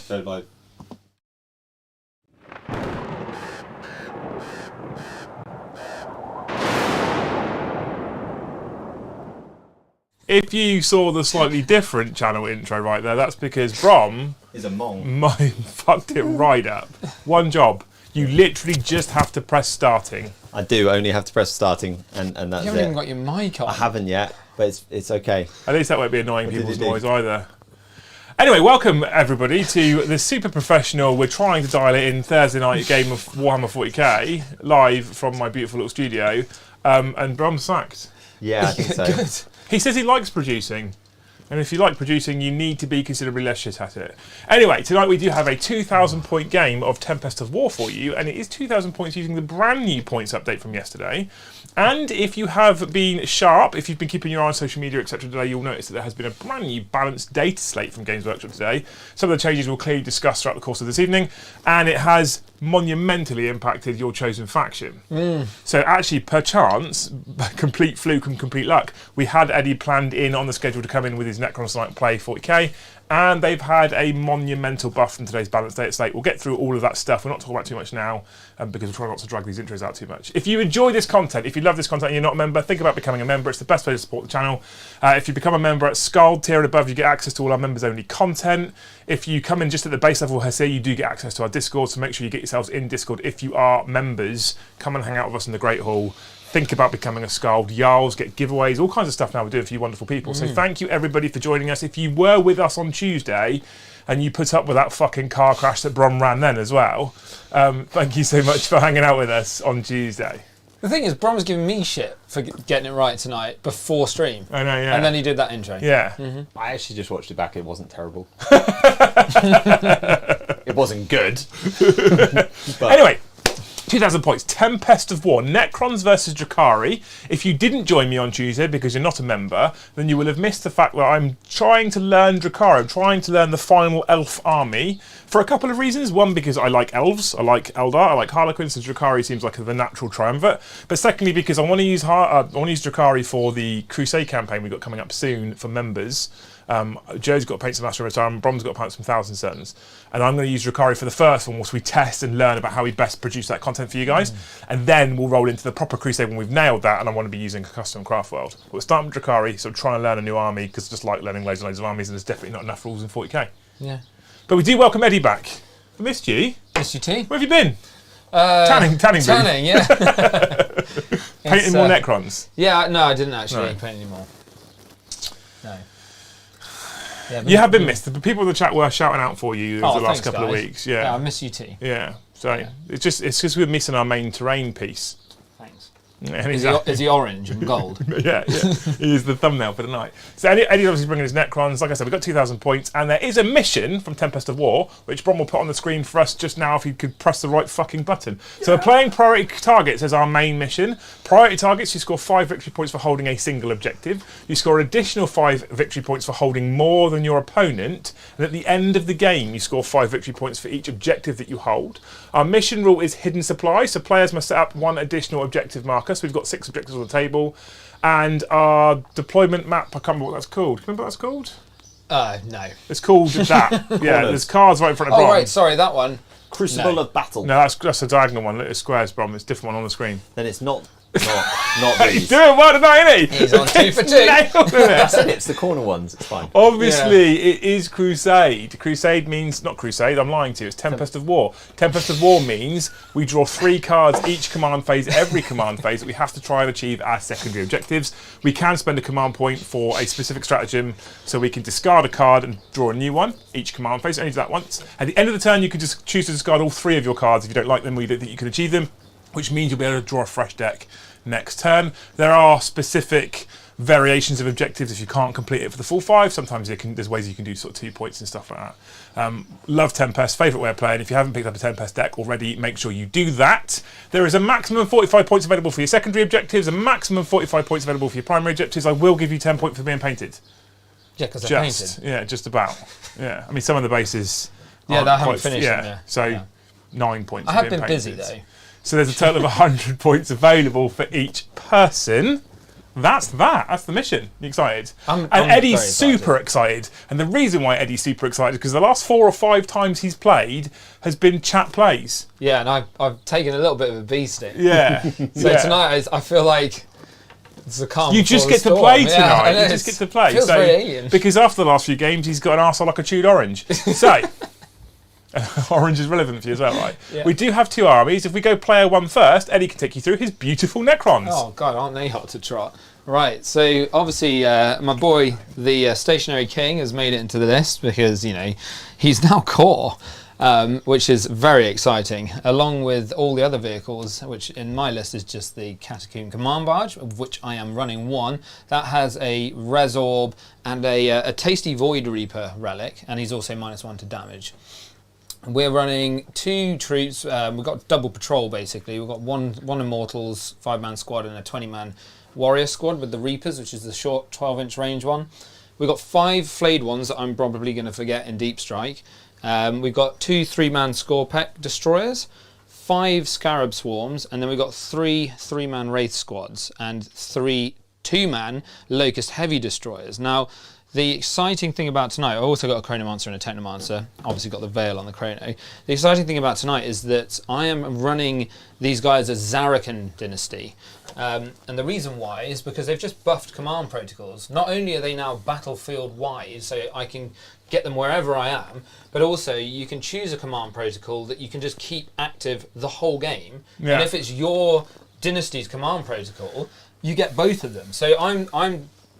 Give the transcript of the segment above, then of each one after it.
Go live. If you saw the slightly different channel intro right there, that's because Brom is a mong. Fucked it right up. One job. You literally just have to press starting. I do only have to press starting, and that's it. You haven't even got your mic on. I haven't yet, but it's okay. At least that won't be annoying people's noise either. Anyway, welcome everybody to the super professional, we're trying to dial it in, Thursday night game of Warhammer 40k, live from my beautiful little studio, and Brom's sacked. Yeah, I think so. Good. He says he likes producing, and if you like producing, you need to be considerably less shit at it. Anyway, tonight we do have a 2,000 point game of Tempest of War for you, and it is 2,000 points using the brand new points update from yesterday. And if you have been sharp, if you've been keeping your eye on social media, etc. today, you'll notice that there has been a brand new balanced data slate from Games Workshop today. Some of the changes we'll clearly discuss throughout the course of this evening, and it has monumentally impacted your chosen faction. So actually, perchance, complete fluke and complete luck, we had Eddie planned in on the schedule to come in with his Necron Turn play 40k, and they've had a monumental buff from today's balanced data slate. We'll get through all of that stuff. We're not talking about too much now because we're trying not to drag these intros out too much. If you enjoy this content, if you love this content and you're not a member, think about becoming a member. It's the best way to support the channel. If you become a member at Scald tier and above, you get access to all our members only content. If you come in just at the base level here, you do get access to our Discord, so make sure you get yourselves in Discord. If you are members, come and hang out with us in the Great Hall. Think about becoming a Scald. Jarls, get giveaways, all kinds of stuff now we're doing for you wonderful people. So thank you everybody for joining us. If you were with us on Tuesday and you put up with that fucking car crash that Brom ran then as well, thank you so much for hanging out with us on Tuesday. The thing is, Brom's giving me shit for getting it right tonight before stream. I know, yeah. And then he did that intro. Yeah. I actually just watched it back. It wasn't terrible. It wasn't good. But Anyway, 2,000 points. Tempest of War. Necrons versus Drukhari. If you didn't join me on Tuesday because you're not a member, then you will have missed the fact that I'm trying to learn Drukhari. I'm trying to learn the final elf army for a couple of reasons. One, because I like elves. I like Eldar. I like Harlequins, so Drukhari seems like the natural triumvirate. But secondly, because I want to use Drukhari for the Crusade campaign we've got coming up soon for members. Joe's got to paint some Master of Retirement, Brom's got to paint some Thousand Suns, and I'm going to use Drukhari for the first one whilst we test and learn about how we best produce that content for you guys, and then we'll roll into the proper Crusade when we've nailed that, and I want to be using a custom craft world. But we're starting with Drukhari, so I'm trying to learn a new army, because I just like learning loads and loads of armies, and there's definitely not enough rules in 40k. Yeah. But we do welcome Eddie back. I missed you. Missed you too. Where have you been? Tanning booth. Tanning, yeah. Painting more Necrons. Yeah, no, I didn't actually No. paint anymore. No. Yeah, You have been missed. The people in the chat were shouting out for you over the last thanks, couple of guys. weeks. Yeah, I Yeah. miss you too. Yeah. So it's just we're missing our main terrain piece. Thanks. And Is he orange and gold? yeah, he is the thumbnail for tonight. So Eddie's obviously bringing his Necrons. Like I said, we've got 2,000 points, and there is a mission from Tempest of War, which Brom will put on the screen for us just now if he could press the right fucking button. So we're playing Priority Targets as our main mission. Priority Targets, you score 5 victory points for holding a single objective. You score additional 5 victory points for holding more than your opponent. And at the end of the game, you score 5 victory points for each objective that you hold. Our mission rule is hidden supply, so players must set up 1 additional objective marker. So we've got 6 objectives on the table, and our deployment map, I can't remember what that's called. Remember what that's called? No. It's called that. Yeah, there's cards right in front of Brom. Oh, right, sorry, that one. Crucible No. of Battle. No, that's a diagonal one. It's squares, Brom. It's a different one on the screen. Then it's not He's these. doing well tonight, isn't he? He's on 2 for 2. Nailed it. I said it's the corner ones. It's fine. Obviously, it is Crusade. Crusade means, not Crusade, I'm lying to you, it's Tempest of War. Tempest of War means we draw 3 cards each command phase, every command phase, that we have to try and achieve our secondary objectives. We can spend a command point for a specific stratagem, so we can discard a card and draw a new one each command phase. Only do that once. At the end of the turn, you can just choose to discard all 3 of your cards if you don't like them or you don't think you can achieve them, which means you'll be able to draw a fresh deck next turn. There are specific variations of objectives if you can't complete it for the full 5. Sometimes there's ways you can do sort of 2 points and stuff like that. Love Tempest, favourite way of playing. If you haven't picked up a Tempest deck already, make sure you do that. There is a maximum 45 points available for your secondary objectives, a maximum 45 points available for your primary objectives. I will give you 10 points for being painted. Yeah, because they're painted. Just, yeah, just about. Yeah, I mean, some of the bases Yeah, aren't they haven't quite- finished yeah, them, yeah. so Yeah. 9 points I for have being been busy painted. though. So there's a total of 100 points available for each person. That's the mission. You excited? I'm Eddie's very super excited. And the reason why Eddie's super excited is because the last 4 or 5 times he's played has been chat plays. Yeah, and I've taken a little bit of a bee stick. Yeah. So tonight I feel like it's a calm. You just before get the to storm. play Yeah, tonight. I know, You just get to play. Feels very alien. Because after the last few games, he's got an arsehole like a chewed orange. So, orange is relevant for you as well, right? Yeah. We do have 2 armies. If we go player 1 first, Eddie can take you through his beautiful Necrons. Oh God, aren't they hot to trot? Right, so obviously my boy, the Stationary King, has made it into the list because, you know, he's now core, which is very exciting, along with all the other vehicles, which in my list is just the Catacomb Command Barge, of which I am running 1. That has a Res Orb and a Tasty Void Reaper relic, and he's also -1 to damage. We're running 2 troops. We've got double patrol basically. We've got one Immortals 5-man squad and a 20-man Warrior squad with the Reapers, which is the short 12-inch range one. We've got 5 flayed ones that I'm probably going to forget in Deep Strike. We've got 2 3-man Scorpec destroyers, 5 Scarab swarms, and then we've got 3 3-man Wraith squads and 3 2-man Locust heavy destroyers. Now, the exciting thing about tonight, I also got a Chronomancer and a Technomancer, obviously got the Veil on the Chrono. The exciting thing about tonight is that I am running these guys as Zarakan Dynasty. And the reason why is because they've just buffed command protocols. Not only are they now battlefield wide, so I can get them wherever I am, but also you can choose a command protocol that you can just keep active the whole game. Yeah. And if it's your dynasty's command protocol, you get both of them. So I'm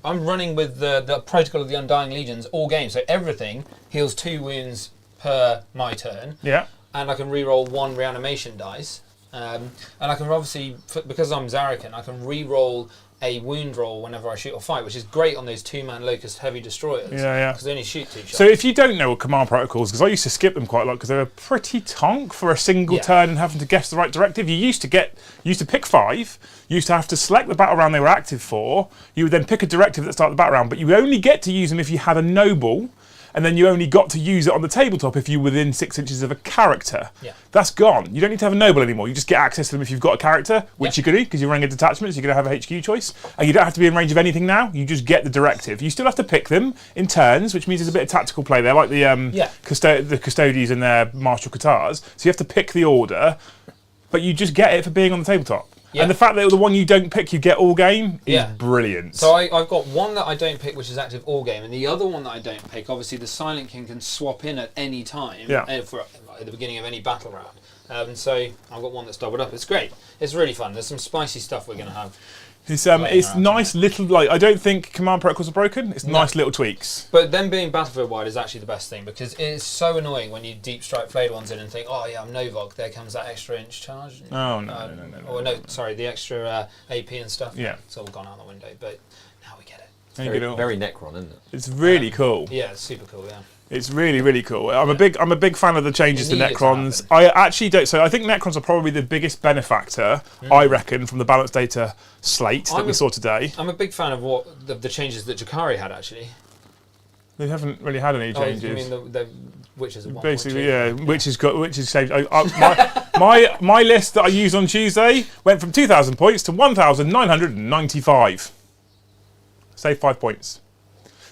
running with the protocol of the Undying Legions all game, so everything heals 2 wounds per my turn. Yeah. And I can reroll 1 reanimation dice. And I can obviously, because I'm Zarakan, I can reroll a wound roll whenever I shoot or fight, which is great on those 2-man Locust heavy destroyers. Yeah. Because they only shoot 2 shots. So if you don't know what command protocols, because I used to skip them quite a lot because they were pretty tonk for a single turn and having to guess the right directive. You used to pick 5. You used to have to select the battle round they were active for. You would then pick a directive that started the battle round, but you only get to use them if you had a noble, and then you only got to use it on the tabletop if you were within 6 inches of a character. Yeah. That's gone. You don't need to have a noble anymore. You just get access to them if you've got a character, which you could do because you're running a detachment, so you're going to have a HQ choice. And you don't have to be in range of anything now. You just get the directive. You still have to pick them in turns, which means there's a bit of tactical play there, like the the Custodies and their Martial Katars. So you have to pick the order, but you just get it for being on the tabletop. Yeah. And the fact that the one you don't pick you get all game is Yeah. brilliant. So I've got one that I don't pick, which is active all game, and the other one that I don't pick, obviously the Silent King can swap in at any time for at the beginning of any battle round. So I've got one that's doubled up. It's great. It's really fun. There's some spicy stuff we're going to have. It's nice little, like, I don't think command protocols are broken. It's nice little tweaks. But them being battlefield wide is actually the best thing, because it is so annoying when you deep strike flayed ones in and think, oh yeah, I'm Novok, there comes that extra inch charge. Oh, no. Or no, sorry, the extra AP and stuff. Yeah. It's all gone out the window, but now we get it. Very Necron, isn't it? It's really cool. Yeah, it's super cool, yeah. It's really, really cool. I'm a big fan of the changes to It needed to Necrons. happen. I actually don't. So I think Necrons are probably the biggest benefactor, I reckon, from the balanced data slate that we saw today. I'm a big fan of what the changes that Drukhari had, actually. They haven't really had any changes. Oh, you mean the witches at 1.2? Basically, yeah, which has saved. My list that I used on Tuesday went from 2,000 points to 1,995. Saved 5 points.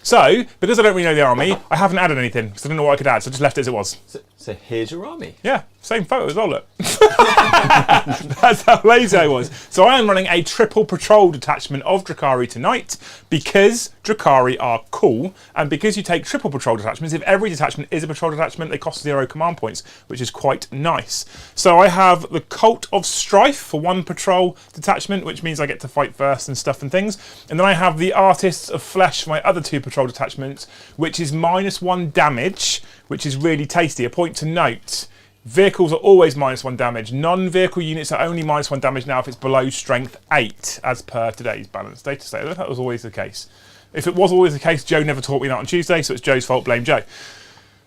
So, because I don't really know the army, I haven't added anything because I didn't know what I could add, so I just left it as it was. So here's your army. Yeah, same photo as well, look. That's how lazy I was. So I am running a triple patrol detachment of Drukhari tonight because Drukhari are cool, and because you take triple patrol detachments, if every detachment is a patrol detachment, they cost 0 command points, which is quite nice. So I have the Cult of Strife for 1 patrol detachment, which means I get to fight first and stuff and things. And then I have the Artists of Flesh for my other 2 patrol detachments, which is -1 damage, which is really tasty. A point to note. Vehicles are always -1 damage. Non-vehicle units are only -1 damage now if it's below strength 8, as per today's balanced data state. I don't know if that was always the case. If it was always the case, Joe never taught me that on Tuesday, so it's Joe's fault, blame Joe.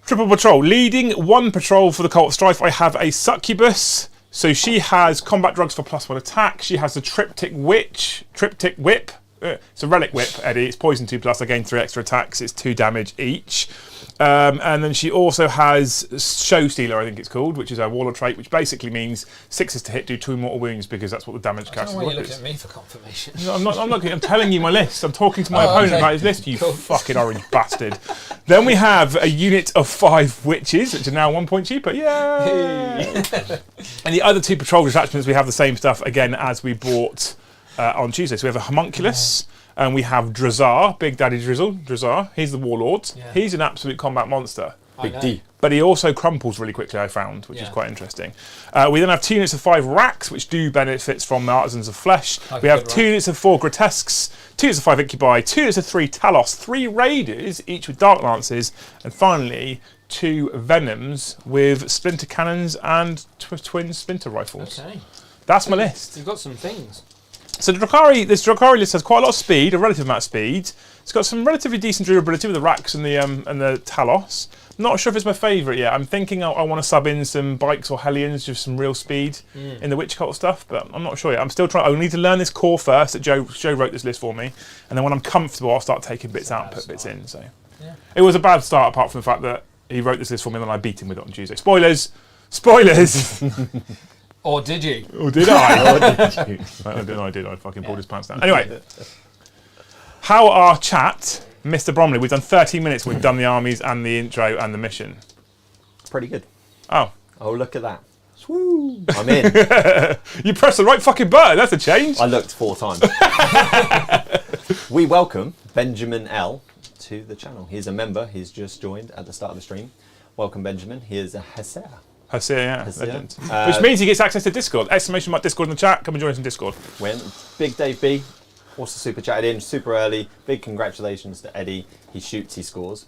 Triple patrol. Leading 1 patrol for the Cult of Strife, I have a Succubus. So she has combat drugs for +1 attack. She has a Triptych Whip, It's a relic whip, Eddie. It's poison 2+. I gain 3 extra attacks. It's 2 damage each. And then she also has Show Stealer, I think it's called, which is her Warlord trait, which basically means 6s to hit, do 2 mortal wounds, because that's what the damage cast Why is. are you looking at me for confirmation? No, I'm not looking. I'm telling you my list. I'm talking to my opponent about his list. You fucking orange bastard. Then we have a unit of 5 witches, which are now 1 point cheaper. Yay! And the other 2 patrol detachments, we have the same stuff again as we bought on Tuesday. So we have a homunculus. And we have Drazar, Big Daddy Drazar. He's the Warlord. Yeah. He's an absolute combat monster. Big D. But he also crumples really quickly, I found, which is quite interesting. We then have 2 units of 5 racks, which do benefits from the Artisans of Flesh. We have 2 units of 4 Grotesques, 2 units of 5 Incubi, 2 units of 3 Talos, 3 Raiders, each with Dark Lances, and finally 2 Venoms with Splinter Cannons and twin Splinter Rifles. Okay. That's my list. You've got some things. So this Drukhari list has quite a lot of speed, a relative amount of speed. It's got some relatively decent durability with the racks and the Talos. Not sure if it's my favourite yet. I'm thinking I want to sub in some bikes or Hellions, just some real speed in the Witch Cult stuff, but I'm not sure yet. I'm still trying. I need to learn this core first. That Joe wrote this list for me, and then when I'm comfortable, I'll start taking bits out and put bits in. So it was a bad start, apart from the fact that he wrote this list for me, and then I beat him with it on Tuesday. Spoilers. Or did you? Or did I? I did. I fucking pulled his pants down. Anyway, how our chat, Mr. Bromley? We've done 30 minutes. We've done the armies and the intro and the mission. Pretty good. Oh, look at that. Swoo. I'm in. You pressed the right fucking button. That's a change. I looked 4 times. We welcome Benjamin L to the channel. He's a member. He's just joined at the start of the stream. Welcome, Benjamin. He is a Hesser. Legend. Which means he gets access to Discord. Exclamation mark Discord in the chat. Come and join us in Discord. Big Dave B also super chatted in super early. Big congratulations to Eddie. He shoots, he scores.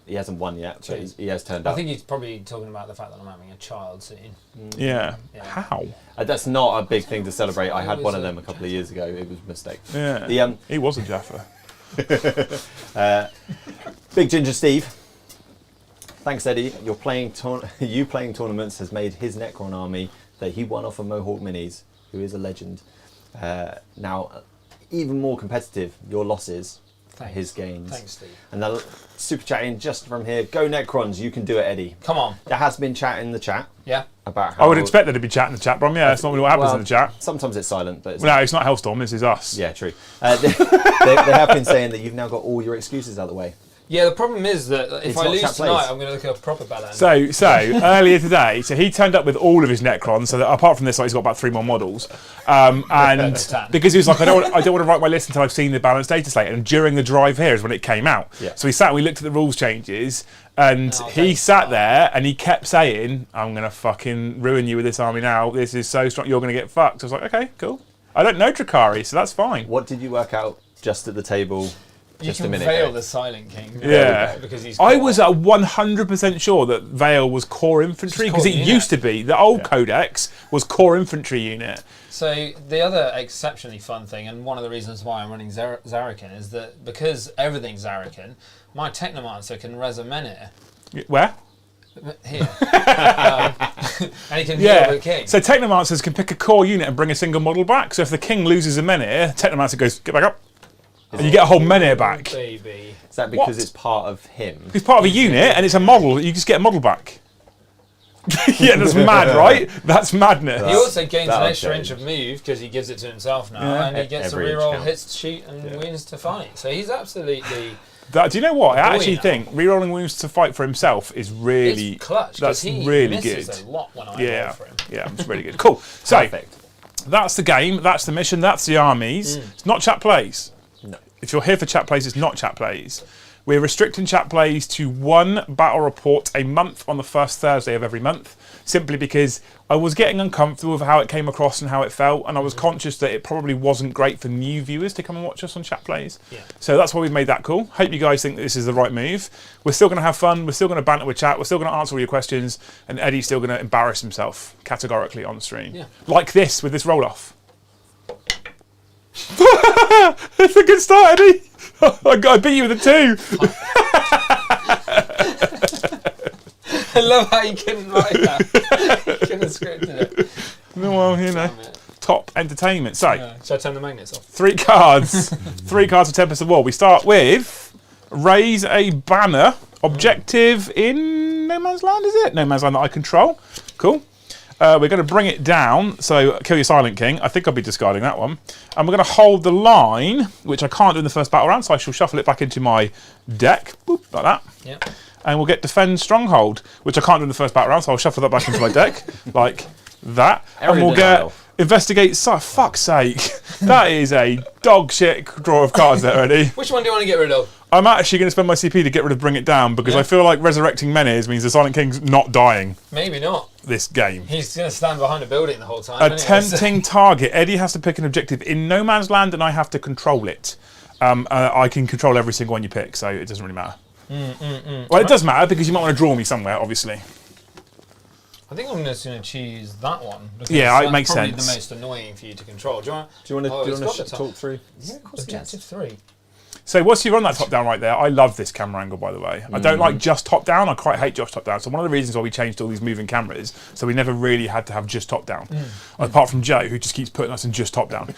He hasn't won yet, but he has turned up. I think he's probably talking about the fact that I'm having a child soon. Yeah. How? That's not a big thing to celebrate. I had one of them a couple of years ago. It was a mistake. Yeah. He was a Jaffa. Big Ginger Steve. Thanks, Eddie. You playing tournaments has made his Necron army that he won off of Mohawk Minis, who is a legend. Now, even more competitive, your losses, his gains. Thanks, Steve. And the super chatting just from here. Go Necrons, you can do it, Eddie. Come on. There has been chat in the chat. Yeah. About how I would expect there to be chat in the chat, Brom. Yeah, that's not really what happens in the chat. Sometimes it's silent, but it's not Hellstorm. This is us. Yeah, true. They have been saying that you've now got all your excuses out of the way. Yeah, the problem is that if I lose tonight, I'm going to look at a proper balance. So earlier today, he turned up with all of his Necrons. So that apart from this, he's got about 3 more models. And because he was like, I don't want to write my list until I've seen the balanced DATASLATE. And during the drive here is when it came out. Yeah. So we looked at the rules changes, and he sat there and he kept saying, "I'm going to fucking ruin you with this army now. This is so strong. You're going to get fucked." So I was like, okay, cool. I don't know Drukhari, so that's fine. What did you work out just at the table? Just you can Vale the Silent King. Yeah. Because he's I was 100% sure that Vale was core infantry, because it used to be. The old codex was core infantry unit. So the other exceptionally fun thing, and one of the reasons why I'm running Zarakin, is that because everything's Zarakin, my Technomancer can res a Menhir. Where? Here. And he can heal the king. So Technomancers can pick a core unit and bring a single model back. So if the king loses a Menhir, Technomancer goes, get back up. And you get a whole Menhir back. Baby. Is that because it's part of him? It's part of a unit and it's a model. You just get a model back. Yeah, that's mad, right? That's madness. He also gains an extra inch of move because he gives it to himself now, and he gets to reroll hits, shoot, and wins to fight. So he's absolutely. Do you know what? I actually think rerolling wounds to fight for himself is really clutch. That's he really misses good. A lot when I roll for him. Yeah, it's really good. Cool. So Perfect. That's the game. That's the mission. That's the armies. It's not chat plays. No. If you're here for chat plays, it's not chat plays. We're restricting chat plays to 1 battle report a month on the first Thursday of every month, simply because I was getting uncomfortable with how it came across and how it felt, and I was conscious that it probably wasn't great for new viewers to come and watch us on chat plays. Yeah. So that's why we've made that call. Hope you guys think that this is the right move. We're still going to have fun. We're still going to banter with chat. We're still going to answer all your questions, and Eddie's still going to embarrass himself categorically on stream. Yeah. Like this with this roll-off. It's a good start, Eddie. I beat you with a 2. I love how you couldn't write that. You couldn't have scripted it. No, well, you know, top. entertainment. So, Should I turn the magnets off? 3 cards. 3 cards for Tempest of War. We start with raise a banner. Objective in No Man's Land, is it? No Man's Land that I control. Cool. We're going to bring it down. So, kill your Silent King. I think I'll be discarding that one. And we're going to hold the line, which I can't do in the first battle round, so I shall shuffle it back into my deck. Boop, like that. Yep. And we'll get Defend Stronghold, which I can't do in the first battle round, so I'll shuffle that back into my deck, like that. And we'll get Investigate. Fuck's sake. That is a dog shit draw of cards there, already. Which one do you want to get rid of? I'm actually going to spend my CP to get rid of Bring It Down, because I feel like resurrecting Menes means the Silent King's not dying Maybe not. this game. He's going to stand behind a building the whole time. Attempting target. Eddie has to pick an objective in No Man's Land, and I have to control it. I can control every single one you pick, so it doesn't really matter. Well, it does matter, because you might want to draw me somewhere, obviously. I think I'm just going to choose that one. Yeah, it that's makes probably sense. the most annoying for you to control. Do you want to talk through? Yeah, of course. Objective 3. So once you're on that top down right there, I love this camera angle, by the way. I don't like just top down. I quite hate just top down. So one of the reasons why we changed all these moving cameras, so we never really had to have just top down. Apart from Joe, who just keeps putting us in just top down.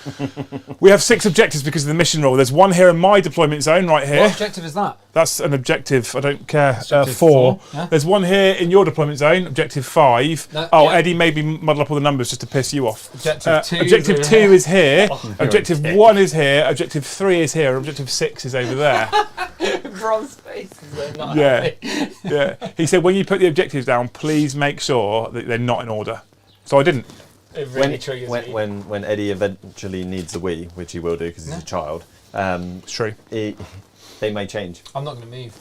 We have 6 objectives because of the mission rule. There's one here in my deployment zone right here. What objective is that? That's an objective, I don't care, Objective 4. Yeah. There's one here in your deployment zone, objective 5. No, Oh, yeah. Eddie maybe muddle up all the numbers just to piss you off. Objective 2 Objective is 2 over is here, objective dick. 1 is here, objective 3 is here, and objective 6 is over there. Bronze faces are not Yeah. happy. Yeah. He said when you put the objectives down, please make sure that they're not in order. So I didn't. It really triggers me. When Eddie eventually needs a wee, which he will do because he's a child, It's true. they may change. I'm not going to move.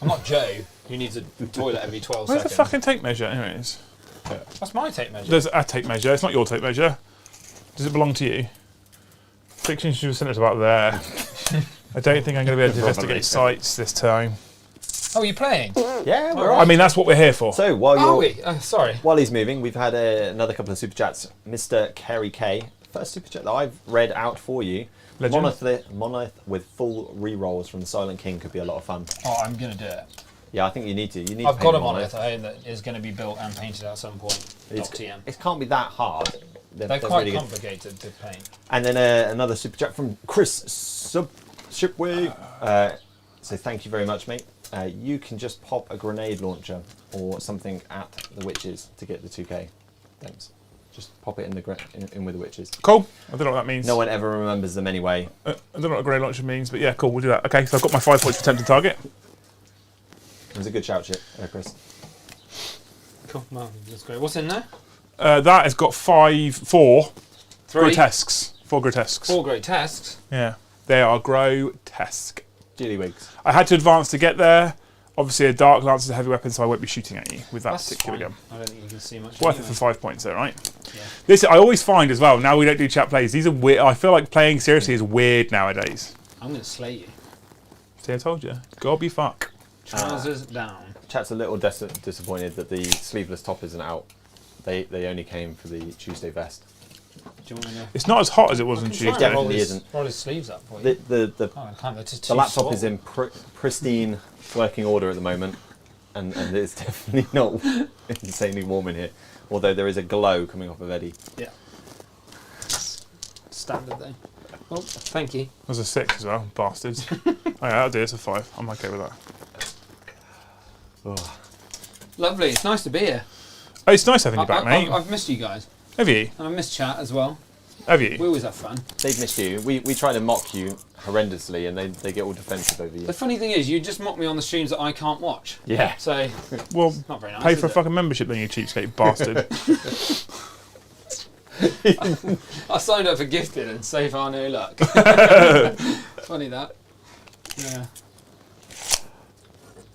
I'm not Joe, who needs a toilet every 12 Where's the seconds. fucking tape measure, anyways? That's my tape measure. There's a tape measure. It's not your tape measure. Does it belong to you? 16 centimeters about there. I don't think I'm going to be able to investigate sites this time. Oh, are you playing? Yeah, we're I mean, that's what we're here for. So while Are you're we? Sorry. while he's moving, we've had another couple of super chats. Mr. Kerry K, first super chat that I've read out for you. Legend. Monolith with full re-rolls from the Silent King could be a lot of fun. Oh, I'm going to do it. Yeah, I think you need to. You need. I've to got paint a monolith at home that is going to be built and painted at some point. .tm. It can't be that hard. They're quite complicated to paint. And then another super chat from Chris Shipway. So thank you very much, mate. You can just pop a grenade launcher or something at the witches to get the 2k. Thanks. Just pop it in in with the witches. Cool. I don't know what that means. No one ever remembers them anyway. I don't know what a grey launcher means, but yeah, cool. We'll do that. Okay, so I've got my 5 points for attempted target. It was a good shout, Chris. Cool. Well, that's great. What's in there? That has got 4 3. grotesques. 4 grotesques. 4 grotesques. Yeah, they are grotesque. Gillywigs. I had to advance to get there. Obviously, a dark lance is a heavy weapon, so I won't be shooting at you with that That's particular fine. gun. I don't think you can see much. Worth anyway. it for 5 points, though, right? Yeah. This I always find as well. Now we don't do chat plays. These are weird. I feel like playing seriously is weird nowadays. I'm going to slay you. See, I told you. God be fuck. Trousers down. Chat's a little disappointed that the sleeveless top isn't out. They only came for the Tuesday vest. Do you want me to? It's not as hot as it was on I can try Tuesday. and roll Definitely his, isn't. roll his sleeves up for you. The Oh, I can't. They're just The too laptop small. is in pristine working order at the moment, and it's definitely not insanely warm in here. Although there is a glow coming off of Eddie. Yeah. Standard though. Well, thank you. There's a 6 as well, bastards. Oh yeah, I'll do it. It's a 5. I'm okay with that. Oh. Lovely. It's nice to be here. Oh, it's nice having you back, mate. I've missed you guys, Have you? and I've missed chat as well. Have We you? always have fun. They've missed you. We try to mock you horrendously, and they get all defensive over you. The funny thing is, you just mock me on the streams that I can't watch. Yeah. So Well, not very nice. pay is for a it? fucking membership then, you cheapskate bastard. I signed up for gifted and so far no luck. Funny that. Yeah.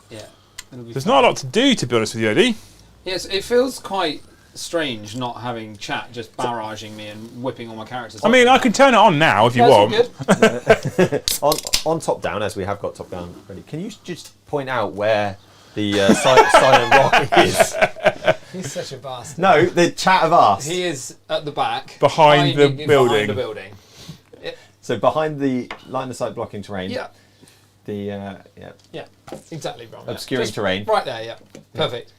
Yeah. It'll be There's fun. not a lot to do, to be honest with you, Eddie. Yes, it feels quite strange not having chat just barraging me and whipping all my characters. I mean, I can turn it on now if you want. Good. On top down, as we have got top down ready. Can you just point out where the silent rock is? He's such a bastard. No, the chat have asked. He is at the back. Behind the behind building. the building. So behind the line of sight blocking terrain. Yeah. The Yeah. Exactly, Bron. Obscuring Just terrain. Right there, yeah. Perfect.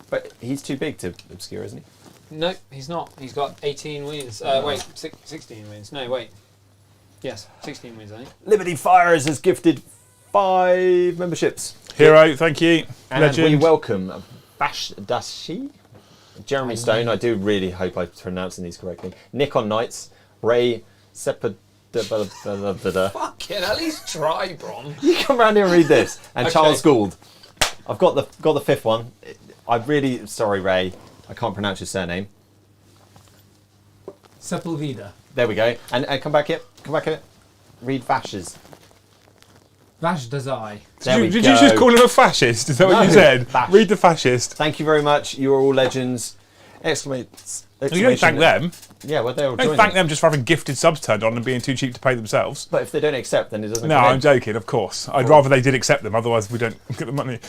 But he's too big to obscure, isn't he? No, he's not. He's got 18 wins. Wait, 16 wins. No, wait. Yes, 16 wins, I think. Liberty Fires has gifted 5 memberships. Hero, thank you. And Legend. we welcome Bash Dashi, Jeremy Stone. I do really hope I'm pronouncing these correctly. Nick on Knights, Ray Sepad. Fucking at least try, Brom. You come around here and read this. And Okay. Charles Gould. I've got the 5th one. I'm really sorry, Ray. I can't pronounce your surname. Sepulveda. There we go. And come back here. Come back here. Read Vash's. Vash Dazai. There we Did go. you just call him a fascist? Is that what No, you said? Bash. Read the fascist. Thank you very much. You are all legends. Exclamation. You don't thank them. Yeah, well, they're all Don't joining. thank them just for having gifted subs turned on and being too cheap to pay themselves. But if they don't accept, then it doesn't No, come I'm in. joking, of course. I'd rather they did accept them, otherwise we don't get the money.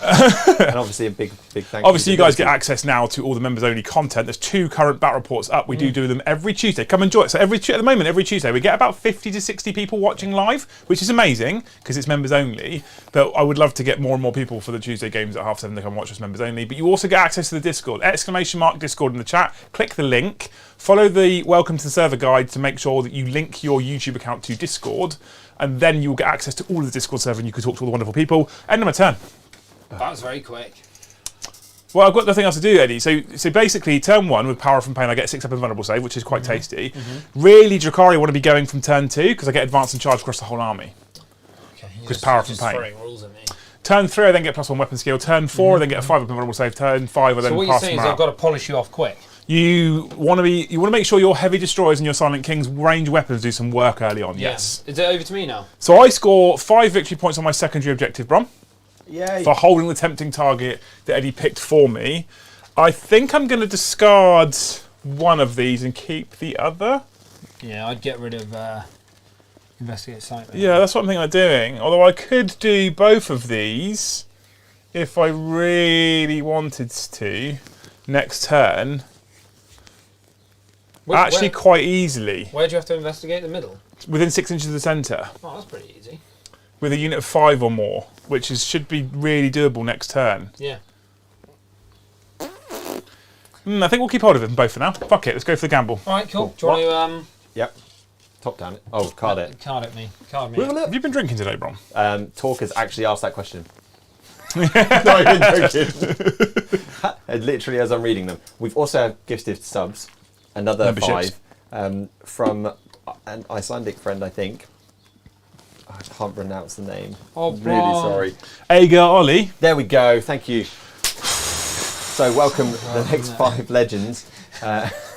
And obviously a big thank Obviously, you you guys get access now to all the members-only content. There's 2 current battle reports up. We do them every Tuesday. Come and join us. So at the moment, every Tuesday, we get about 50 to 60 people watching live, which is amazing because it's members-only. But I would love to get more and more people for the Tuesday games at 7:30 to come watch us members-only. But you also get access to the Discord. ! Discord in the chat. Click the link. Follow the Welcome to the Server guide to make sure that you link your YouTube account to Discord. And then you'll get access to all of the Discord server and you can talk to all the wonderful people. End of my turn. That was very quick. Well, I've got nothing else to do, Eddie. So basically, turn 1 with Power from Pain, I get 6 up and vulnerable save, which is quite tasty. Really, Drukhari want to be going from turn 2 because I get advance and charge across the whole army. Okay, Because Power from Pain. throwing rules at me. Turn 3, I then get +1 weapon skill. Turn 4, I then get a 5 up and vulnerable save. Turn 5, I then So what you're pass saying them is I've out. got to polish you off quick. You want to make sure your heavy destroyers and your Silent King's range weapons do some work early on. Yeah. Yes. Is it over to me now? So I score 5 victory points on my secondary objective, Brom, Yay. for holding the tempting target that Eddie picked for me. I think I'm going to discard one of these and keep the other. Yeah, I'd get rid of investigate site. Yeah, that's what I'm thinking of doing. Although I could do both of these if I really wanted to next turn. Actually, quite easily. Where do you have to investigate? The middle? Within 6 inches of the centre. Oh, that's pretty easy. With a unit of 5 or more, which should be really doable next turn. Yeah. I think we'll keep hold of them both for now. Fuck it, let's go for the gamble. All right, cool. Do you want Yep. Top down it. Oh, card to it. card at me? Card me. Have you been drinking today, Brom? Talk has actually asked that question. No, I'm joking. Literally as I'm reading them. We've also had gifted subs. Another Memberships. 5 from an Icelandic friend, I think. I can't pronounce the name. Oh, really Brom. sorry. Ager Ollie. There we go. Thank you. So welcome the next 5 legends.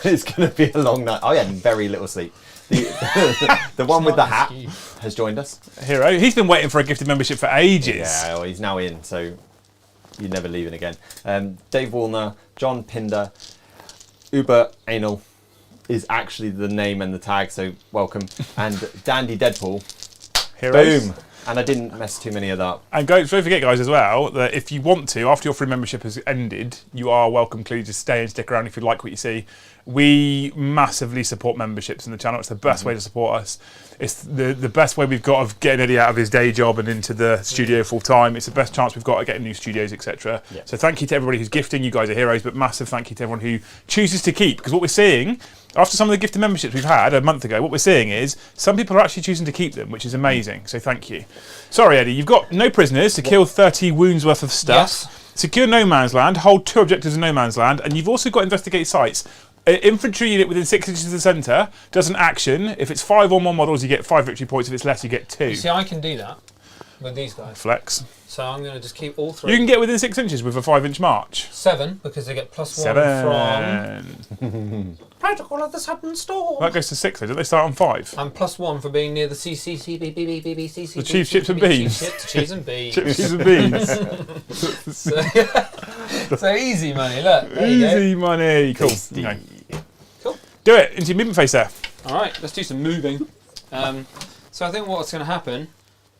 It's going to be a long night. I had very little sleep. The one with the hat has joined us. Hero. He's been waiting for a gifted membership for ages. Yeah, well, he's now in, so you're never leaving again. Dave Wallner, John Pinder, Uber Anal is actually the name and the tag, so welcome. And Dandy Deadpool. Heroes. Boom. And I didn't mess too many of that up. And don't forget, guys, as well, that if you want to, after your free membership has ended, you are welcome to just stay and stick around if you like what you see. We massively support memberships in the channel. It's the best way to support us. It's the best way we've got of getting Eddie out of his day job and into the studio full time. It's the best chance we've got at getting new studios, etc. Yeah. So thank you to everybody who's gifting. You guys are heroes, but massive thank you to everyone who chooses to keep. Because what we're seeing, after some of the gifted memberships we've had a month ago, what we're seeing is some people are actually choosing to keep them, which is amazing. So thank you. Sorry, Eddie, you've got no prisoners to kill 30 wounds worth of stuff. Yes. Secure no man's land, hold 2 objectives in no man's land, and you've also got investigate sites. An infantry unit within 6 inches of the centre does an action. If it's 5 or more models, you get 5 victory points. If it's less, you get 2. You see, I can do that with these guys. Flex. So I'm going to just keep all 3. You can get within 6 inches with a 5-inch march. 7 because they get +1 from Protocol of the Sudden Storm. That goes to 6, though. Don't they start on 5? And +1 for being near the CCCBBBBCC. The cheese, chips and beans. Chips, cheese and beans. Chips, cheese and beans. So easy money. Look, there you go. Easy money. Cool. Tasty. Okay. Cool. Do it into your movement face there. All right, let's do some moving. So I think what's going to happen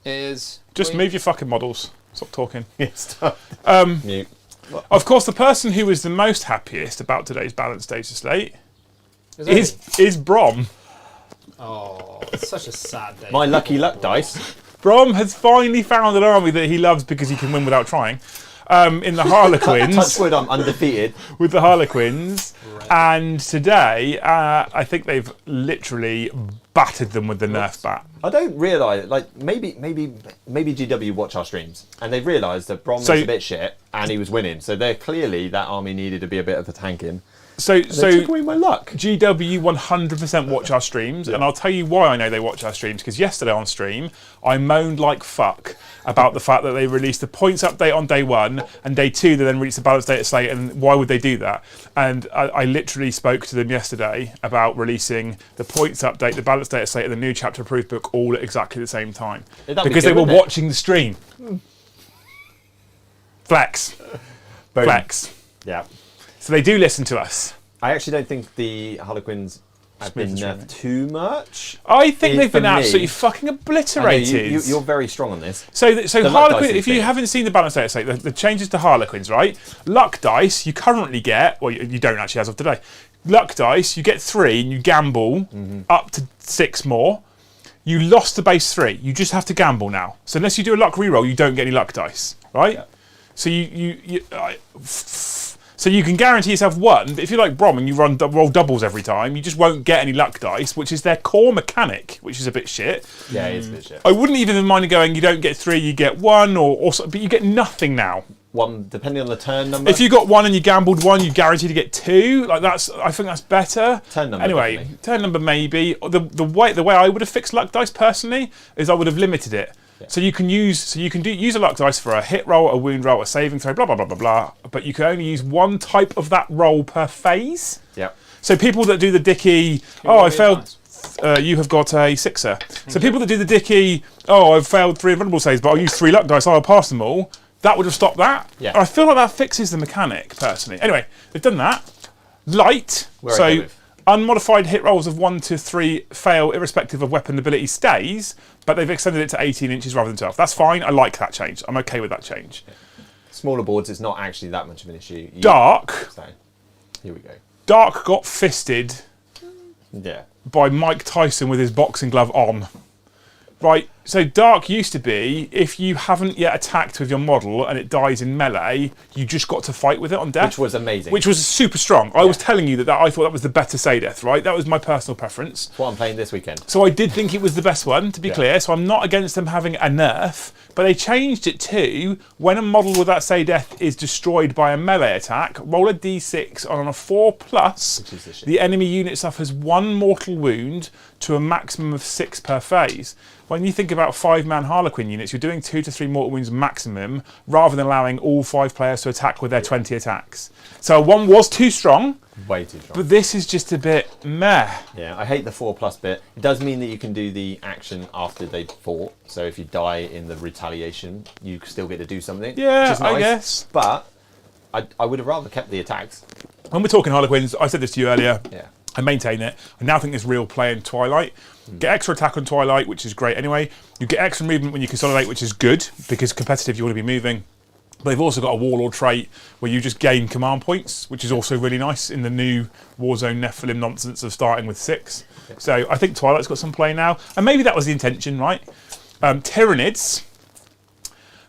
is Just move your fucking models. Stop talking. Mute. Of course, the person who was the most happiest about today's balanced DATASLATE is Brom. Oh, it's such a sad day. My lucky luck dice. Brom has finally found an army that he loves because he can win without trying. in the Harlequins. Touch wood, I'm undefeated. With the Harlequins. And today, I think they've literally battered them with the Nerf bat. I don't realise, like, maybe GW watch our streams, and they've realised that Brom was a bit shit, and he was winning. So they're clearly, that army needed to be a bit of a tanking. So took away my luck. GW 100% watch our streams, and I'll tell you why I know they watch our streams, because yesterday on stream, I moaned like fuck about the fact that they released the points update on day 1, and day 2 they then released the balance data slate, and why would they do that? And I literally spoke to them yesterday about releasing the points update, the balance data slate, and the new chapter proof book all at exactly the same time. Because they were watching the stream. Flex. Boom. Flex. Yeah. So they do listen to us. I actually don't think the Harlequins have been nerfed too much. I think they've been for me- absolutely fucking obliterated. You're very strong on this. So luck Harlequin, dice if you thing. haven't seen the balance data slate, the changes to Harlequins, right? Luck dice, you currently get, well, you don't actually as of today. Luck dice, you get 3 and you gamble up to 6 more. You lost the base 3. You just have to gamble now. So unless you do a luck reroll, you don't get any luck dice, right? Yeah. So you can guarantee yourself 1, but if you're like Brom and you roll doubles every time, you just won't get any luck dice, which is their core mechanic, which is a bit shit. Yeah, it is a bit shit. I wouldn't even mind going, you don't get 3, you get 1, but you get nothing now. 1, depending on the turn number. If you got 1 and you gambled 1, you guaranteed to get 2. Like I think that's better. Turn number, Anyway, definitely. turn number maybe. The way I would have fixed luck dice personally is I would have limited it. Yeah. So you can use a luck dice for a hit roll, a wound roll, a saving throw, blah blah blah blah blah. But you can only use 1 type of that roll per phase. Yeah. So people that do the dicky, I failed. You have got a 6er. So people that do the dicky, I've failed 3 invulnerable saves, but I'll use 3 luck dice. I'll pass them all. That would have stopped that. Yeah. And I feel like that fixes the mechanic personally. Anyway, they've done that. Light. Where I So go with. unmodified hit rolls of 1 to 3 fail irrespective of weapon ability stays, but they've extended it to 18 inches rather than 12. That's fine. I like that change. I'm okay with that change. Smaller boards, it's not actually that much of an issue. Dark. So, here we go. Dark got fisted Yeah. by Mike Tyson with his boxing glove on. Right, so Dark used to be, if you haven't yet attacked with your model and it dies in melee, you just got to fight with it on death. Which was amazing. Which was super strong. I was telling you that I thought that was the better say death, right? That was my personal preference. That's what I'm playing this weekend. So I did think it was the best one, to be clear, so I'm not against them having a nerf, but they changed it to, when a model with that say death is destroyed by a melee attack, roll a d6, and on a 4+, Which is the shit. the enemy unit suffers 1 mortal wound to a maximum of 6 per phase. When you think about 5-man Harlequin units, you're doing 2 to 3 mortal wounds maximum, rather than allowing all 5 players to attack with their 20 attacks. So 1 was too strong, Way too strong. but this is just a bit meh. Yeah, I hate the 4+ bit. It does mean that you can do the action after they've fought. So if you die in the retaliation, you still get to do something. Yeah, which is nice. I guess. But I would have rather kept the attacks. When we're talking Harlequins, I said this to you earlier, Yeah. I maintain it. I now think there's real play in Twilight. Get extra attack on Twilight, which is great anyway. You get extra movement when you consolidate, which is good, because competitive you want to be moving. But they've also got a Warlord trait where you just gain command points, which is also really nice in the new Warzone Nephilim nonsense of starting with 6. So I think Twilight's got some play now. And maybe that was the intention, right? Tyranids,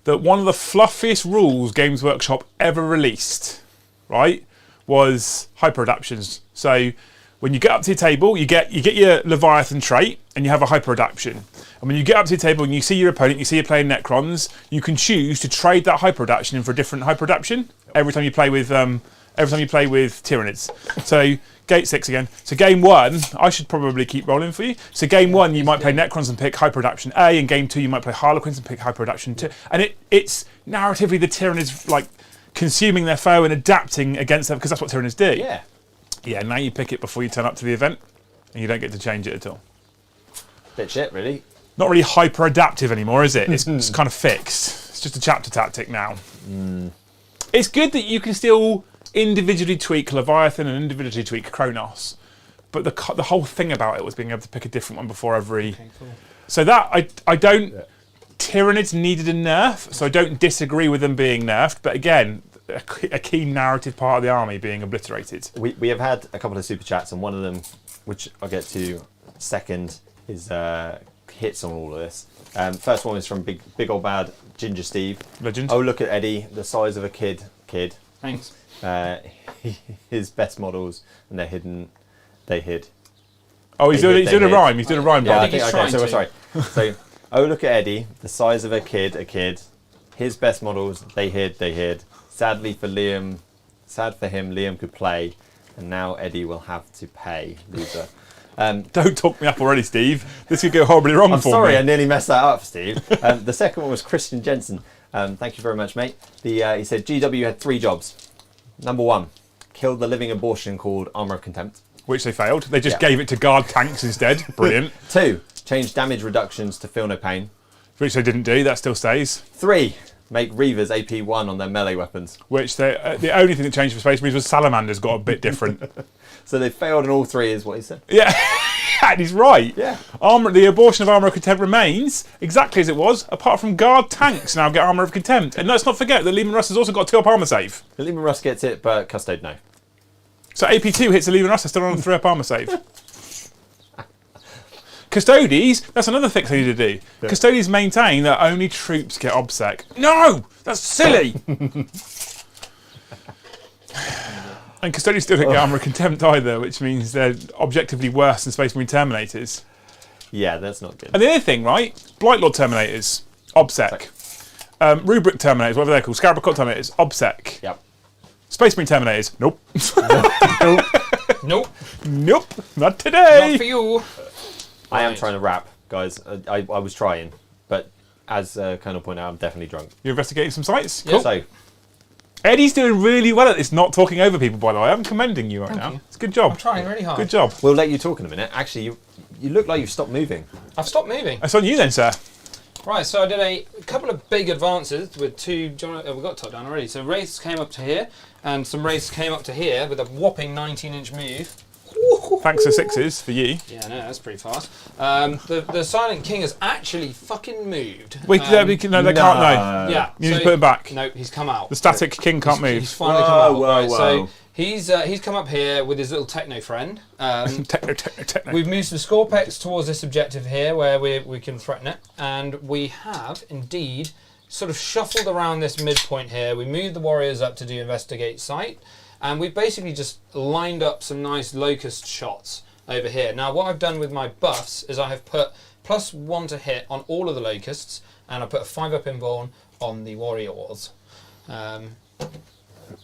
that one of the fluffiest rules Games Workshop ever released, right, was hyper-adaptions. So when you get up to your table, you get your Leviathan trait, and you have a hyper-adaption. And when you get up to your table and you see your opponent, you see you're playing Necrons, you can choose to trade that hyper-adaption in for a different hyper-adaption every time you play with Tyranids. So gate 6 again. So game 1, I should probably keep rolling for you. So game 1, you might play Necrons and pick hyper-adaption A, and game 2, you might play Harlequins and pick hyper-adaption 2. And it's narratively the Tyranids like consuming their foe and adapting against them, because that's what Tyranids do. Yeah. Yeah, now you pick it before you turn up to the event, and you don't get to change it at all. Bit shit, really. Not really hyper adaptive anymore, is it? It's kind of fixed. It's just a chapter tactic now. It's good that you can still individually tweak Leviathan and individually tweak Kronos, but the whole thing about it was being able to pick a different one before every. So that I don't. Tyranids needed a nerf, so I don't disagree with them being nerfed. But again, a key narrative part of the army being obliterated. We have had a couple of super chats, and one of them, which I'll get to second, is hits on all of this. First one is from Big Old Bad Ginger Steve. Legend. Oh, look at Eddie, the size of a kid. Thanks. His best models, and they're hidden. They hid. Oh, he's They doing hid, a they hid. rhyme. He's doing a rhyme. Yeah, Bob. I think. he's Okay, so trying we're sorry. So, oh, look at Eddie, the size of a kid. His best models. They hid. Sadly for Liam, sad for him, Liam could play, and now Eddie will have to pay. Loser. Don't talk me up already, Steve. This could go horribly wrong I'm for sorry, me. I nearly messed that up, Steve. The second one was Christian Jensen. Thank you very much, mate. He said GW had 3 jobs. Number 1, killed the living abortion called Armour of Contempt. Which they failed. They just gave it to guard tanks instead. Brilliant. 2, changed damage reductions to feel no pain. Which they didn't do. That still stays. 3, make Reavers AP 1 on their melee weapons. Which they, the only thing that changed for Space Marines was Salamanders got a bit different. So they failed on all 3, is what he said. Yeah, and he's right. Yeah. The abortion of Armour of Contempt remains exactly as it was, apart from guard tanks now get Armour of Contempt. And let's not forget that Lehman Russ has also got a 2-up armour save. The Lehman Russ gets it, but Custode no. So AP2 hits a Lehman Russ, still on a 3-up armour save. Custodes, that's another fix they need to do. Yeah. Custodes maintain that only troops get OBSEC. No! That's silly! And Custodes still don't get Armour of Contempt either, which means they're objectively worse than Space Marine Terminators. Yeah, that's not good. And the other thing, right? Blightlord Terminators, OBSEC. Rubric Terminators, whatever they're called, Scarabocot Terminators, OBSEC. Yep. Space Marine Terminators, nope. Nope. Nope, not today. Not for you. I am Right. trying to rap, guys. I was trying, but as Colonel pointed out, I'm definitely drunk. You're investigating some sites? Yeah. So, Eddie's doing really well at this, not talking over people, by the way. I'm commending you right now. you. It's a good job. I'm trying really hard. Good job. we'll let you talk in a minute. Actually, you look like you've stopped moving. I've stopped moving. That's on you then, sir. Right, so I did a couple of big advances with 2. We got top down already. So Wraiths came up to here, and some Wraiths came up to here with a whopping 19-inch move. Thanks for 6s for you. Yeah, no, that's pretty fast. The Silent King has actually fucking moved. Wait, no, they can't know. Yeah, You need to put him back. No, he's come out. The static king can't He's move. finally come out. Whoa, Right, whoa. so he's come up here with his little techno friend. Techno. We've moved some Scorpex towards this objective here where we can threaten it, and we have indeed sort of shuffled around this midpoint here. We moved the warriors up to do investigate site, and we've basically just lined up some nice locust shots over here. Now what I've done with my buffs is I have put +1 to hit on all of the locusts, and I put a 5-up invuln on the warriors.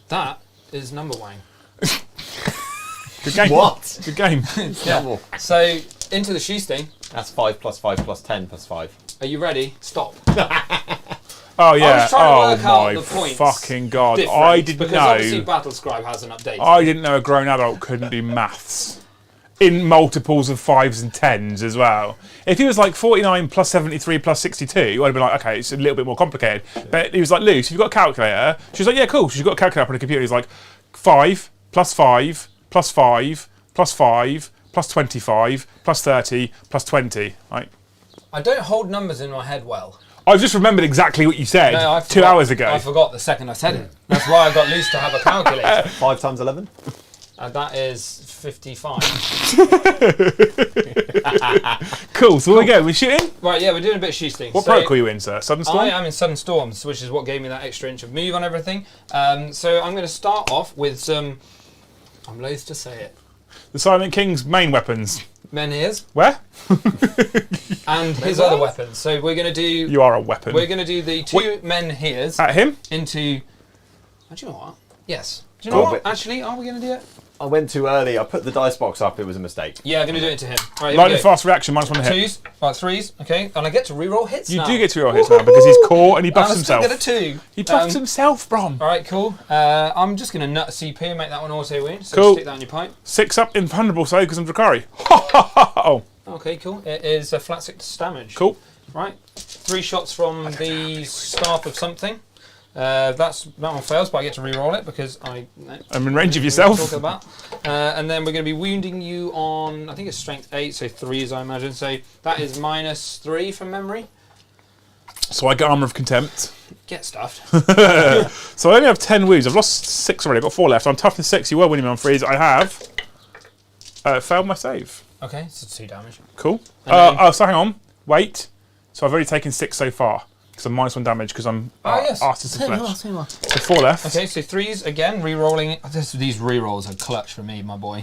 That is number one. Good game. What? Good game. Yeah. So into the shoesting. That's 5 + 5 + 10 + 5. Are you ready? Stop. Oh yeah. was trying to Oh work out my the points fucking god. Difference, I didn't because obviously know. Battlescribe hasn't updated. I didn't know a grown adult couldn't do maths in multiples of 5s and 10s as well. If he was like 49 + 73 + 62, I'd be like, okay, it's a little bit more complicated. But he was like, Luce, you've got a calculator. She was like, yeah, cool. She's got a calculator on the computer. He's like, 5 + 5 + 5 + 5 + 25 + 30 + 20. Like, I don't hold numbers in my head well. I've just remembered exactly what you said No, I 2 forgot- hours ago. I forgot the second I said it. That's why I got Luce to have a calculator. 5 × 11? And that is 55. Cool, so where we go? We're shooting? Right, yeah, we're doing a bit of shoesting. What So protocol are you in, sir? Sudden Storm? I am in Sudden Storms, which is what gave me that extra inch of move on everything. So I'm going to start off with some, I'm loath to say it, The Silent King's main weapons. menhirs Where? and his other weapons. So we're going to do You are a weapon. we're going to do the 2 menhirs At him? into. Oh, do you know what? Yes. Do you Cool, know what? but- Actually, are we going to do it? I went too early. I put the dice box up. It was a mistake. Yeah, I'm going to do it to him. Right, here Light we and go. fast reaction, -1 hit. 2s, right, 3s, okay, and I get to reroll hits You now. do get to your hits now because he's core and he buffs I'm still himself. get a 2. He buffs himself, Brom. All right, cool. I'm just going to nut a CP and make that one auto wound. So Cool. stick that in your pipe. 6 up invulnerable save because I'm Drukhari. Oh, Okay, cool. It is a flat 6 damage. cool. Right, 3 shots from the staff of something. That one fails, but I get to re-roll it because I'm in range of we yourself. talk about. And then we're going to be wounding you on, I think it's strength 8, so 3s, I imagine. So that is -3 from memory. So I get Armour of Contempt. Get stuffed. So I only have 10 wounds. I've lost 6 already. I've got 4 left. I'm tough to 6. You were winning me on 3s. I have failed my save. Okay, so 2 damage. Cool. And then- Oh, so hang on. Wait. So I've already taken 6 so far. Because I'm -1 damage because I'm yes. artist of Say more, flesh. say more. So 4 left. Okay, so 3s again, re-rolling. These re-rolls are clutch for me, my boy.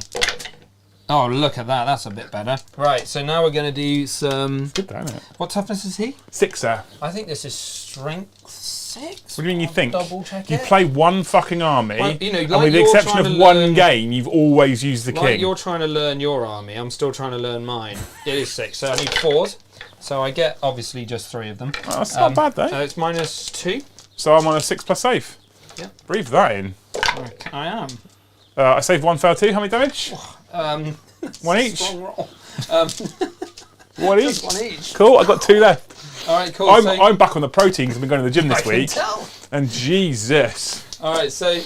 Oh, look at that. That's a bit better. Right, so now we're going to do some... Good, isn't it? What toughness is he? 6er. I think this is strength 6. What do you mean you think? Double check You it. play one fucking army, Well, you know, and like with the you're exception trying of to one learn- game, you've always used the Like king. you're trying to learn your army, I'm still trying to learn mine. It is 6, so I need 4s. So I get, obviously, just 3 of them. Oh, that's not bad, though. It's -2. So I'm on a 6+ save. Yeah. Breathe that in. I am. I saved 1, failed 2. How many damage? 1 each. Strong roll. 1 each. Just 1 each. Cool, I've got 2 left. All right, cool. I'm back on the protein because I've been going to the gym I this can week. tell. And Jesus. All right, so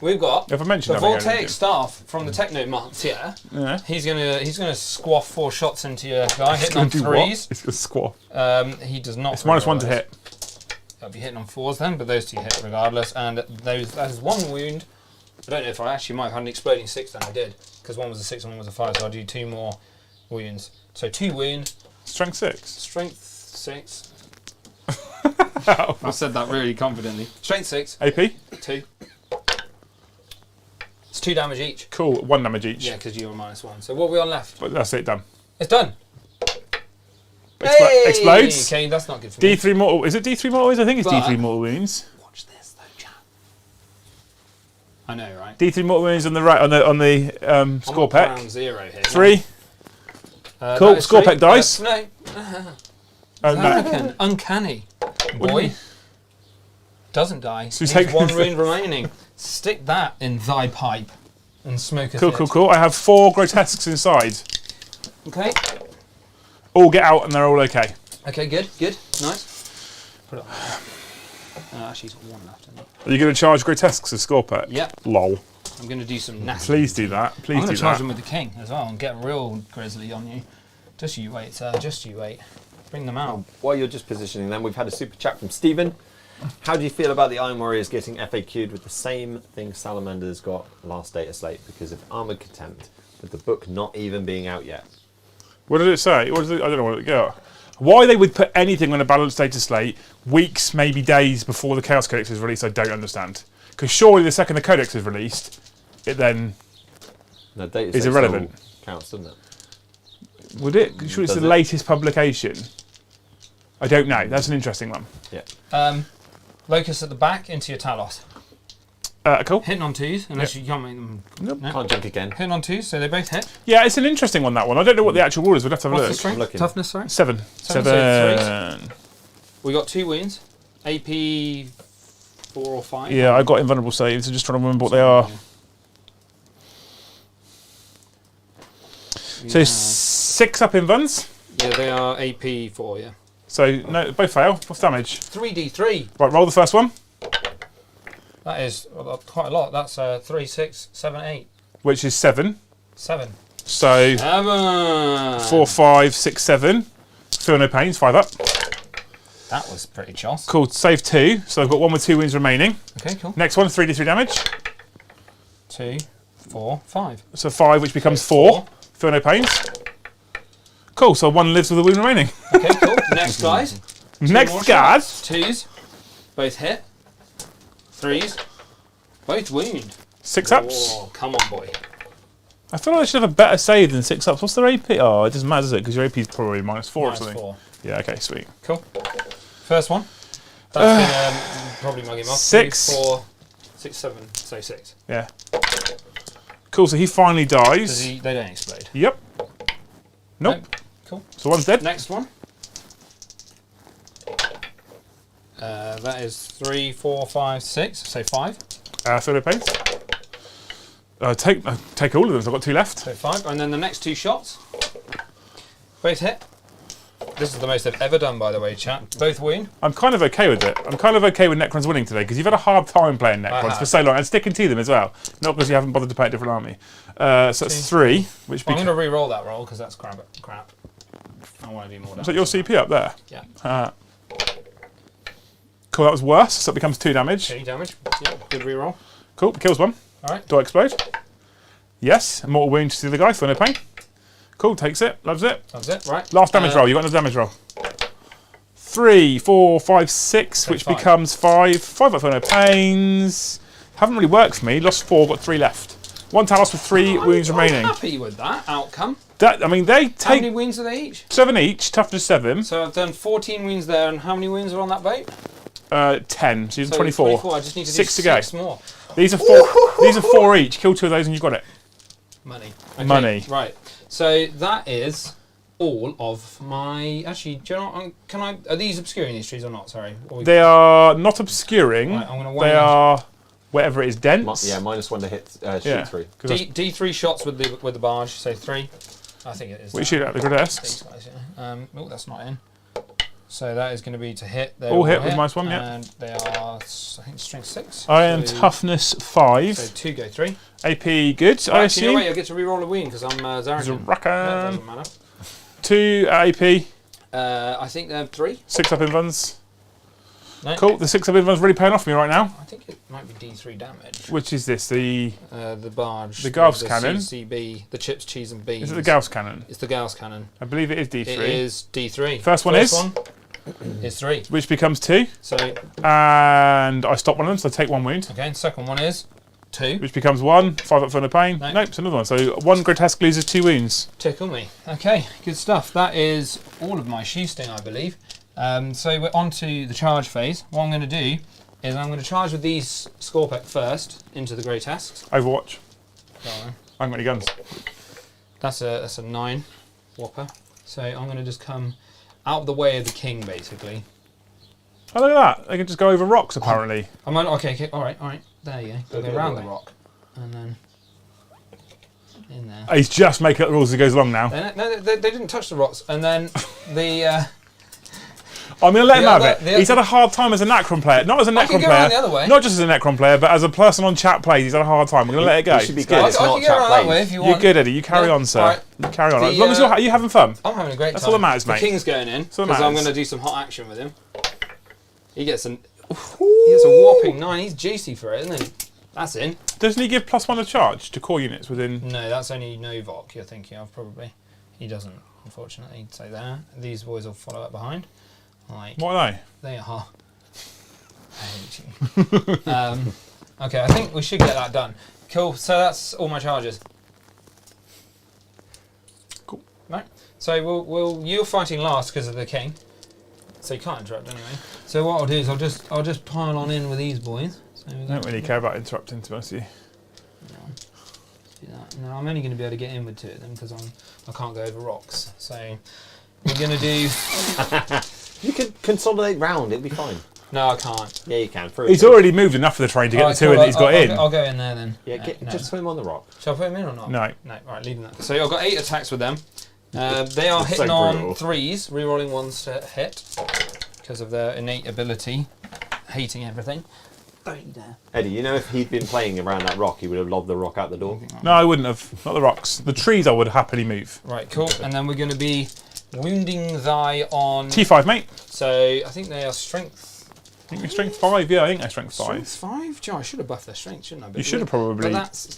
we've got If I mentioned the that, I'm going to the voltaic gym. staff from the Techno months. Yeah, Yeah. he's gonna squaff 4 shots into your guy, hitting on Do what? 3s. It's a squaw. He does not. It's -1 to reroll hit. those. I'll be hitting on 4s then, but those 2 hit regardless. And that is 1 wound. I don't know if I actually might have had an exploding 6 then. I did, because one was a 6 and one was a 5, so I'll do 2 more wounds. So 2 wound, Strength 6. strength 6. Oh. I said that really confidently. Strength 6, AP? 2. It's 2 damage each. Cool, 1 damage each. Yeah, because you were -1. So what are we on left? But that's it, done. It's done. Explodes. Okay, that's not good for me. D3 mortal. Is it D3 mortal wounds? I think it's But- D3 mortal wounds. Watch this though, chat. I know, right? D3 mortal wounds on the right, on the score I'm pack. on ground 0 here. 3. Cool, that is score 3. pack dice. No, Oh, no. American. Uncanny. What do you Boy. mean? Doesn't die. So you Needs take- 1 wound remaining. Stick that in thy pipe and smoke a Cool, fit. cool, cool. I have 4 grotesques inside. Okay. All get out and they're all okay. Okay, good, good. Nice. Put it on. Actually, he's got 1 left, isn't Are you going to charge grotesques as score pack? Yep. Lol. I'm going to do some nasty. Please do that. I'm Please going do to charge that. them with the king as well and get real grizzly on you. Just you wait, sir. Just you wait. Bring them out. While you're just positioning them, we've had a super chat from Stephen. How do you feel about the Iron Warriors getting FAQ'd with the same thing Salamander's got last data slate because of Armoured Contempt, with the book not even being out yet? What did it say? What did it, I don't know what it got. Why they would put anything on a balanced data slate weeks, maybe days before the Chaos Codex is released, I don't understand. Because surely the second the Codex is released, it then No, data is slate irrelevant. still counts, doesn't it? Would it? Sure, it's Does the it? latest publication. I don't know. That's an interesting one. Yeah. Locust at the back into your Talos. Cool. Hitting on 2s, unless you can't make them. Nope. No. Can't jump again. Hitting on 2s, so they both hit. Yeah, it's an interesting one, that one. I don't know what the actual rule is. We'd have to have a What's the look. strength? looking. Toughness, sorry. 7. Seven, 7. We got 2 wounds. AP 4 or 5. Yeah, I got invulnerable saves. I'm just trying to remember what they are. So Yeah. 6 up in Vuns. Yeah, they are AP 4, yeah. So no, both fail. What's damage? 3d3. Right, roll the first one, That is quite a lot. That's 3, 6, 7, 8. which is 7. 7. So 7. 4, 5, 6, 7. Feel no pains. 5 up. That was pretty choss. Cool. Save 2. So I've got 1 with 2 wounds remaining. Okay, cool. Next one, 3d3 damage. 2, 4, 5. So 5, which becomes 4. Feel no pains. Cool. So 1 lives with a wound remaining. Okay, cool. Next, guys. Next more guard. 2s. Both hit. 3s. Both wound. 6 ups. Oh, come on, boy. I feel like I should have a better save than 6 ups. What's their AP? Oh, it doesn't matter, does it? Because your AP is probably -4 or Minus something. 4. Yeah. Okay. Sweet. Cool. First one. That's going to probably mug him off. 6. 2, 4, 6, 7. So 6. Yeah. Cool. So he finally dies. They don't explode. Yep. Nope. Cool. So one's dead. Next one. That is 3, 4, 5, 6. So 5. Feel no pains. Take all of them. So I've got 2 left. So 5. And then the next 2 shots. Both hit. This is the most I've ever done, by the way, chat. Both wound. I'm kind of okay with it. I'm kind of okay with Necrons winning today because you've had a hard time playing Necrons for so long and sticking to them as well. Not because you haven't bothered to play a different army. So that's 3, which I'm becomes. going to re-roll that roll because that's crap. I want to do more Is damage. that your CP up there? Yeah. Cool, that was worse. So it becomes 2 damage. 2 damage. Yeah, good re-roll. Cool, kills 1. Alright. Do I explode? Yes. A mortal wound to the guy for no pain. Cool, takes it, loves it. That's it, right. Last damage roll. You got another damage roll. 3, 4, 5, 6, which 5. becomes 5. 5 up for no pains. Haven't really worked for me. Lost 4, got 3 left. 1 Talos with 3 wounds remaining. I'm happy with that outcome. I mean, they How many take wounds are they each? 7 each, toughness 7. So I've done 14 wounds there, and how many wounds are on that boat? 10, so you're So 24. I just need to do 6 to go. 6 more. These are 4. These are 4 each. Kill 2 of those and you've got it. Money. Okay, Money. Right. So that is all of my. Actually, do you know what? Can I? Are these obscuring these trees or not? Sorry. They are not obscuring. Right, I'm gonna They wang- are whatever it is, dense. Yeah, -1 to hit shoot Yeah. through. D3 shots with the barge. So 3. I think it is. We that. shoot at the These grotesques. guys, yeah. Oh, that's not in. So that is going to be to hit. They're All hit with -1, yeah. And they are, I think, strength 6. I am so, toughness 5. So 2 go 3. AP good, I Actually, assume. no, wait, I get to reroll a wound because I'm Zaratan. That Zarakan. doesn't matter. 2 AP. I think they're 3. 6 up invuns. No. Cool, the 6 up invuns really paying off for me right now. I think it might be D3 damage. Which is this? The The barge. The Gauss the cannon. CCB, the chips, cheese, and beans. is it the Gauss cannon? It's the Gauss cannon. I believe it is D3. It is D3. First one is? Is 3. Which becomes 2. So, And I stop one of them, so I take 1 wound. okay, and second one is 2. Which becomes 1. 5 up for no pain. No. Nope, it's another one. So 1 grotesque loses 2 wounds. Tickle me. Okay, good stuff. That is all of my sheath sting, I believe. So we're on to the charge phase. What I'm going to do is I'm going to charge with these Scorpec first into the grotesques. Overwatch. Go on. I haven't got any guns. That's a 9 whopper. So I'm going to just come out of the way of the king, basically. Oh, look at that. They can just go over rocks, apparently. I'm on, okay, all right. There you go. Go around the rock, and then in there. He's just making up the rules as he goes along now. No, they didn't touch the rocks, and then the. I'm going to let him The have other- it. He's had a hard time as a Necron player. Not as a I can Necron go player. around the other way. Not just as a Necron player, but as a person on chat plays, he's had a hard time. We're going to let it go. You should be It's glad good. it's I not can go chat around that way plays. if you You're want. good, Eddie. You carry Yeah, on, sir. alright. You carry on. The, As long as you're you having fun. I'm having a great That's time. all that matters, mate. The king's going in all that because I'm matters. going to do some hot action with him. He gets a whopping 9. He's juicy for it, isn't he? That's in. Doesn't he give +1 to charge to core units within... No, that's only Novok you're thinking of, probably. He doesn't, unfortunately. So there. These boys will follow up behind. Like, What are they? they are. I hate you. Okay, I think we should get that done. Cool. So that's all my charges. Cool. Right. So you're fighting last because of the king. So you can't interrupt anyway. So what I'll do is I'll just pile on in with these boys. So I don't really care about interrupting, to be honest with you. Do that. No, I'm only going to be able to get in with 2 of them because I can't go over rocks. So we're going to do. You could consolidate round, it'd be fine. No, I can't. Yeah, you can. He's already moved enough of the train to get Alright, the 2 cool, in that he's got in. I'll go in there then. Yeah, No. just put him on the rock. Shall I put him in or not? No. No, right, leaving that. So I've got 8 attacks with them. They are That's so hitting on brutal. 3s, rerolling 1s to hit because of their innate ability, hating everything. Don't you dare. Eddie, you know if he'd been playing around that rock, he would have lobbed the rock out the door. No, I wouldn't have. Not the rocks. The trees I would happily move. Right, cool. And then we're going to be wounding thy on. T5, mate. So I think they are strength. I think they're strength 5. Yeah, I think they're strength 5. Strength 5? Joe, I should have buffed their strength, shouldn't I? But You should have probably But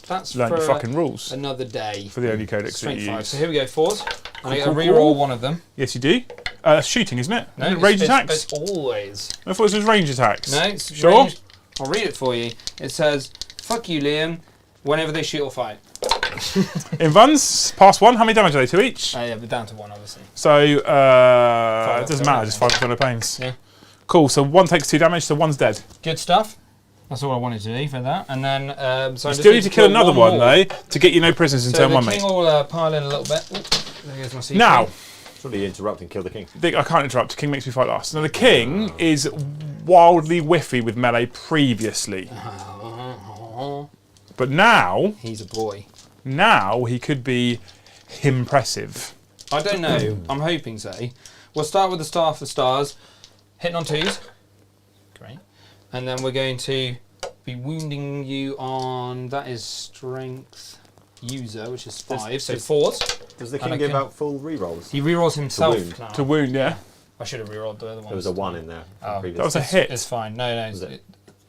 that's learned for your fucking rules another day. for the only codex that Strength you 5. use. So here we go, 4s. And I get to Cool, reroll cool. one of them. Yes, you do. That's shooting, isn't it? No, Isn't it range it's attacks? always. I thought it was range attacks. No, it's Sure? range. I'll read it for you. It says, "Fuck you, Liam," whenever they shoot or fight. In Vuns, pass 1. How many damage are they to each? Yeah, but down to 1, obviously. So, it up doesn't to matter, just 5 200 pains. Yeah. Cool, so 1 takes 2 damage, so 1's dead. Good stuff. That's all I wanted to do for that. And then, so I You just still need to kill another one, more. though, to get you no prisoners in So turn the 1, king mate. will pile in a little bit. Ooh, there goes my CP. Now, Surely interrupt and kill the king. I can't interrupt, King makes me fight last. Now, the king is wildly whiffy with melee previously. But now, He's a boy. he could be impressive. I don't know. I'm hoping so. We'll start with the Staff of Stars, hitting on 2s. Great. And then we're going to be wounding you on, that is strength user, which is 5, so 4s. Does the And king I give can- out full rerolls? He rerolls himself. wound. now. To wound, yeah. I should have rerolled the other one. There was a 1 in there. Oh. Previous. That was a hit. It's fine. No, Was it?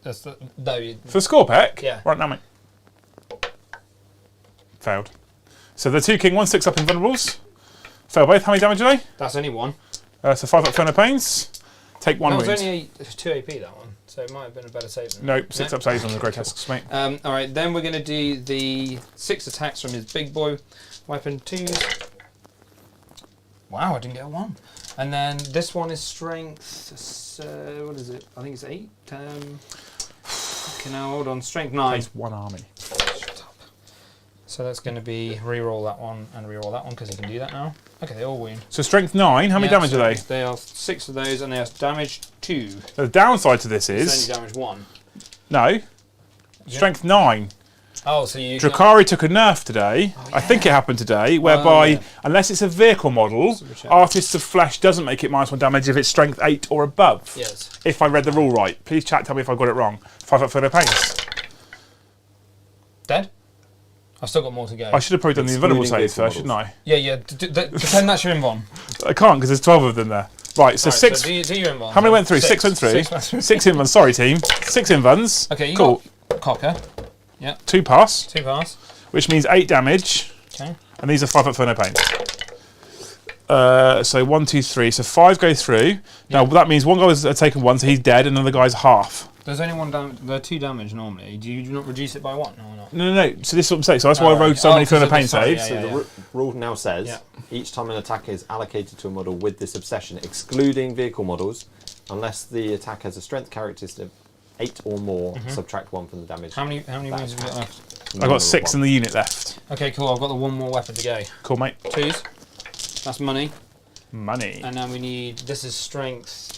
that's the, no. For Scorpec? Yeah. Right now, mate. Failed. So the 2 king, 1 6 up invulnerables. Fail both. How many damage are they? That's only 1. So 5 up Ferno Pains. Take 1 That wound. was only 2 AP, that one, so it might have been a better save than Nope, 6 up saves on the grotesques, mate. Alright, then we're going to do the 6 attacks from his big boy weapon 2s. Wow, I didn't get a 1. And then this one is strength, what is it? I think it's 8. Okay, now hold on, strength 9. Takes 1 army. Shut up. So that's going to be reroll that one and reroll that one because he can do that now. Okay, they all wound. So strength 9, how many damage are they? They are 6 of those and they are damage 2. The downside to this It's is... only damage 1. No. Strength 9. Oh, so you... Drukhari took a nerf today. Oh, I think it yeah. happened today, whereby, yeah. unless it's a vehicle model, Super chat. Artists of Flesh doesn't make it -1 damage if it's strength 8 or above. Yes. If I read the rule right. Please chat, tell me if I got it wrong. 5 up for no pains. Dead? I've still got more to go. I should have probably done the invulnerable Excluding saves vehicle first, shouldn't I? Yeah. Pretend that's your invuln. I can't because there's 12 of them there. Right, so Right, 6. So do your invuln. How many went through? 6 went through. 6 went through. 6 invuns. Sorry, team. 6 invuns. Okay, you cool. got Cocker. 2 pass, 2 pass. which means 8 damage. Okay. And these are 5 up for no pain. So 1, 2, 3. So 5 go through. Now that means one guy has taken 1, so he's dead, and another guy's half. There's only 1 damage. There are 2 damage normally. Do you not reduce it by 1? No, or not. No. So this is what I'm saying. So that's why I right. wrote so many for no because pain of the- sorry, saves. yeah, So the rule now says Yeah. each time an attack is allocated to a model with this obsession, excluding vehicle models, unless the attack has a strength characteristic of 8 or more, subtract 1 from the damage. How many wounds have you got left? I got 6 in the unit left. Okay, cool. I've got the 1 more weapon to go. Cool, mate. 2s. That's money. Money. And now we need... This is strength...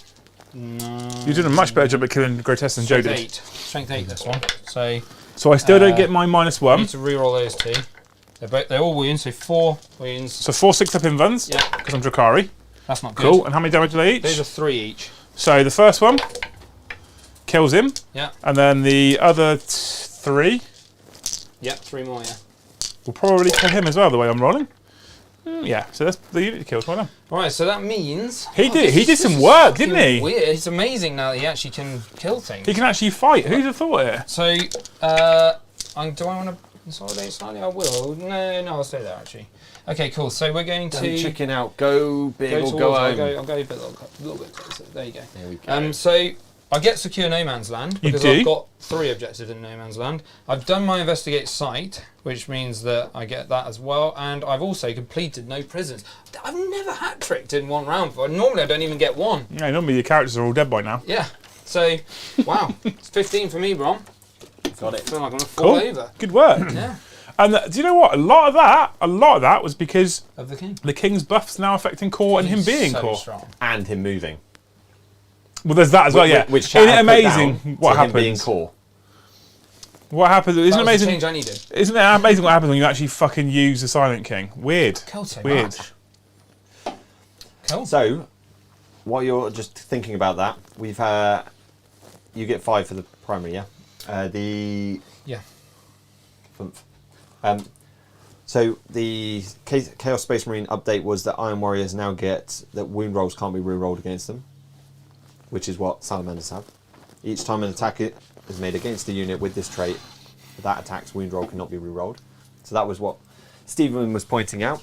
No. You're doing a much better job at killing grotesque than Joe Strength did. 8. Strength 8, this one. So... So I still don't get my I -1. need to reroll those 2. They're all wounds, so 4 wounds. So 4 6 up invuns, Yeah. because I'm Drukhari. That's not good. Cool. And how many damage do they each? Those are 3 each. So the first one kills him, Yeah. and then the other 3 Yep, 3 more, yeah. will probably kill him as well, the way I'm rolling. Yeah, so that's the unit kills. Well done. Right, so that means... He did this some is work, didn't fucking he? Weird. It's amazing now that he actually can kill things. He can actually fight. Who'd have thought it? So, do I want to consolidate slightly? I will. No, I'll stay there actually. Okay, cool. So we're going to Don't chicken out. Go big or towards- go I'll home. go a bit, little bit closer. There you go. There we go. So I get secure no man's land You because do? I've got 3 objectives in no man's land. I've done my investigate site, which means that I get that as well, and I've also completed no prisons. I've never hat-tricked in 1 round before. Normally I don't even get 1. Yeah, normally your characters are all dead by now. Yeah. So, wow, it's 15 for me, Brom. Got I it. feel like I'm gonna fall over. Good work. Yeah. And do you know what? A lot of that was because Of the king. the king's buff's now affecting core and him being so core. strong. And him moving. Well, there's that as well. Yeah. Which Isn't it chat put amazing down what to him being happens? core. What happens? That Isn't it was the amazing? change I needed. Isn't it amazing what happens when you actually fucking use the Silent King? Weird. Killed so Weird. much. Cool. So, while you're just thinking about that, we've you get 5 for the primary, yeah. Yeah. So the Chaos Space Marine update was that Iron Warriors now get that wound rolls can't be re-rolled against them, which is what Salamanders have. Each time an attack is made against a unit with this trait, that attack's wound roll cannot be re-rolled. So that was what Stephen was pointing out.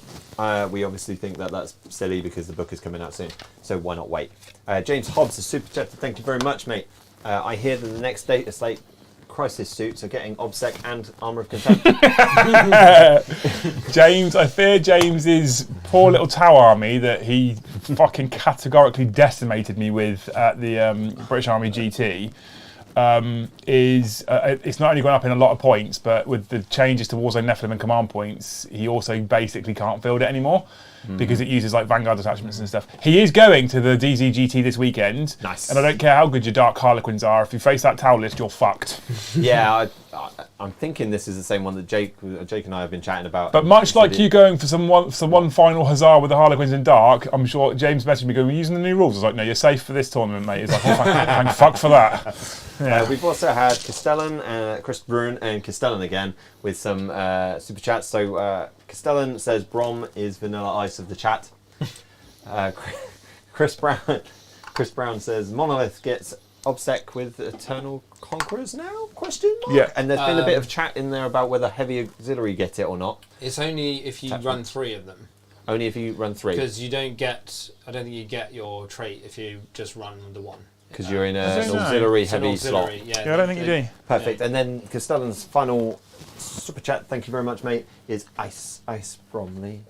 We obviously think that that's silly because the book is coming out soon, so why not wait? James Hobbs, a super chat. Thank you very much, mate. I hear that the next DATASLATE crisis suits are getting obsec and armor of contempt. James, I fear James's poor little Tau army that he fucking categorically decimated me with at the British Army GT. It's not only gone up in a lot of points, but with the changes to Warzone Nephilim and command points, he also basically can't field it anymore because it uses like Vanguard attachments and stuff. He is going to the DZGT this weekend. Nice. And I don't care how good your Dark Harlequins are, if you face that Tau list, you're fucked. Yeah, I'm thinking this is the same one that Jake and I have been chatting about. But much like you going for some one final huzzah with the Harlequins in Dark, I'm sure James messaged me going, we're using the new rules. I was like, no, you're safe for this tournament, mate. He's like, oh, thank fuck for that. Yeah. We've also had Castellan, Chris Brun and Castellan again with some super chats. So Castellan says Brom is vanilla ice of the chat. Chris Brown says Monolith gets obsec with Eternal Conquerors now? Question mark? Yeah. And there's been a bit of chat in there about whether heavy auxiliary get it or not. It's only if you run 3 of them. Only if you run 3. Because you don't get. I don't think you get your trait if you just run the 1. Because you're in I an don't know. auxiliary It's an heavy slot. auxiliary, Yeah, I don't think you do. Perfect. And then Castellan's final super chat, thank you very much, mate, is Ice Bromley.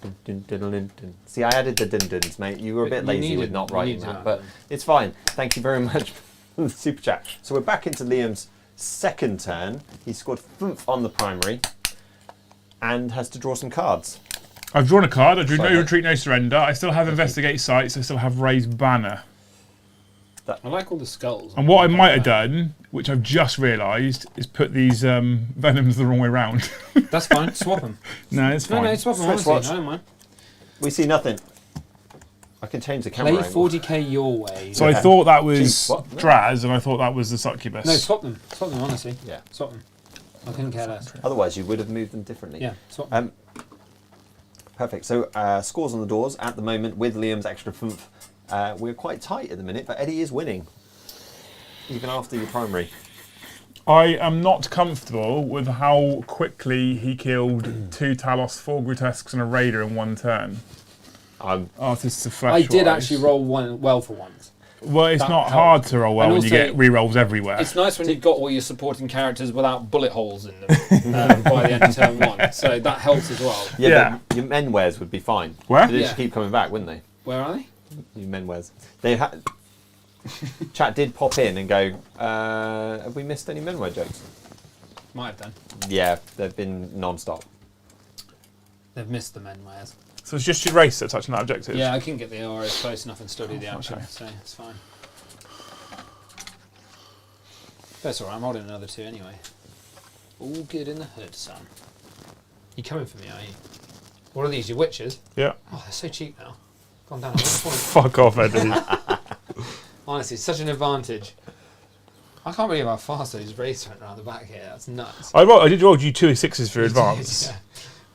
Dun, dun, dun, dun, dun, dun. See, I added the dun-duns, mate. You were a bit You lazy needed- with not you writing needed that, that, but then. it's fine. Thank you very much for the super chat. So we're back into Liam's second turn. He scored thump on the primary and has to draw some cards. I've drawn a card. I drew Sorry, no mate. retreat, no surrender. I still have investigate sites. I still have raised banner. I like all the skulls. And what I might have done, which I've just realised, is put these venoms the wrong way round. That's fine. Swap them. No, it's fine. No, swap them. Switch Honestly, watch. I don't mind. We see nothing. I can change the camera Play angle. 40k your way. So I Okay. thought that was Jeez, what? No. Draz, and I thought that was the succubus. No, swap them. Swap them. Honestly, Yeah. swap them. I couldn't care less. Otherwise, you would have moved them differently. Yeah, swap them. Perfect. So scores on the doors at the moment with Liam's extra thump. We're quite tight at the minute, but Eddie is winning. Even after your primary. I am not comfortable with how quickly he killed 2 Talos, 4 Grotesques, and a Raider in 1 turn. Artists of Flesh. I did actually roll one well for once. Well, it's that not helped. hard to roll well And when you also, get rerolls everywhere. It's nice when you've got all your supporting characters without bullet holes in them by the end of turn 1. So that helps as well. Yeah. But your menwares would be fine. Where? They Yeah. just keep coming back, wouldn't they? Where are they? Your menwares. They had. Chat did pop in and go, have we missed any menware jokes? Might have done. Yeah, they've been non-stop. They've missed the menwares. So it's just your race that's touching that objective. Yeah, I can get the ARs close enough and still do the Oh, action, okay. so it's fine. That's alright, I'm holding another 2 anyway. All good in the hood, son. You coming for me, are you? What are these, your witches? Yeah. Oh, they're so cheap now. Gone down at 1 point. Fuck off, Eddie. Honestly, it's such an advantage. I can't believe how fast those races went around the back here. That's nuts. I did roll you 2 6s for advance. Yeah.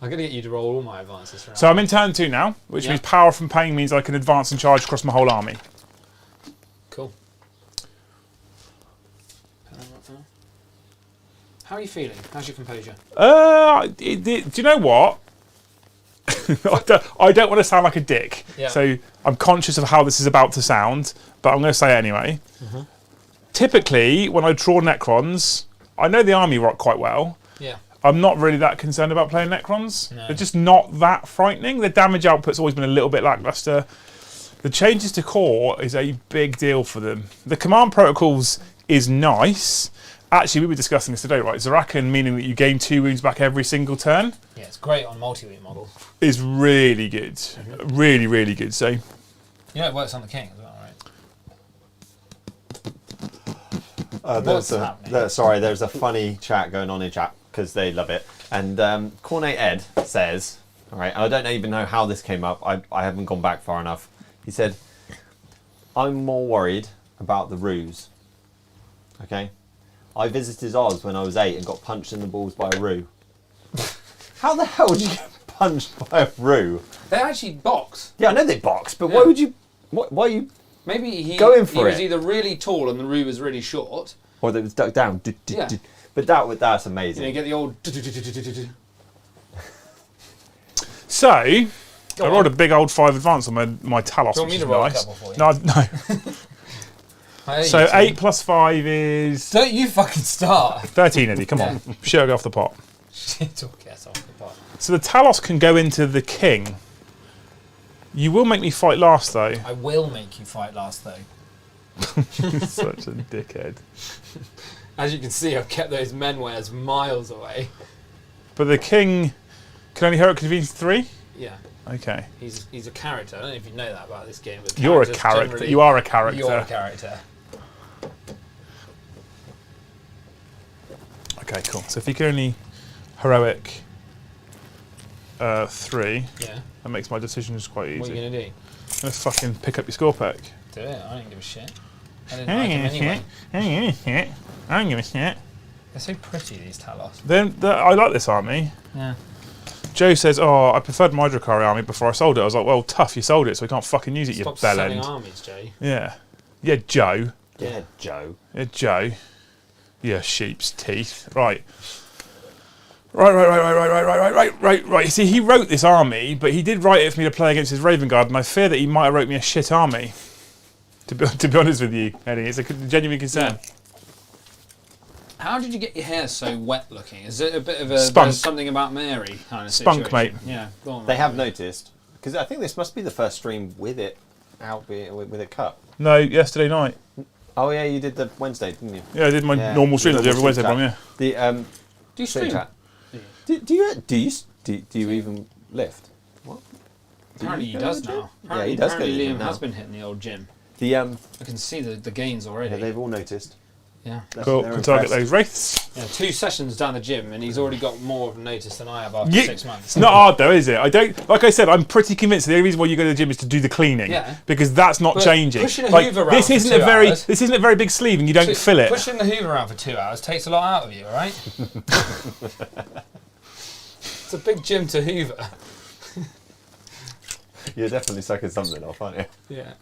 I'm going to get you to roll all my advances for So I'm in turn 2 now, which Yeah. means power from pain means I can advance and charge across my whole army. Cool. How are you feeling? How's your composure? Do you know what? I don't want to sound like a dick, Yeah. so I'm conscious of how this is about to sound, but I'm going to say it anyway. Mm-hmm. Typically, when I draw Necrons, I know the army quite well. Yeah. I'm not really that concerned about playing Necrons. No. They're just not that frightening. The damage output's always been a little bit lackluster. The changes to core is a big deal for them. The command protocols is nice. Actually, we were discussing this today, right? Zarakan, meaning that you gain 2 wounds back every single turn, Yeah, it's great on multi-week models. is really good. Really, really good. So, You know it works on the king as well, right? What's happening? Sorry, there's a funny chat going on in chat because they love it. And Cornet Ed says, all right, I don't even know how this came up. I haven't gone back far enough. He said, I'm more worried about the ruse. Okay? I visited Oz when I was 8 and got punched in the balls by a roo. How the hell did you get punched by a roo? They actually box. Yeah, I know they box, but Yeah. why would you... Why are you... Maybe he Going for was it. either really tall and the roo was really short. Or they was ducked down. Yeah. But that's You amazing. know, you get the old. so I Go rolled on. a big old 5 advance on my Talos, Do you want which me is to roll a nice. couple for you? No. Hey, So you two. 8 plus 5 is Don't you fucking start. 13, Eddie. Come on. Shit, go off the pot. Talk yes off the pot. So the Talos can go into the king. You will make me fight last, though. I will make you fight last though. Such a dickhead. As you can see, I've kept those menwares miles away. But the king can only hero at convenience 3? Yeah, Okay. he's a character. I don't know if you know that about this game. But You're a characters character. generally- You are a character. You're a character. Okay, cool. So if you can only heroic 3, Yeah. that makes my decisions quite easy. What are you gonna do? I'm gonna fucking pick up your score pack. Do it. I don't give a shit. I didn't I like don't them give a anyway. shit. I don't give a shit. I don't give a shit. They're so pretty, these Talos. Then I like this army. Yeah. Joe says, "Oh, I preferred my Drukhari army before I sold it." I was like, "Well, tough, you sold it, so we can't fucking use it, you Stop selling bellend." armies, Jay. Yeah, yeah, Joe. Yeah, Joe. Yeah, Joe. Yeah, sheep's teeth. Right. Right. See, he wrote this army, but he did write it for me to play against his Raven Guard, and I fear that he might have wrote me a shit army. To be honest with you, Eddie, it's a genuine concern. Yeah. How did you get your hair so wet looking? Is it a bit of a Spunk. there's something about Mary kind of Spunk, situation? mate. Yeah, go on. They have noticed, because I think this must be the first stream with it out, with it cut. No, yesterday night. Oh yeah, you did the Wednesday, didn't you? Yeah, I did my Yeah, normal stream. I do every normal Wednesday, stream Brom, yeah. The Do you stream? chat. Yeah. Do you even lift? What? Apparently he go to does the gym? now. Apparently, he does go to the apparently gym Liam now. has been hitting the old gym. The I can see the gains already. yeah, they've all noticed. Yeah. Cool. They're Can target impressed. those wraiths. Yeah, 2 sessions down the gym, and he's already got more of a notice than I have after Yeah, 6 months. It's not hard though, is it? I don't. Like I said, I'm pretty convinced the only reason why you go to the gym is to do the cleaning. Yeah. Because that's not But changing. pushing a Like, Hoover around this for isn't 2 a very. hours- This isn't a very big sleeve, and you don't fill it. Pushing the Hoover around for 2 hours takes a lot out of you, alright? It's a big gym to Hoover. You're definitely sucking something off, aren't you? Yeah.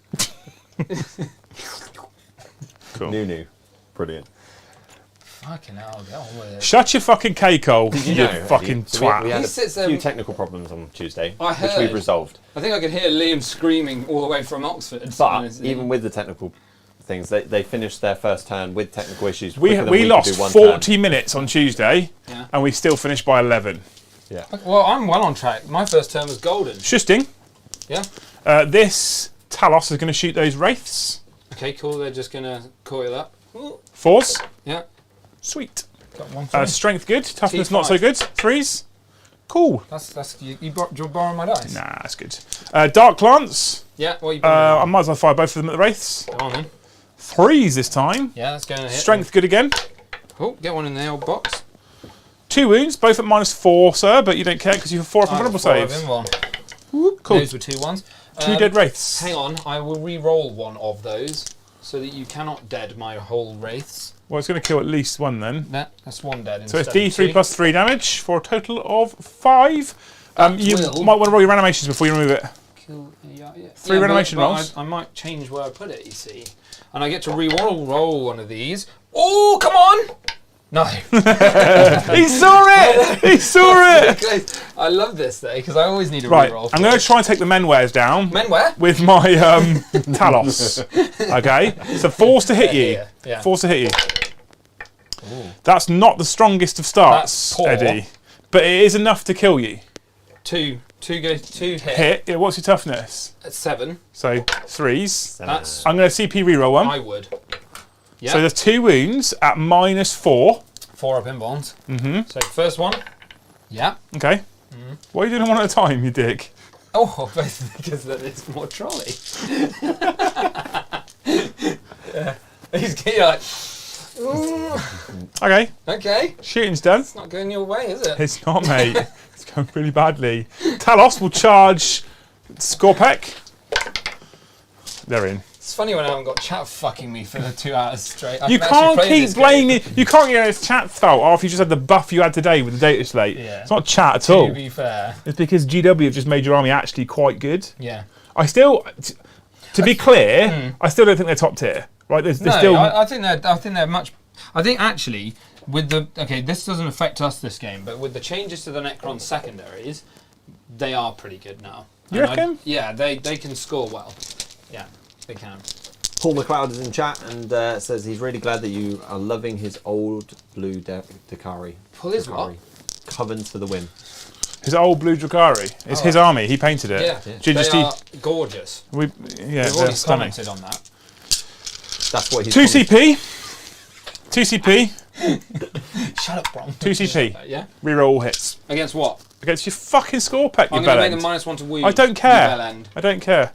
Cool. New. Brilliant. Fucking hell, get on with it. Shut your fucking cake hole, you know, fucking so twat. we had He a sits there few and- technical problems on Tuesday, I which heard. we've resolved. I think I could hear Liam screaming all the way from Oxford. But even with the technical things, they finished their first turn with technical issues. We quicker than we could lost do one 40 minutes on Tuesday, Yeah. and we still finished by 11. turn. Yeah. Well, I'm well on track. My first turn was golden. Shusting. Yeah. This Talos is going to shoot those wraiths. Okay, cool. They're just going to coil up. Ooh. 4s. Yeah. Sweet. Got one for you. Strength good. Toughness T5. not so good. 3s. Cool. That's you borrowing my dice? Nah, that's good. Dark Lance. Yeah, what you been I might as well fire both of them at the wraiths. Go on then. 3s this time. Yeah, that's going to hit. Strength good again. Oh, get one in the old box. 2 wounds, both at -4, sir, but you don't care because you have 4 up and vulnerable saves. One. Cool. Those were 2 ones. 2 dead wraiths. Hang on, I will re-roll one of those so that you cannot dead my whole wraiths. Well, it's going to kill at least one then. That's 1 dead. So it's instead of D3 2. plus 3 damage for a total of 5. You will- might want to roll your reanimations before you remove it. Kill, yeah. 3 reanimation but rolls. I might change where I put it, you see. And I get to re-roll one of these. Oh, come on! No. He saw it! He saw it! I love this though, because I always need a Right, re-roll. I'm going to try and take the menwares down Men where? with my Talos. Okay? So 4s to hit you. Yeah, yeah. 4s to hit you. That's not the strongest of starts, That's poor. Eddie. But it is enough to kill you. 2 hit. Hit. Yeah, what's your toughness? At 7. So 3s. That's I'm going to CP reroll one. I would. Yeah. So there's 2 wounds at -4. 4 up in bonds. Mm-hmm. So first one. Yeah. Okay. Why are you doing one at a time, you dick? Oh, because it's more trolley. Yeah. He's like, ooh, Okay. okay, Shooting's done. it's not going your way, is it? It's not, mate. It's going really badly. Talos will charge Scorpec. They're in. It's funny when I haven't got chat fucking me for the 2 hours straight. I You can actually can't play keep this game. blaming. You can't get its chat fault after you just had the buff you had today with the data slate. Yeah. It's not chat at To all. be fair, It's because GW have just made your army actually quite good. yeah. I still, to be clear, I still don't think they're top tier. Right? There's No, still. I think they're much. I think actually with the this doesn't affect us this game, but with the changes to the Necron secondaries, they are pretty good now. You And reckon? yeah, they can score well. Yeah, they can. Paul McLeod is in chat and says he's really glad that you are loving his old blue Drukhari. Paul is what? Covens for the win. His old blue Drukhari. It's his army. He painted it. Yeah, Ginger they Steve. are gorgeous. Yeah, We've they're already stunning. commented on that. That's what he's 2 CP. 2 CP. Shut up, Brom. 2 CP. Yeah. Reroll all hits. Against what? Against your fucking score pack, you I'm going to bell make end. them -1 to wound. I don't you care. bell end. I don't care.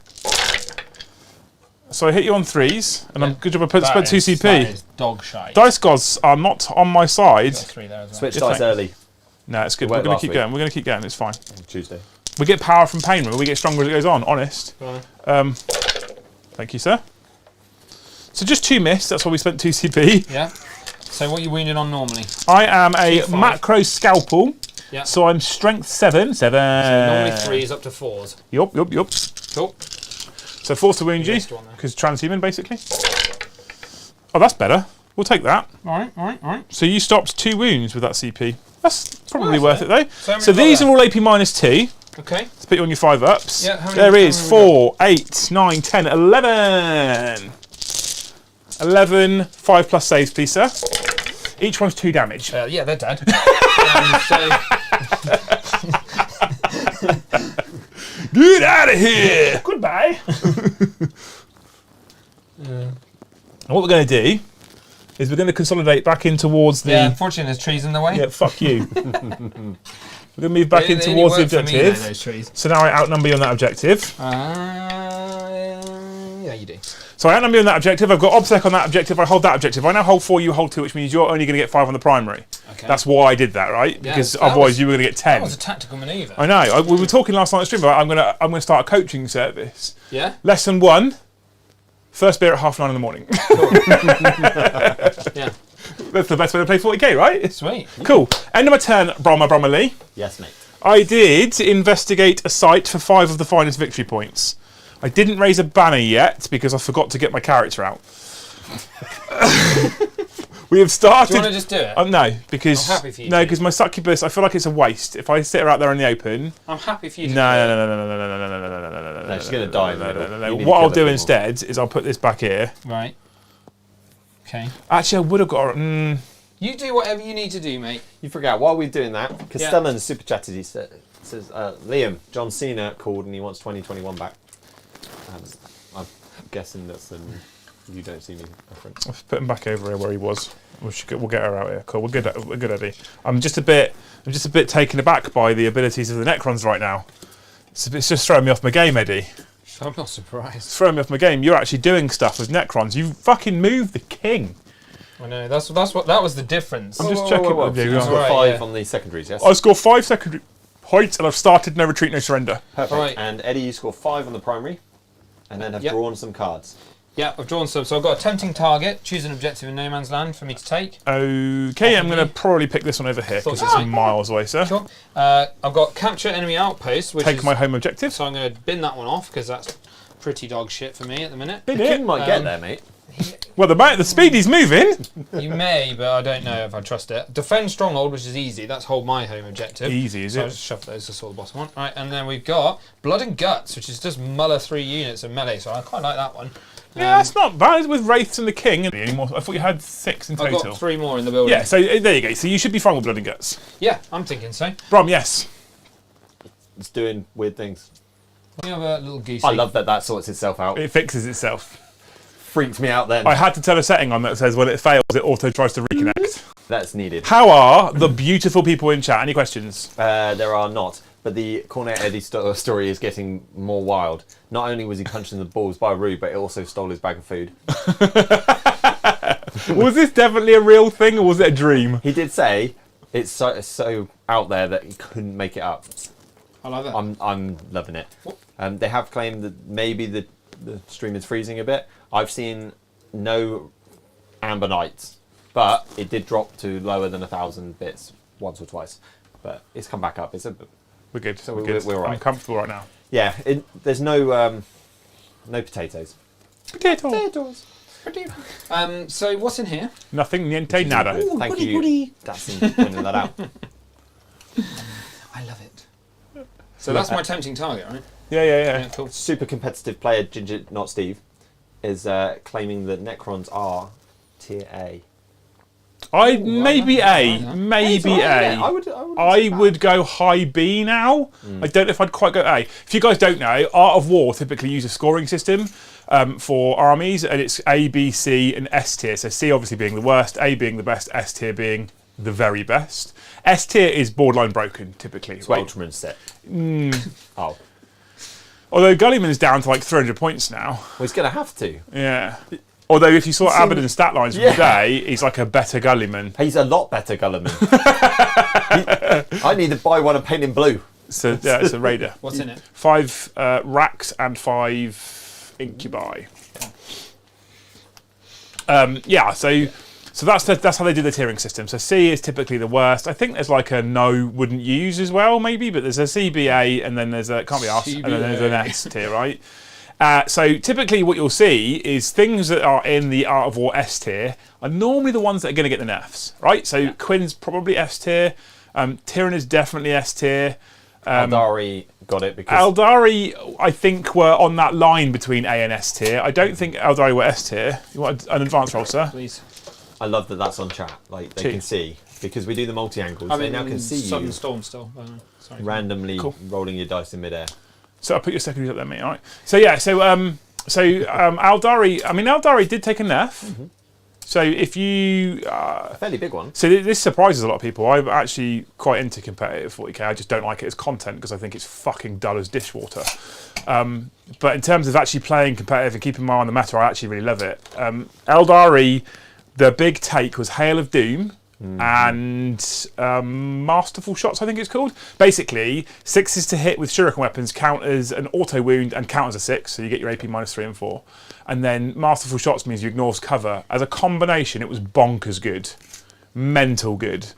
So I hit you on 3s, and I'm good job I That spent 2 is- CP. That is dog shite. Dice gods are not on my side. Got 3 there as well. Switch Yes, dice mate. early No, it's good. It We're worked going last to keep week. going. We're going to keep going. It's fine. on Tuesday. We get power from pain, remember? We get stronger as it goes on, honest. Right. Thank you, sir. So just 2 missed. That's why we spent 2 CP. Yeah. So what are you wounded on normally? I am a T5. macro scalpel. Yeah. So I'm strength 7. 7. Normally 3s up to 4s. Yup. Cool. So 4 to wound you, missed one there. because transhuman, basically. Oh, that's better. We'll take that. All right. So you stopped 2 wounds with that CP. That's probably worth it though. So how many So these got are all AP -2. Okay. Let's put you on your 5-ups. Yeah, how many- there how is many 4, 8, 9, 10, 11. 11, 5 plus saves, please, sir. Each one's 2 damage. Yeah, they're dead. Get out of here! Goodbye. And what we're going to do is we're going to consolidate back in towards the... Yeah, unfortunately, there's trees in the way. Yeah, fuck you. We're going to move back in They only towards the work for me, objective. though, those trees. So now I outnumber you on that objective. Yeah, you do. So I outnumber you on that objective. I've got obsec on that objective. I hold that objective. I now hold 4, you hold 2, which means you're only going to get 5 on the primary. Okay. That's why I did that, right? Yeah, Because that otherwise was- you were going to get 10. That was a tactical manoeuvre. I know. We were talking last night on stream about I'm going to start a coaching service. Yeah? Lesson 1. First beer at 9:30 in the morning. Yeah. That's the best way to play 40k, right? Sweet. Cool. End of my turn, Bromley. Yes, mate. I did investigate a site for 5 of the finest victory points. I didn't raise a banner yet because I forgot to get my character out. We have started. Do you want to just do it? No, because I'm happy for you no, to. because my succubus. I feel like it's a waste if I sit her out there in the open. I'm happy for you to No, do no, it. no, no, no, no, no, no, no, no, no, no, No, she's going to die in the middle. no. You need to What kill I'll her do people. instead is I'll put this back here. Right. Okay. Actually, I would have got. You do whatever you need to do, mate. You forgot, while we're doing that, Castellan super chatted, he says, Liam, John Cena called and he wants 2021 back. I'm guessing that's an you don't see me reference. Let's put him back over here where he was. We'll get her out here. Cool. We're good, Eddie. I'm just a bit taken aback by the abilities of the Necrons right now. It's just throwing me off my game, Eddie. I'm not surprised. It's throwing me off my game. You're actually doing stuff with Necrons. You fucking moved the king. I know. That was the difference. I'm just checking. Whoa. Yeah, You you scored are. Right, 5 yeah. on the secondaries, yes? I score 5 secondary points and I've started No Retreat, No Surrender. Perfect. Right. And Eddie, you score 5 on the primary, and then have Yep. drawn some cards. Yeah, I've drawn some. So I've got a tempting target. Choose an objective in no man's land for me to take. Okay, I'm going to probably pick this one over here because it's Thought so. miles away, sir. Sure. I've got capture enemy outpost, which Take is my home objective. so I'm going to bin that one off because that's pretty dog shit for me at the minute. Bin The it. king might get there, mate. Well, the speed he's moving. You may, but I don't know if I trust it. Defend stronghold, which is easy. That's hold my home objective. Easy, is So I'll it? just shove those to sort the bottom one. Right, and then we've got blood and guts, which is just muller 3 units of melee. So I quite like that one. Yeah, that's not bad with Wraiths and the King. Anymore. I thought you had 6 in I've total. got 3 more in the building. Yeah, so there you go. So you should be fine with Blood and Guts. Yeah, I'm thinking so. Brom, yes. It's doing weird things. We have a little goosey. I love that sorts itself out. It fixes itself. Freaked me out then. I had to turn a setting on that says when it fails, it auto tries to reconnect. That's needed. How are the beautiful people in chat? Any questions? There are not. But the Cornet Eddie story is getting more wild. Not only was he punched in the balls by Rue, but it also stole his bag of food. Was this definitely a real thing or was it a dream? He did say it's so out there that he couldn't make it up. I love it. I'm loving it. They have claimed that maybe the stream is freezing a bit. I've seen no amber nights, but it did drop to lower than 1,000 bits once or twice. But it's come back up. We're good. So we're we're good. all right. I'm comfortable right now. Yeah. There's no potatoes. Potatoes. So what's in here? Nothing, niente, nada. Thank you. That's pointing that out. I love it. So that's my tempting target, right? Yeah. Yeah, cool. Super competitive player Ginger, not Steve, is claiming that Necrons are tier A. Maybe A. Maybe A. Yeah, I would go high B now. I don't know if I'd quite go A. If you guys don't know, Art of War typically uses a scoring system for armies, and it's A, B, C, and S tier. So C obviously being the worst, A being the best, S tier being the very best. S tier is borderline broken typically. It's Right? Ultraman set. Oh, Although Gulliman's down to like 300 points now. well, he's gonna have to. Yeah. Although if you saw Abaddon's stat lines from Yeah. today, he's like a better Gulliman. He's a lot better, Gulliman. I need to buy one and paint him blue. So yeah, it's a raider. What's in it? 5 racks and 5 incubi. Yeah, so that's how they do the tiering system. So C is typically the worst. I think there's like a no wouldn't use as well, maybe, but there's a CBA and then there's a can't be asked, and then there's an S tier, right? So typically what you'll see is things that are in the Art of War S tier are normally the ones that are going to get the nerfs, right? So Quinn's probably S tier. Tyrann is definitely S tier. Eldari got it because Eldari, I think, were on that line between A and S tier. I don't think Eldari were S tier. You want an advanced roll, sir? Please. I love that that's on chat. Like they can see because we do the multi-angles. They now can see Sun you and Storm still. Sorry. randomly Cool. rolling your dice in midair. So I'll put your secondaries up there, mate. All right. So yeah. So Eldari. I mean, Eldari did take a nerf. So if you A fairly big one. so this surprises a lot of people. I'm actually quite into competitive 40k. I just don't like it as content because I think it's fucking dull as dishwater. But in terms of actually playing competitive and keeping my eye on the meta, I actually really love it. Eldari, the big take was Hail of Doom and Masterful Shots, I think it's called. Basically, 6s to hit with shuriken weapons count as an auto wound and count as a 6, so you get your AP -3 and 4. And then Masterful Shots means you ignore cover. As a combination, it was bonkers good. Mental good.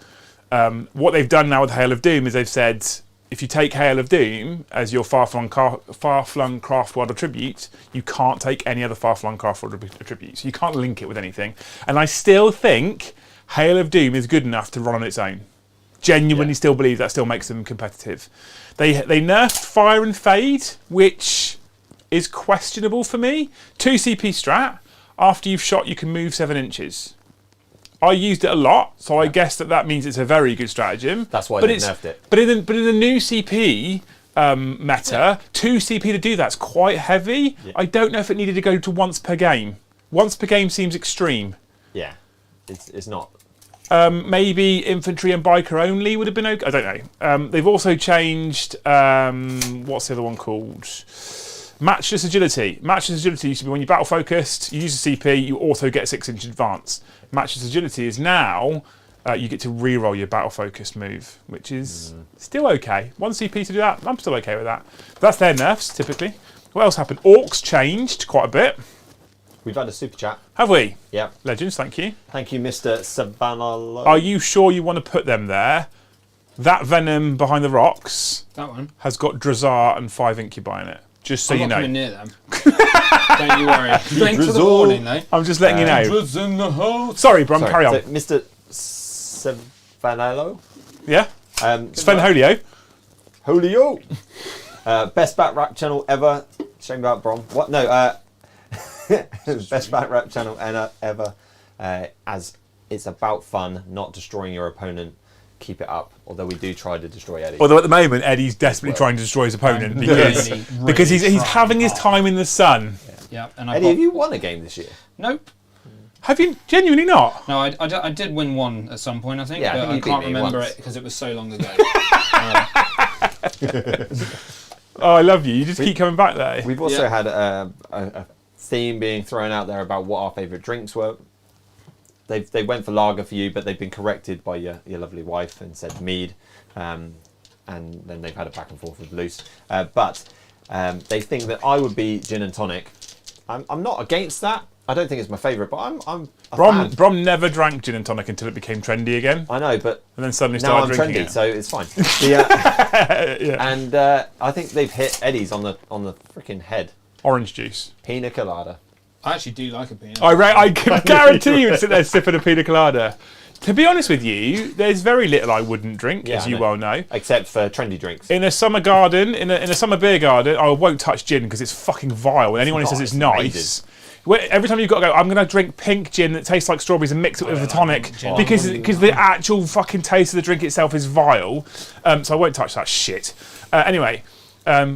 What they've done now with Hail of Doom is they've said, if you take Hail of Doom as your far-flung craft world attribute, you can't take any other far-flung craft world attributes. You can't link it with anything. And I still think Hail of Doom is good enough to run on its own. Genuinely still believe that still makes them competitive. They nerfed Fire and Fade, which is questionable for me. 2 CP strat. After you've shot, you can move 7 inches. I used it a lot, so I guess that means it's a very good stratagem. That's why they nerfed it. But in the new CP meta, 2 CP to do that's quite heavy. Yeah. I don't know if it needed to go to once per game. Once per game seems extreme. Yeah, it's not. Maybe infantry and biker only would have been okay. I don't know. They've also changed. What's the other one called? Matchless agility. Matchless agility used to be when you're battle focused, you use a CP, you auto get 6-inch advance. Matchless agility is now you get to re-roll your battle focused move, which is still okay. 1 CP to do that, I'm still okay with that. That's their nerfs typically. What else happened? Orcs changed quite a bit. We've had a super chat. Have we? Yeah. Legends, thank you. Thank you, Mr. Savannah. Are you sure you want to put them there? That Venom behind the rocks That one. has got Drazar and 5 Incubi in it. Just so I'm you not know. coming near them. Don't you worry. Thanks for the warning, though. I'm just letting you know. Druids in the house. Sorry, Brum, carry on. So, Mr. Savannah. Yeah? Sven Holio. Julio. Best bat rap channel ever. Shame about Brom. What? No. Best bat rap channel ever. As it's about fun, not destroying your opponent. Keep it up. Although we do try to destroy Eddie. Although at the moment, Eddie's desperately trying to destroy his opponent because he's having his time in the sun. Yeah. And Eddie, have you won a game this year? Nope. Have you genuinely not? No, I did win one at some point, I think, Yeah, I but think I you beat can't me remember once. it because it was so long ago. Oh, I love you. You just keep coming back there. We've also had a theme being thrown out there about what our favourite drinks were. They went for lager for you, but they've been corrected by your lovely wife and said mead, and then they've had a back and forth with Luce. But they think that I would be gin and tonic. I'm not against that. I don't think it's my favourite, but I'm a fan. Brom never drank gin and tonic until it became trendy again, I know, but and then suddenly now I'm started drinking trendy, it. so it's fine. Yeah. And I think they've hit Eddie's on the freaking head. Orange juice. Pina colada. I actually do like a peanut. I can guarantee you would sit there sipping a pina colada. To be honest with you, there's very little I wouldn't drink, Yeah, as I you know. well know. Except for trendy drinks. In a summer garden, in a summer beer garden, I won't touch gin because it's fucking vile. And anyone who not, says it's it's nice, every time you've got to go, I'm going to drink pink gin that tastes like strawberries and mix it with a tonic because the actual fucking taste of the drink itself is vile. So I won't touch that shit. Anyway.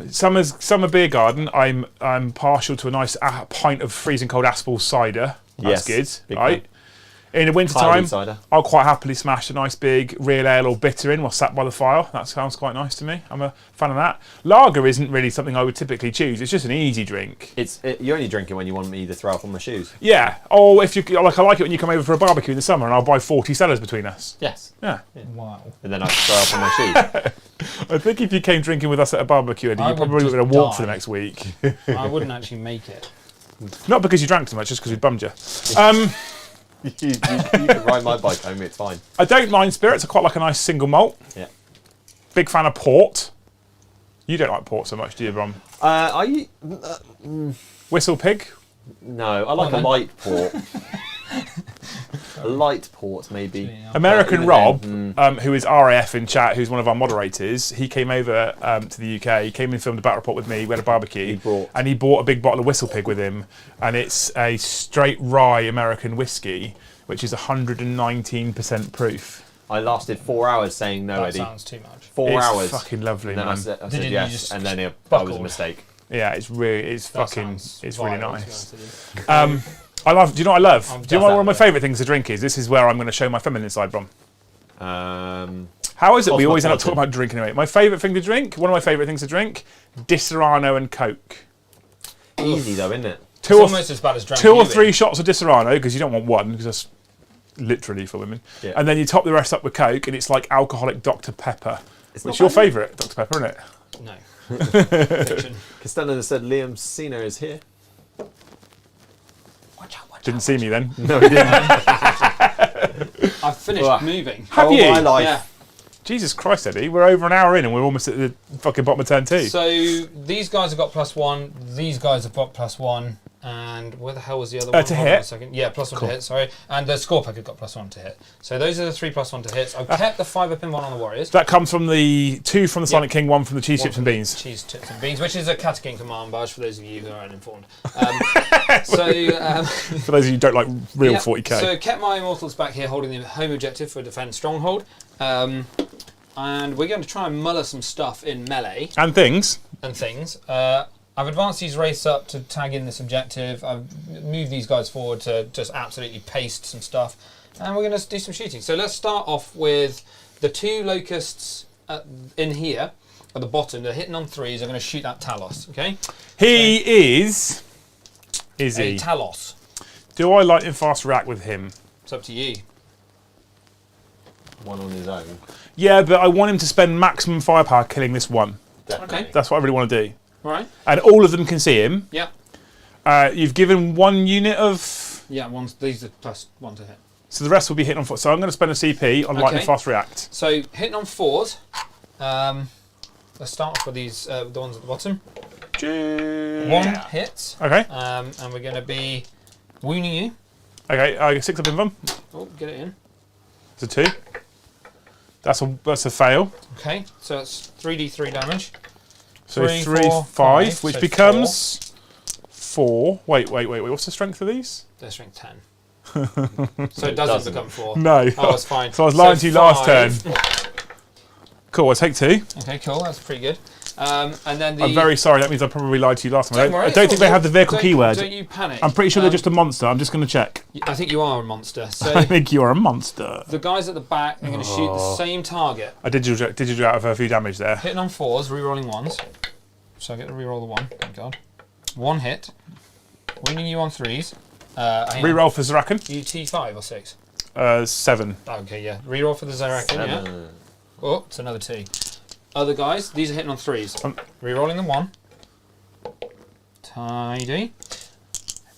Summer beer garden. I'm partial to a nice pint of freezing cold Aspel cider. That's Yes, good, big right? fan. In the winter Cloudy time, cider. I'll quite happily smash a nice big real ale or bitter in while sat by the fire. That sounds quite nice to me. I'm a fan of that. Lager isn't really something I would typically choose. It's just an easy drink. You only drink it when you want me to throw up on my shoes. Yeah. Or if you like, I like it when you come over for a barbecue in the summer and I'll buy 40 cellars between us. Yes. Yeah. Wow. And then I throw up on my shoes. I think if you came drinking with us at a barbecue, Eddie, I you would probably would just have walked for the die. next week. I wouldn't actually make it. Not because you drank too much, just because we bummed you. You can ride my bike home, it's fine. I don't mind spirits. I quite like a nice single malt. Yeah. Big fan of port. You don't like port so much, do you, Brom? I Whistle pig. no, I like a then. light port. A light port, maybe. American even Rob, then, who is RAF in chat, who's one of our moderators, he came over to the UK. He came and filmed a battle report with me. We had a barbecue, and he bought a big bottle of Whistle Pig with him, and it's a straight rye American whiskey, which is 119% proof. I lasted 4 hours saying no, That Eddie. sounds too much. 4 It's hours. fucking lovely, And then man. I Did said you yes, just and then that was a buckled? mistake. Yeah, it's really, it's That fucking, sounds it's really vile, to be nice. honest with you. I love. Do you know what I love? I'm Do you know what one of my just that favourite things to drink is? This is where I'm going to show my feminine side, Brom. Um, How is it we always end up Cosmopolitan. talking about drinking anyway? My favourite thing to drink, one of my favourite things to drink, Disaronno and Coke. easy though, isn't it? Two It's or, almost as bad as drank two or you three in. shots of Disaronno, because you don't want one, because that's literally for women. Yeah. And then you top the rest up with Coke, and it's like alcoholic Dr. Pepper. It's Which not your bad. favourite, Dr. Pepper, isn't it? No. Fiction. Costello said Liam Cena is here. Didn't see me then. No, he didn't. I've finished Ugh. moving. Have Oh, you? my life. Yeah. Jesus Christ, Eddie, we're over an hour in and we're almost at the fucking bottom of turn 2. So these guys have got +1. These guys have got +1. And where the hell was the other one? To Hold on hit? a second. Yeah, +1 to hit. Sorry. And the Scorpic have got +1 to hit. So those are the 3 +1 to hits. I've kept the 5 up in 1 on the Warriors. That comes from the 2 from the Sonic King, 1 from the Cheese One Chips from and the Beans. Cheese, chips and beans, which is a Catacomb command barge for those of you who are uninformed. So For those of you who don't like real yeah, 40k. So kept my Immortals back here holding the home objective for defend stronghold. And we're going to try and muller some stuff in melee And things. and things. I've advanced these wraiths up to tag in this objective. I've moved these guys forward to just absolutely paste some stuff. And we're going to do some shooting. So let's start off with the 2 locusts in here at the bottom. They're hitting on 3s. They're going to shoot that Talos, okay? He is A he? Talos. Do I lightning fast react with him? It's up to you. One on his own. Yeah, but I want him to spend maximum firepower killing this one. Definitely. Okay. That's what I really want to do. All right. And all of them can see him. Yeah. You've given 1 unit of... Yeah, these are +1 to hit. So the rest will be hitting on foot. So I'm going to spend a CP on lightning Okay. fast react. So hitting on 4s. Let's start off with these, the ones at the bottom. 1 hit. Okay. And we're going to be wounding you. Okay, I get 6 up in them. Oh, get it in. It's a 2. That's a fail. Okay, so it's 3d3 damage. So 3, 3, 4, 5, which so becomes 4. Wait. What's the strength of these? They're strength 10. So it doesn't become 4. No. Oh, that's fine. So I was lying to you last 5. turn. Cool, I'll take 2. Okay, cool. That's pretty good. And then the. I'm very sorry, that means I probably lied to you last time. Don't worry, I it's don't all think they good. have the vehicle Don't- keyword. Don't you panic. I'm pretty sure they're just a monster. I'm just going to check. I think you are a monster. So I think you're a monster. the guys at the back are going to shoot the same target. I did you out of a few damage there. Hitting on 4s, re-rolling 1s. So I get to re-roll the 1. Thank God. 1 hit. Winning you on 3s. Reroll for Zarakan. You T5 or 6? 7. Okay, yeah. Reroll for the Zarakan, yeah. Oh, it's another 2. Other guys, these are hitting on 3s. Rerolling them 1. Tidy.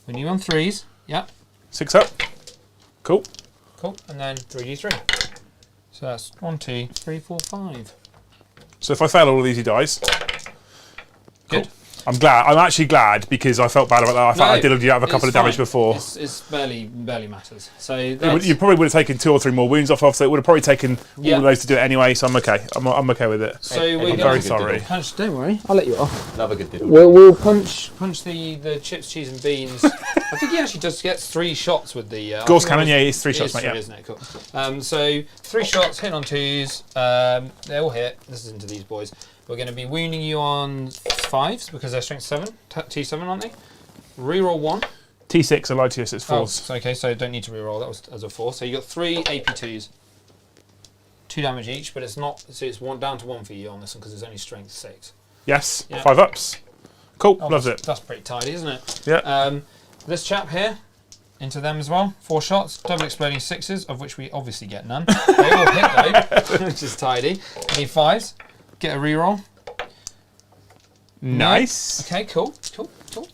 When you on 3s, yeah. 6 up. Cool. Cool. And then 3d3. So that's 1, 2, 3, 4, 5. So if I fail all of these, he dies. Good. I'm glad. I'm actually glad because I felt bad about that. I thought I did you out of a couple of it's damage fine. before. It's barely matters. So You that's, you probably would have taken 2 or 3 more wounds off, so it would have probably taken Yeah. all of those to do it anyway. So I'm okay. I'm okay with it. so Hey, we're I'm going very to sorry. punch. Don't worry, I'll let you off. Another good deal. We'll punch the chips, cheese, and beans. I think he actually just gets 3 shots with the Gauss I think cannon, it yeah, was- it's 3 it shots, is mate. 3, Yeah. isn't it? Cool. So 3 shots, hitting on 2s. They all hit. This is into these boys. We're going to be wounding you on 5s because they're strength 7, T7, aren't they? Reroll 1. T6, I lied to you, so it's 4s. Oh, so okay, so don't need to reroll. That was as a 4. So you got 3 AP2s. 2 damage each, but it's not. So it's down to 1 for you on this one because it's only strength 6. Yes, Yeah. 5 ups. Cool, Oh, loves that's, it. That's pretty tidy, isn't it? Yeah. This chap here, into them as well. 4 shots, double exploding 6s, of which we obviously get none. They all hit though, which is tidy. Need 5s. Get a reroll. Nice. Okay, cool.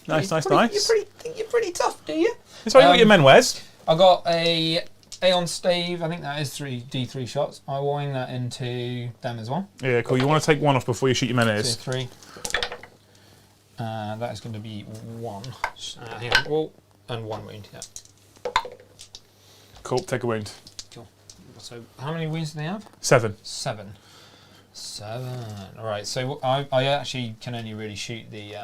Nice. You're pretty tough, do you? So you got your men wears. I got a Aeon Stave. I think that is 3d3 shots. I will wing that into them as well. Yeah, cool. You want to take 1 off before you shoot your men ears. 2, 3. That is going to be 1. Hang on. Well, and 1 wound. Yeah. Cool, take a wound. Cool. So how many wounds do they have? 7. 7. All right. So I actually can only really shoot the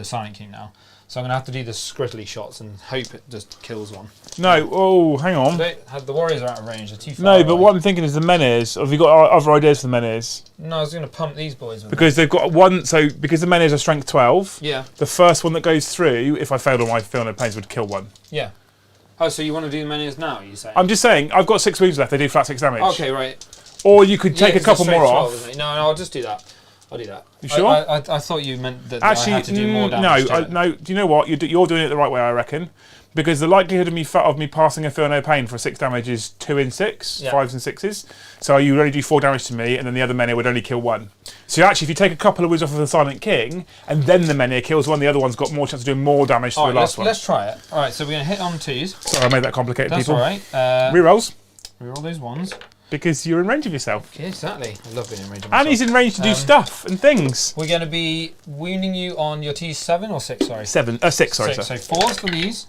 Silent King now. So I'm gonna have to do the scrittly shots and hope it just kills one. No, oh, hang on. The warriors are out of range. They're too far No, but away. what I'm thinking is the menhirs. Have you got other ideas for the menhirs? No, I was gonna pump these boys with Because they've got one. So because the menhirs are strength 12. Yeah. The first one that goes through, if I failed on my feel no pains, would kill one. Yeah. Oh, so you want to do the menhirs now? You say? I'm just saying. I've got 6 wounds left. They do flat 6 damage. Okay, right. Or you could take a 'cause couple it's more straight off. 12, isn't it? No, I'll just do that. I'll do that. You sure? I thought you meant that I had to do more damage. no. Do you know what? You're doing it the right way, I reckon. Because the likelihood of me passing a feel no pain for 6 damage is 2 in 6, Yeah. 5s and 6s. So you would only do 4 damage to me, and then the other menhir would only kill 1. So actually, if you take a couple of wounds off of the Silent King, and then the menhir kills 1, the other one's got more chance of doing more damage to All the right, last one. let's try it. All right, so we're gonna hit on 2s. Sorry, I made that complicated, That's people. all right. Rerolls, Reroll those ones. because you're in range of yourself. Okay, exactly. I love being in range of And myself. he's in range to do stuff and things. We're gonna be wounding you on your T 7 or 6. Sorry. 6, sorry, Six. sir. So 4s for these.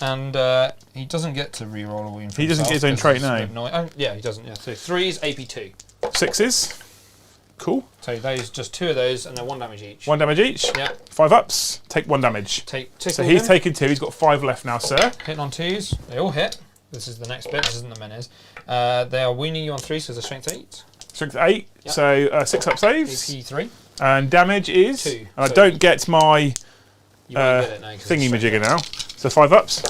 And he doesn't get to re-roll a wound for He doesn't get his own himself, trait, 'cause no. it's a bit annoying. Yeah, he doesn't. Yeah. So 3s, AP2. 6s. Cool. So those, just 2 of those, and they're 1 damage each. 1 damage each. Yeah. 5 ups. Take 1 damage. Tickle So he's him. taken 2. He's got 5 left now, sir. Hitting on 2s. They all hit. This is the next bit. This isn't the menhirs. They are wounding you on 3, so it's a strength 8. Strength 8. Yep. So 6 up saves. AP3. And damage is 2. And I So- don't get my You won't get it now. 'cause it's thingy strength majigger 8. now. So 5 ups.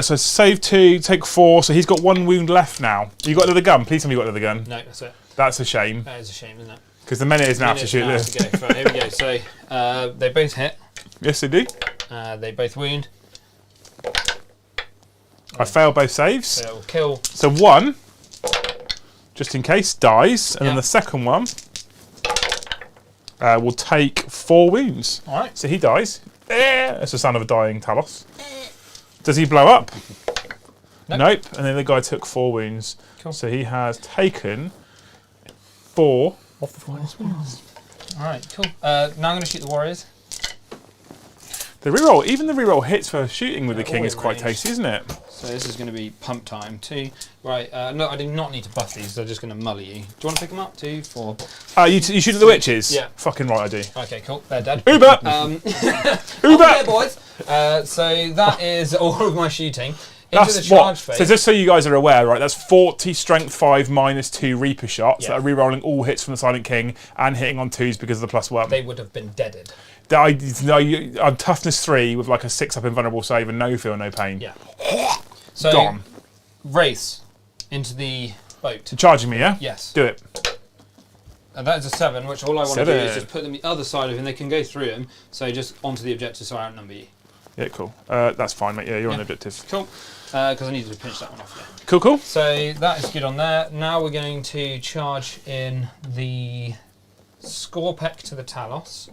So save 2, take 4. So he's got 1 wound left now. You got another gun? Please tell me you got another gun. No, that's it. That's a shame. That is a shame, isn't it? Because the menhirs now have to Minutes shoot now this. to go. Right, here we go. So they both hit. Yes, they do. They both wound. I fail both saves. So it will kill. So 1, just in case, dies. And then Yeah. the second one will take 4 wounds. All right. So he dies. That's the sound of a dying Talos. Does he blow up? Nope. Nope. And then the guy took 4 wounds. Cool. So he has taken 4 of the 4 wounds. All right. Cool. Now I'm going to shoot the warriors. The reroll, even the reroll hits for shooting with the Yeah, king is all quite in tasty, isn't it? So this is going to be pump time. 2. Right. No, I do not need to buff these. They're just going to mully you. Do you want to pick them up? 2, 4. You shoot at the witches? Yeah. Fucking right, I do. Okay. Cool. They're dead. Uber! Uber! Okay, boys. So that is all of my shooting. Into the That's charge what. phase. So just so you guys are aware, right? That's 40 strength 5 minus 2 Reaper shots Yeah. that are rerolling all hits from the Silent King and hitting on 2s because of the +1. They would have been deaded. I'm toughness 3 with like a 6 up invulnerable save and no feel, no pain. Yeah. So Gone. race into the boat. Charging me, yeah? Yes. Do it. And that is a 7, which all I want to do is 7. just put them the other side of him. They can go through him. So just onto the objective so I outnumber you. Yeah, cool. That's fine, mate. Yeah, you're on the objective. Cool. Because I needed to finish that one off. Yeah. Cool, cool. So that is good on there. Now we're going to charge in the Scorpec to the Talos.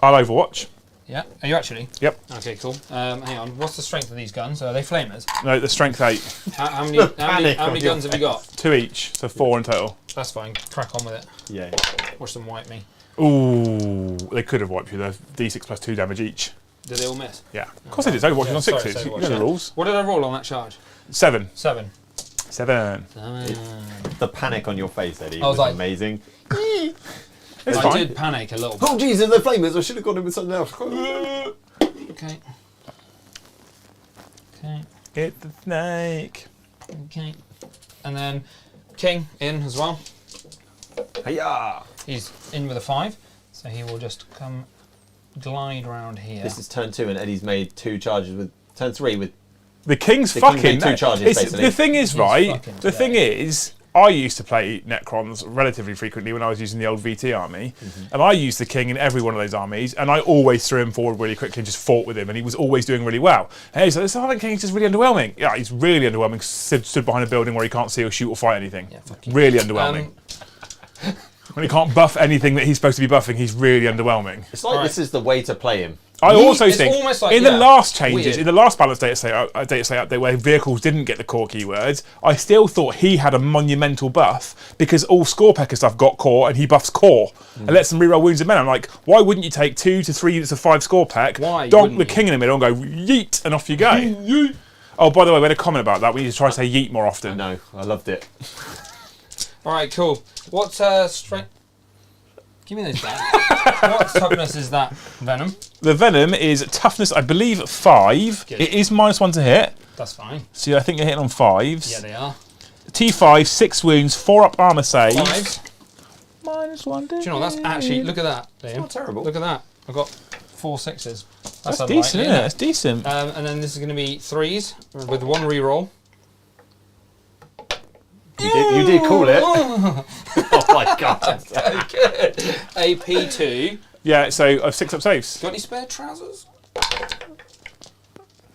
I'll Overwatch. Yeah. Are you actually? Yep. Okay, cool. Hang on. What's the strength of these guns? Are they flamers? No, the strength 8. How many Panic how on many your guns have you got? 2 each, so 4 in total. That's fine. Crack on with it. Yeah. Watch them wipe me. Ooh, they could have wiped you. They're D6 plus 2 damage each. Did they all miss? Yeah. Of course it is. Overwatch is on sorry, 6s. it's You Overwatch, know the yeah. rules. What did I roll on that charge? 7. 7. 7. The panic on your face, Eddie, I was was like- amazing. It's I fine. did panic a little bit. Oh, Jesus, they're flamers. I should have gone in with something else. Okay. Okay. Get the snake. Okay. And then King in as well. Hiya! He's in with a 5, so he will just come glide round here. This is turn 2, and Eddie's made 2 charges with turn 3 with. The king's The king fucking. made 2 charges, it's- basically. the thing is, He's right? fucking The thing today. is, I used to play Necrons relatively frequently when I was using the old VT army, and I used the king in every one of those armies, and I always threw him forward really quickly and just fought with him, and he was always doing really well. Hey, so the Silent King's just really underwhelming. Yeah, he's really underwhelming. Stood behind a building where he can't see or shoot or fight anything. Yeah, fuck you. Really underwhelming. When he can't buff anything that he's supposed to be buffing, he's really underwhelming. It's like Right. this is the way to play him. I also It's think almost like, in the yeah, last changes, weird. in the last balanced data slate update where vehicles didn't get the core keywords, I still thought he had a monumental buff because all score pecker stuff got core and he buffs core and lets them reroll wounds and men. I'm like, why wouldn't you take 2 to 3 units of 5 score peck, Why donk wouldn't the you? king in the middle and go yeet and off you go. Oh, by the way, we had a comment about that. We need to try to say yeet more often. No, I loved it. All right, cool. What's strength? Give me those back. What toughness is that venom? The venom is toughness, I believe, 5. Good. It is -1 to hit. That's fine. So I think you're hitting on 5s. Yeah, they are. T5, 6 wounds, 4 up armor save. 5. -1 Do you know that's actually? Look at that. Liam. Not terrible. Look at that. I've got 4 6s. That's unlikely, decent, isn't it? That's decent. And then this is going to be 3s with 1 reroll. You did call it. Oh my god. Good. AP2. Yeah, so I have 6 up saves. Got any spare trousers?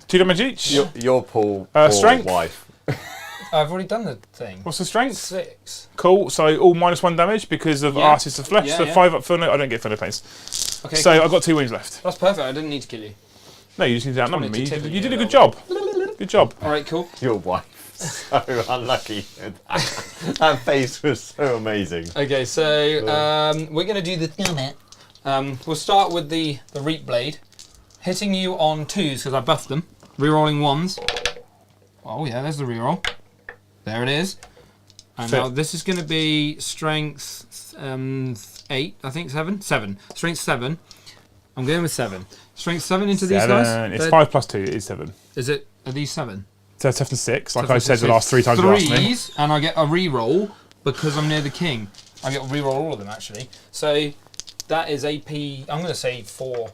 2 damage each. Your poor strength? wife. I've already done the thing. What's the strength? 6. Cool. So all -1 damage because of Yeah. Artist of Flesh. Yeah, so yeah. 5 up for no. I don't get further pains. Okay. So cool. I've got 2 wounds left. That's perfect. I didn't need to kill you. No, you just need to outnumber wanted me. to tip You it did a a good little. job. Good job. All right, cool. Your wife. So unlucky. That face was so amazing. Okay, so we're going to do the. We'll start with the Reap Blade, hitting you on 2s because I buffed them. Rerolling 1s. Oh yeah, there's the reroll. There it is. And Fit. now this is going to be strength 8, I think 7. Strength 7. I'm going with 7. Strength 7 into these guys. 7. It's They're- 5 plus 2. It is 7. Is it? Are these 7? So toughness 6, like I Toughness said the is last 3 times you asked me. 3s, and I get a reroll because I'm near the king. I get to reroll all of them actually. So that is AP. I'm going to say 4.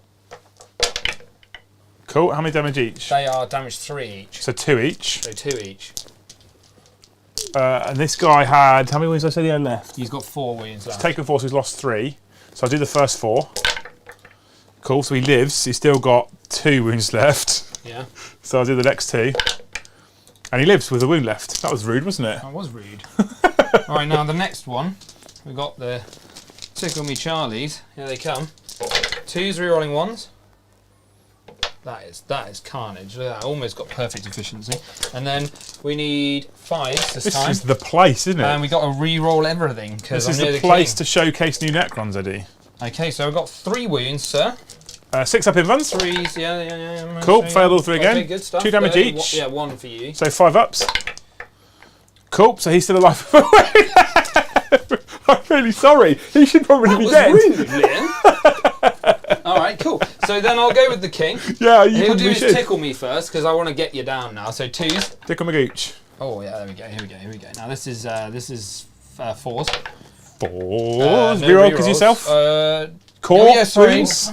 Cool. How many damage each? They are damage 3 each. So 2 each. So 2 each. And this guy had, how many wounds did I say he had left? He's got 4 wounds left. Taken 4, so he's lost 3. So I'll do the first 4. Cool, so he lives. He's still got 2 wounds left. Yeah, So I'll do the next 2. And he lives with a wound left. That was rude, wasn't it? that was rude. All right, now the next one. We've got the Tickle Me Charlies. Here they come. 2s rerolling 1s. That is carnage. Look at that. Almost got perfect efficiency. And then we need 5s this This time. is the place, isn't it? And we got to re-roll everything because This I'm is near the the place king. to showcase new Necrons, Eddie. Okay, so I've got 3 wounds, sir. 6 up invulns. 3s, yeah. Cool, So, failed all 3 again. Okay, good stuff. 2 damage Good. each. Yeah, 1 for you. So 5 ups. Cool, so he's still alive. I'm really sorry. He should probably be dead. Rude, Liam. All right, cool. So then I'll go with the king. Yeah, you He'll do probably is should. tickle me first because I want to get you down now. So 2s. Tickle McGooch. Oh yeah, there we go. Here we go. Now this is 4s. 4. No Reroll because rerolls. yourself. Core. Oh yeah, sorry. wounds.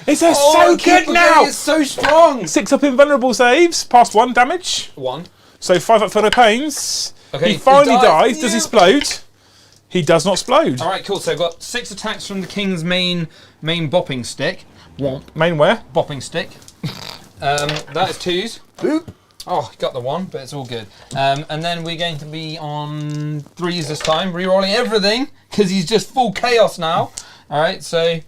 It's so good now. It's so strong. 6 up invulnerable saves. Past 1 damage. 1. So 5 up for no pains. Okay. He finally dies. Does he Yeah. explode? He does not explode. All right, cool. So I've got 6 attacks from the king's main bopping stick. Womp. Main where? Bopping stick. That is 2s. Boop. Oh, got the 1, but it's all good. And then we're going to be on 3s this time, re-rolling everything because he's just full chaos now. All right, so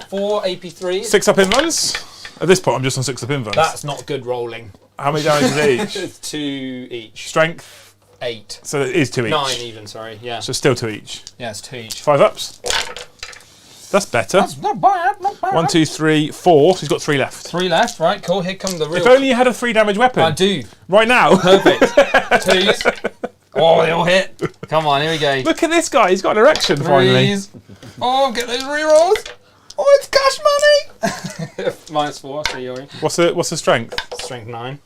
4 AP3s. 6 up invulns. At this point, I'm just on 6 up invulns. That's not good rolling. How many damage is each? It's 2 each. Strength. 8. So it is 2 each. 9 even, sorry. Yeah. So still 2 each. Yeah, it's 2 each. 5 ups. That's better. That's not bad, not bad. 1, 2, 3, 4. So he's got 3 left. 3 left, right, cool. Here come the real... If only you had a 3 damage weapon. I do. Right now. Perfect. 2s. Oh, they all hit. Come on, here we go. Look at this guy. He's got an erection finally. 3s. Oh, get those rerolls. Oh, it's cash money. -4, so you're in. What's the strength? Strength 9.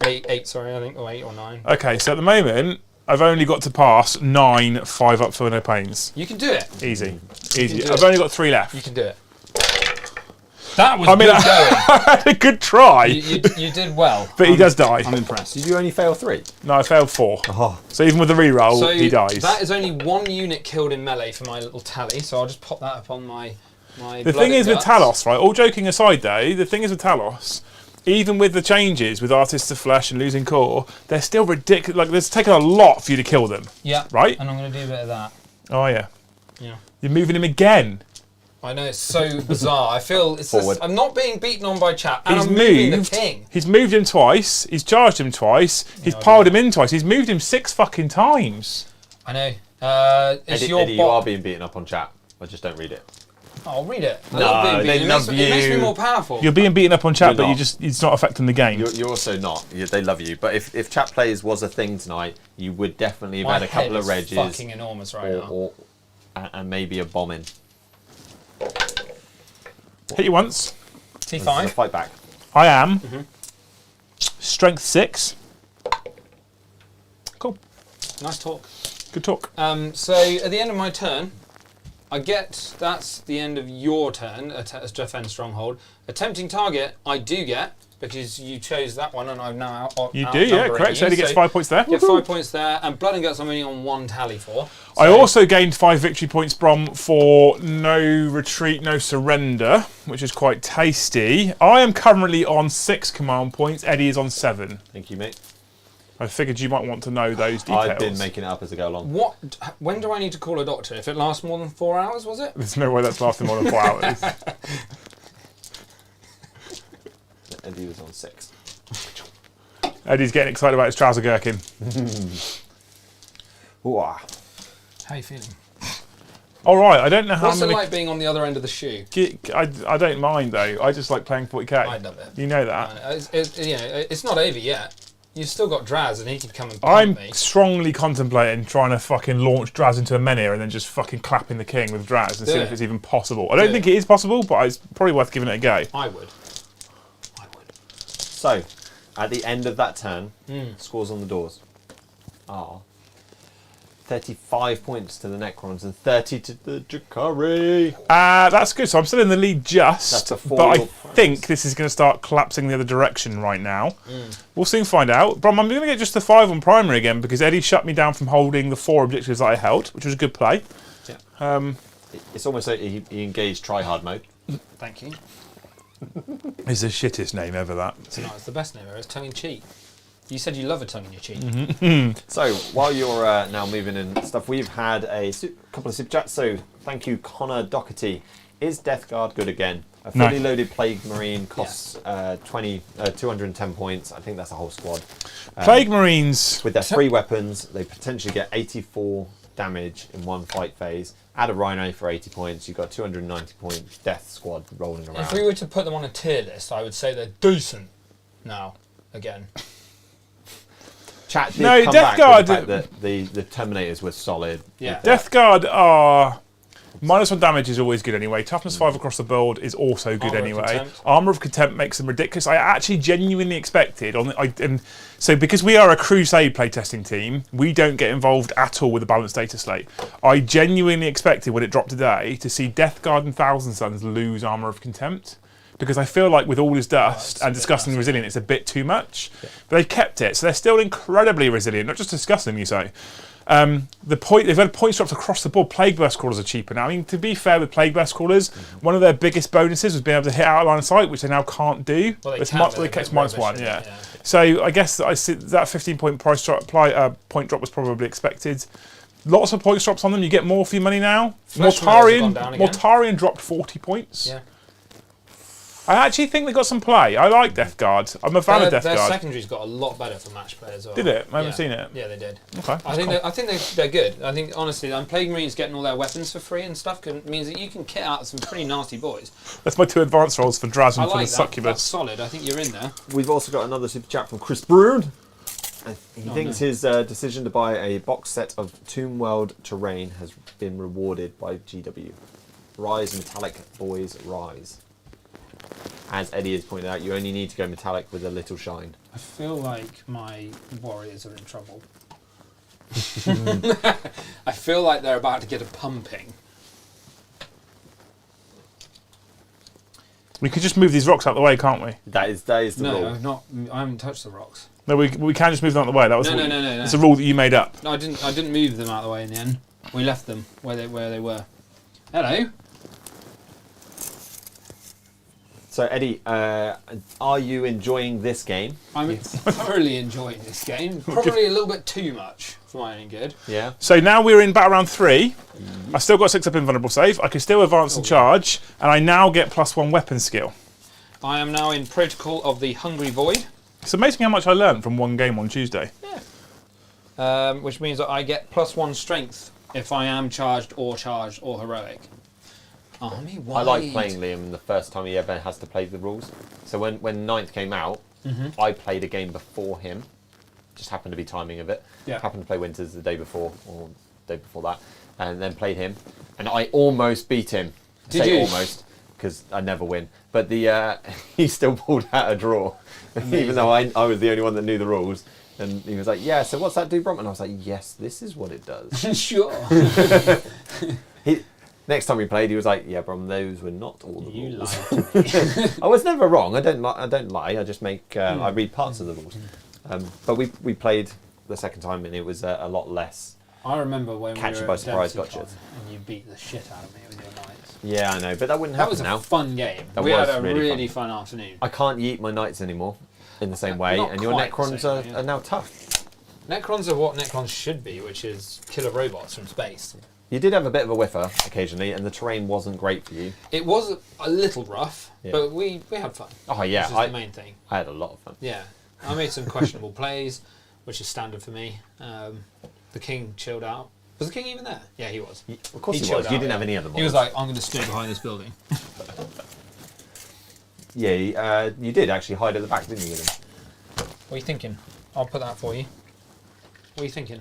8, sorry, I think. Or 8 or 9. Okay, so at the moment, I've only got to pass 9 5 up for no pains. You can do it. Easy. can Easy. do I've it. only got 3 left. You can do it. That was I mean, good I had a good try, going. You did well. but he does die. I'm impressed. Did you only fail 3? No, I failed 4. Oh. So even with the reroll, So he dies. that is only 1 unit killed in melee for my little tally, so I'll just pop that up on my The thing is with Talos, right? All joking aside, though, the thing is with Talos, even with the changes with Artists of Flesh and losing core, they're still ridiculous. Like, there's taken a lot for you to kill them. Yeah. Right? And I'm going to do a bit of that. Oh yeah. Yeah. You're moving him again. I know, it's so bizarre. I feel it's Forward. I'm not being beaten on by chat, and He's I'm moving the moved. king. He's moved him twice. He's charged him twice. He's piled him in twice. He's moved him 6 fucking times. I know. It's your Eddie, you bot. are being beaten up on chat. I just don't read it. I'll read it. I No, love being they beaten. love It makes me you. more powerful. You're being beaten up on chat, You're but not. it's not affecting the game. You're also not. They love you. But if chat plays was a thing tonight, you would definitely have My had a couple head of is regs fucking enormous right now. and maybe a bombing. Hit you once. This is a T5. fight back. I am. Strength 6. Cool. Nice talk. Good talk. So at the end of my turn, I get that's the end of your turn. Defend stronghold. Attempting target, I do get because you chose that one, and I'm now You do, yeah, correct. So he gets 5 points there. Get 5 points there, and blood and guts I'm only on 1 tally for. I So- also gained 5 victory points, Brom, for no retreat, no surrender, which is quite tasty. I am currently on 6 command points. Eddie is on 7. Thank you, mate. I figured you might want to know those details. I've been making it up as I go along. What? When do I need to call a doctor? If it lasts more than 4 hours, was it? There's no way that's lasting more than 4 hours. Eddie was on 6. Eddie's getting excited about his trouser gherkin. Ooh, How are you feeling? All right, I don't know how What's it many... like being on the other end of the shoe? I don't mind, though. I just like playing 40k. I love it. You know that. It's not over yet. You've still got Draz, and he could come and pump I'm me. strongly contemplating trying to fucking launch Draz into a menhir and then just fucking clapping the king with Draz and Do see it. if it's even possible. I don't Do think it. it is possible, but it's probably worth giving it a go. I would. So, at the end of that turn, scores on the doors are 35 points to the Necrons and 30 to the Drukhari. That's good. So I'm still in the lead just, That's before but I your think this is going to start collapsing the other direction right now. We'll soon find out. Brom, I'm going to get just the 5 on primary again because Eddie shut me down from holding the 4 objectives that I held, which was a good play. Yeah. It's almost like he engaged try-hard mode. Thank you. It's the shittest name ever, that. It's the best name ever. It's tongue in cheek. You said you love a tongue in your cheek. So, while you're now moving in stuff, we've had a couple of super chats. So, thank you, Connor Doherty. Is Death Guard good again? A No. fully loaded Plague Marine costs 210 points. I think that's a whole squad. Plague Marines. With their 3 weapons, they potentially get 84 damage in one fight phase. Add a Rhino for 80 points. You've got 290 point Death Squad rolling around. If we were to put them on a tier list, I would say they're decent. Now, again. Chat did No, come Death back Guard- with the fact that the Terminators were solid. Yeah. Death Guard are... -1 damage is always good anyway. Toughness 5 across the board is also good Armour of anyway. Contempt. Armour of Contempt makes them ridiculous. I actually genuinely expected so because we are a Crusade playtesting team, we don't get involved at all with the balanced data slate. I genuinely expected when it dropped today to see Death Guard and Thousand Sons lose Armour of Contempt. Because I feel like with all his dust and disgustingly resilient, it's a bit too much. But they've kept it, so they're still incredibly resilient. Not just disgusting, you say. They've had points dropped across the board. Plague Burst Crawlers are cheaper now. I mean, to be fair with Plague Burst Crawlers, one of their biggest bonuses was being able to hit out of line of sight, which they now can't do. Well, they It's can, mi- but they they're kept a bit -1, rubbish, yeah. yeah. So I guess I see that 15-point price drop, point drop was probably expected. Lots of points drops on them. You get more for your money now. Flesh Smells have gone down again. Mortarion dropped 40 points. Yeah. I actually think they got some play. I like Death Guard. I'm a fan of Death Their Guard. secondary's got a lot better for match play as well. Did it? I haven't seen it. Yeah, they did. Okay. I think they're good. I think honestly, Plague Marines getting all their weapons for free and stuff means that you can kit out some pretty nasty boys. That's my 2 advanced rolls for Draz I and for like the that. Succubus. That's solid. I think you're in there. We've also got another super chat from Chris Brood. He thinks his decision to buy a box set of Tomb World terrain has been rewarded by GW. Rise Metallic Boys Rise. As Eddie has pointed out, you only need to go metallic with a little shine. I feel like my warriors are in trouble. I feel like they're about to get a pumping. We could just move these rocks out of the way, can't we? That is the No, rule. I haven't touched the rocks. No, we can just move them out of the way. That was No. It's a rule that you made up. No, I didn't move them out of the way in the end. We left them where they were. Hello. So Eddie, are you enjoying this game? I'm thoroughly enjoying this game. Probably a little bit too much for my own good. Yeah. So now we're in battle round 3. I still got 6 up invulnerable save. I can still advance and charge, and I now get +1 weapon skill. I am now in Protocol of the Hungry Void. It's amazing how much I learned from one game on Tuesday. Yeah. Which means that I get +1 strength if I am charged or heroic. Army wide. I like playing Liam the first time he ever has to play the rules. So when Ninth came out, I played a game before him. Just happened to be timing of it. Yeah. Happened to play Winters the day before, or the day before that, and then played him. And I almost beat him. Did you? Almost, because I never win. But he still pulled out a draw. Even though I was the only one that knew the rules. And he was like, yeah, so what's that do, Brom? And I was like, yes, this is what it does. Sure. Next time we played, he was like, yeah, Brom, those were not all the You rules. lied to me. I was never wrong. I don't lie. I just make. I read parts of the rules. But we played the second time, and it was a lot less. I remember when Catch we you were by at surprise, Dempsey gotchas. and you beat the shit out of me with your knights. Yeah, I know, but that wouldn't That happen was a now. fun game. That We was had a really really fun afternoon. I can't yeet my knights anymore in the same way, Not and your quite the Necrons same way, yeah. are now tough. Necrons are what Necrons should be, which is killer robots from space. You did have a bit of a whiffer occasionally, and the terrain wasn't great for you. It was a little rough, Yeah. but we had fun. Oh yeah, Which is the main thing. I had a lot of fun. Yeah, I made some questionable plays, which is standard for me. The king chilled out. Was the king even there? Yeah, he was. Of course He he chilled was. You out, didn't yeah. have any other He was models. like, I'm going to stay behind this building. Yeah, you did actually hide at the back, didn't you, with him? What are you thinking? I'll put that for you. What are you thinking?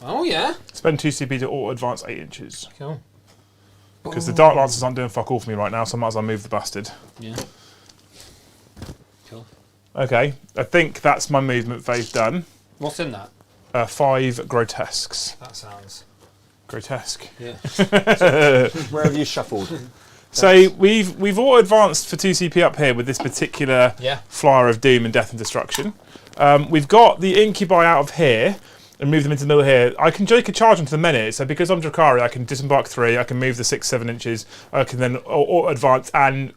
Oh, yeah. Spend 2 CP to auto advance 8 inches. Cool. Because the Dark Lancers aren't doing fuck all for me right now, so I might as well move the bastard. Yeah. Cool. Okay, I think that's my movement phase done. What's in that? 5 grotesques. That sounds... Grotesque. Yeah. Where have you shuffled? So we've auto advanced for 2 CP up here with this particular Yeah. flyer of doom and death and destruction. We've got the incubi out of here and move them into the middle here. I can take a charge into the menhirs, so because I'm Drukhari, I can disembark 3, I can move the 6-7 inches, I can then auto advance and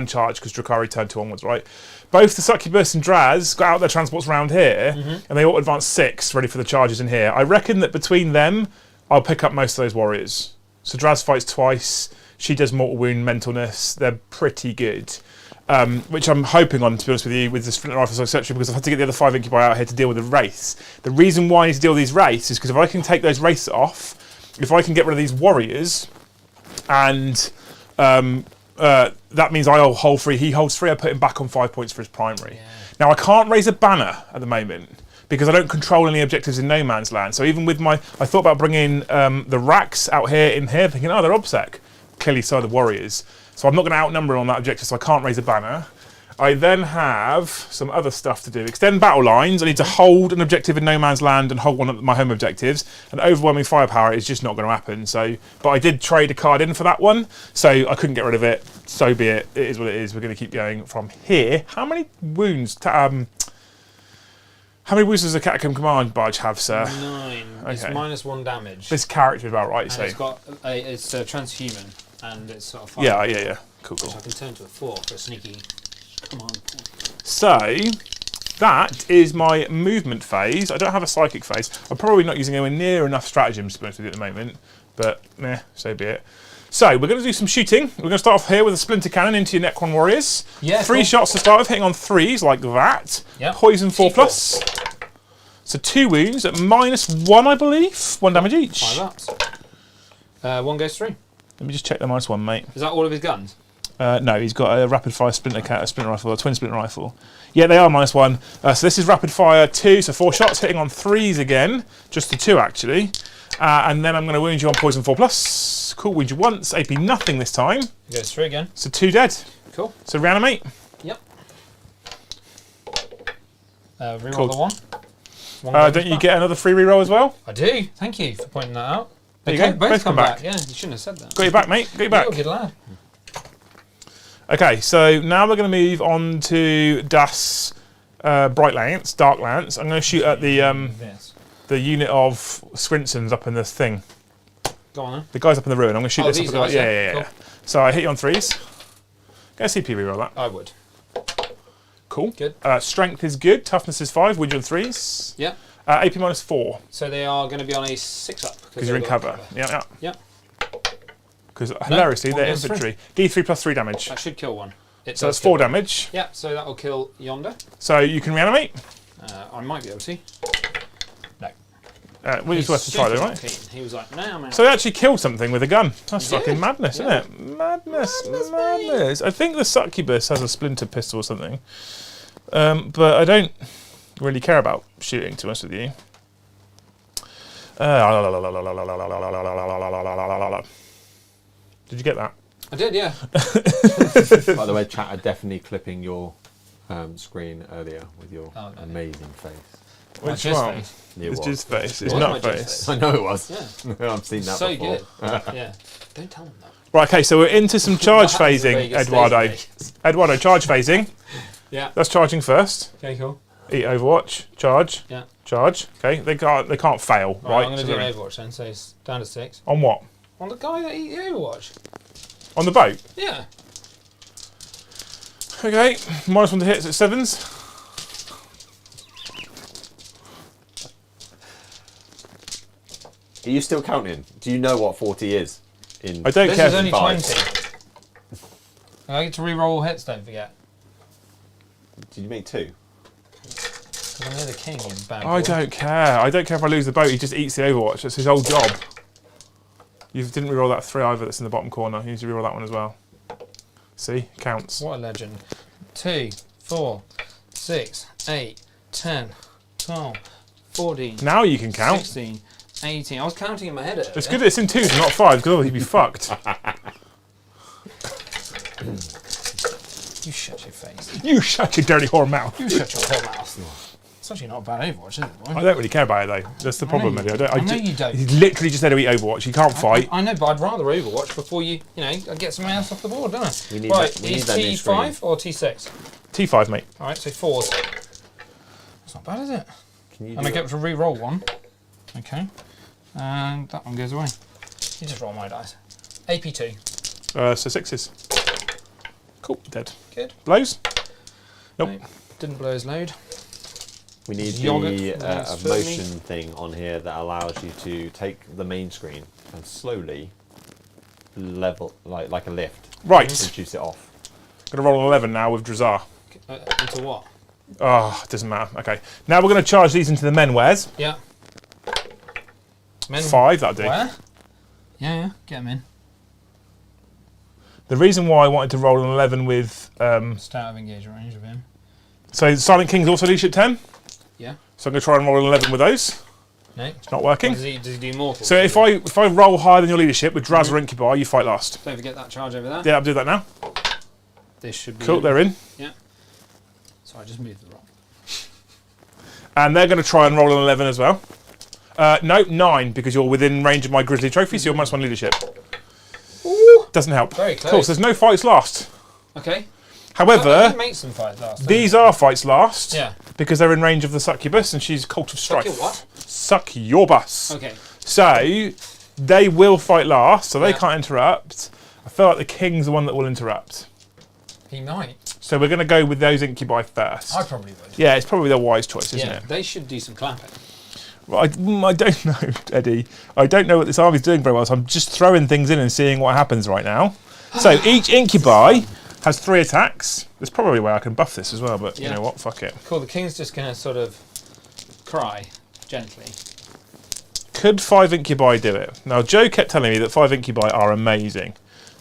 charge because Drukhari Turn 2 onwards, right? Both the Succubus and Draz got out their transports around here and they auto advance 6 ready for the charges in here. I reckon that between them I'll pick up most of those warriors. So Draz fights twice, she does mortal wound, mentalness, they're pretty good. Which I'm hoping on, to be honest with you, with the splinter rifles, etc., because I've had to get the other 5 incubi out here to deal with the wraiths. The reason why I need to deal with these wraiths is because if I can take those wraiths off, if I can get rid of these warriors, and that means I hold 3, he holds 3, I put him back on 5 points for his primary. Yeah. Now I can't raise a banner at the moment because I don't control any objectives in no man's land. So even with I thought about bringing the racks out here in here, thinking, oh, they're OBSEC. Clearly so are the warriors. So I'm not going to outnumber on that objective, so I can't raise a banner. I then have some other stuff to do. Extend battle lines. I need to hold an objective in no man's land and hold one of my home objectives. And overwhelming firepower is just not going to happen. So, but I did trade a card in for that one, so I couldn't get rid of it. So be it. It is what it is. We're going to keep going from here. How many wounds? How many wounds does a Catacomb Command Barge have, sir? 9. It's Okay. -1 damage. This character is about right, and so. it's transhuman, and it's sort of fire. Yeah. Cool. Which I can turn to a 4 for a sneaky command point. So that is my movement phase. I don't have a psychic phase. I'm probably not using anywhere near enough stratagems to be honest with you at the moment, but so be it. So we're going to do some shooting. We're going to start off here with a splinter cannon into your Necron warriors. Yeah, 3 cool. shots to start with, hitting on 3s like that. Yep. Poison 4 C4. plus. So 2 wounds at -1, I believe. 1 damage each. 5 ups. 1 goes through. Let me just check the -1, mate. Is that all of his guns? No, he's got a rapid fire splinter rifle, a twin splinter rifle. Yeah, they are -1. So this is rapid fire 2, so 4 shots, hitting on 3s again. Just the 2 actually. And then I'm going to wound you on poison 4 plus. Cool, wound you once. AP nothing this time. It goes through again. So 2 dead. Cool. So reanimate. Yep. Reroll Cool. the 1. Don't you get another free reroll as well? I do. Thank you for pointing that out. There you Okay, go. both come back. back. Yeah, you shouldn't have said that. Got you back, mate. Got you back. You're a good lad. Okay, so now we're going to move on to Das Bright Lance, Dark Lance. I'm going to shoot at Yes. the unit of Squinsons up in this thing. Go on then. The guys up in the ruin. I'm going to shoot this these up. guys, Yeah. Cool. So I hit you on 3s. Get a CP reroll that. I would. Cool. Good. Strength is good. Toughness is 5. Wound you on 3s. Yep. AP -4 So they are going to be on a 6 up. because you're in cover. Yeah. Yep. because hilariously one they're goes through. infantry. D3 plus 3 damage. That should kill one. So that's 4 damage. Yeah, so that will kill yonder. So you can reanimate. I might be able to. No. Well, it's worth a try, though, right? He was like, no, man. So they actually killed something with a gun. That's He fucking did. madness, Yeah. isn't it? Madness. I think the succubus has a splinter pistol or something. But I don't really care about shooting, to be honest with you. Did you get that? I did, yeah. By the way, chat are definitely clipping your screen earlier with your amazing face. Which Jizz one? face. Yeah, It's what? just face. It's It was not my jizz face. face. I know it was. Yeah. I've seen that So before. good. Yeah. Don't tell them that. Right, okay, so we're into some charge That is a phasing, Vegas Eduardo. face. Eduardo, charge phasing. Yeah. That's charging first. Okay, cool. Eat Overwatch. Charge. Yeah. Charge. Okay, they can't fail, Right, right? I'm going So to do they're an in. Overwatch then, so it's down to 6. On what? On the guy that eat the Overwatch. On the boat. Yeah. Okay, -1 to hits at 7s. Are you still counting? Do you know what 40 is? I don't This care. is only Five. 20. I get to re-roll hits, don't forget. Did you make 2? Because I'm near the king, you bad I boy. don't care. I don't care if I lose the boat. He just eats the Overwatch. That's his whole job. You didn't reroll that 3 either. That's in the bottom corner. You need to reroll that one as well. See, counts. What a legend. 2, 4, 6, 8, 10, 12, 14, Now you can count. 16, 18. I was counting in my head earlier. It's good that it's in 2s and not 5s, because otherwise you'd be fucked. You shut your face. You shut your dirty whore mouth. You shut your whole mouth. It's actually not a bad Overwatch, is it, boy? I don't really care about it though. That's the problem, know you- Eddie. I know you don't. He's literally just there to eat Overwatch. He can't fight. I know, but I'd rather Overwatch before I get something else off the board, don't I? We need right, that- we need is that new T5 or T6? T5, mate. Alright, so 4s. That's not bad, is it? Can you And I do get it? to re-roll one. Okay. And that one goes away. You just roll my dice. AP2. So 6s. Cool, dead. Good. Blows? Nope. No, didn't blow his load. We need Yogurt, the that's a for me. motion thing on here that allows you to take the main screen and slowly level, like a lift, Right. reduce it off. Gonna roll an 11 now with Drazar. Into what? Oh, it doesn't matter. Okay. Now we're gonna charge these into the men wares. Yeah. Men 5, that'll do. Where? Yeah, get him in. The reason why I wanted to roll an 11 with... Stay out of engagement range of him. so Silent King's also leadership 10. Yeah. So I'm going to try and roll an 11 with those. No. It's not working. Does he do mortal? So if I roll higher than your leadership with Draz or Incubi, you fight last. Don't forget that charge over there. Yeah, I'll do that now. This should be Cool, they're in. Yeah. So I just moved the rock. And they're going to try and roll an 11 as well. No, 9, because you're within range of my Grizzly trophy, so you're -1 leadership. Ooh. Doesn't help. Very close. Cool, so there's no fights last. Okay. However, make some fights last. these are fights last. Yeah. Because they're in range of the succubus, and she's Cult of Strife. Suck your what? Succubus. Okay. So they will fight last, so they Yeah. can't interrupt. I feel like the king's the one that will interrupt. He might. So we're going to go with those incubi first. I probably would. Yeah, it's probably the wise choice, isn't Yeah. it? They should do some clapping. Well, I don't know, Eddie. I don't know what this army's doing very well, so I'm just throwing things in and seeing what happens right now. So each incubi has 3 attacks. There's probably a way I can buff this as well, but you Yeah. know what? Fuck it. Cool. The king's just gonna sort of cry gently. Could 5 incubi do it? Now, Joe kept telling me that 5 incubi are amazing,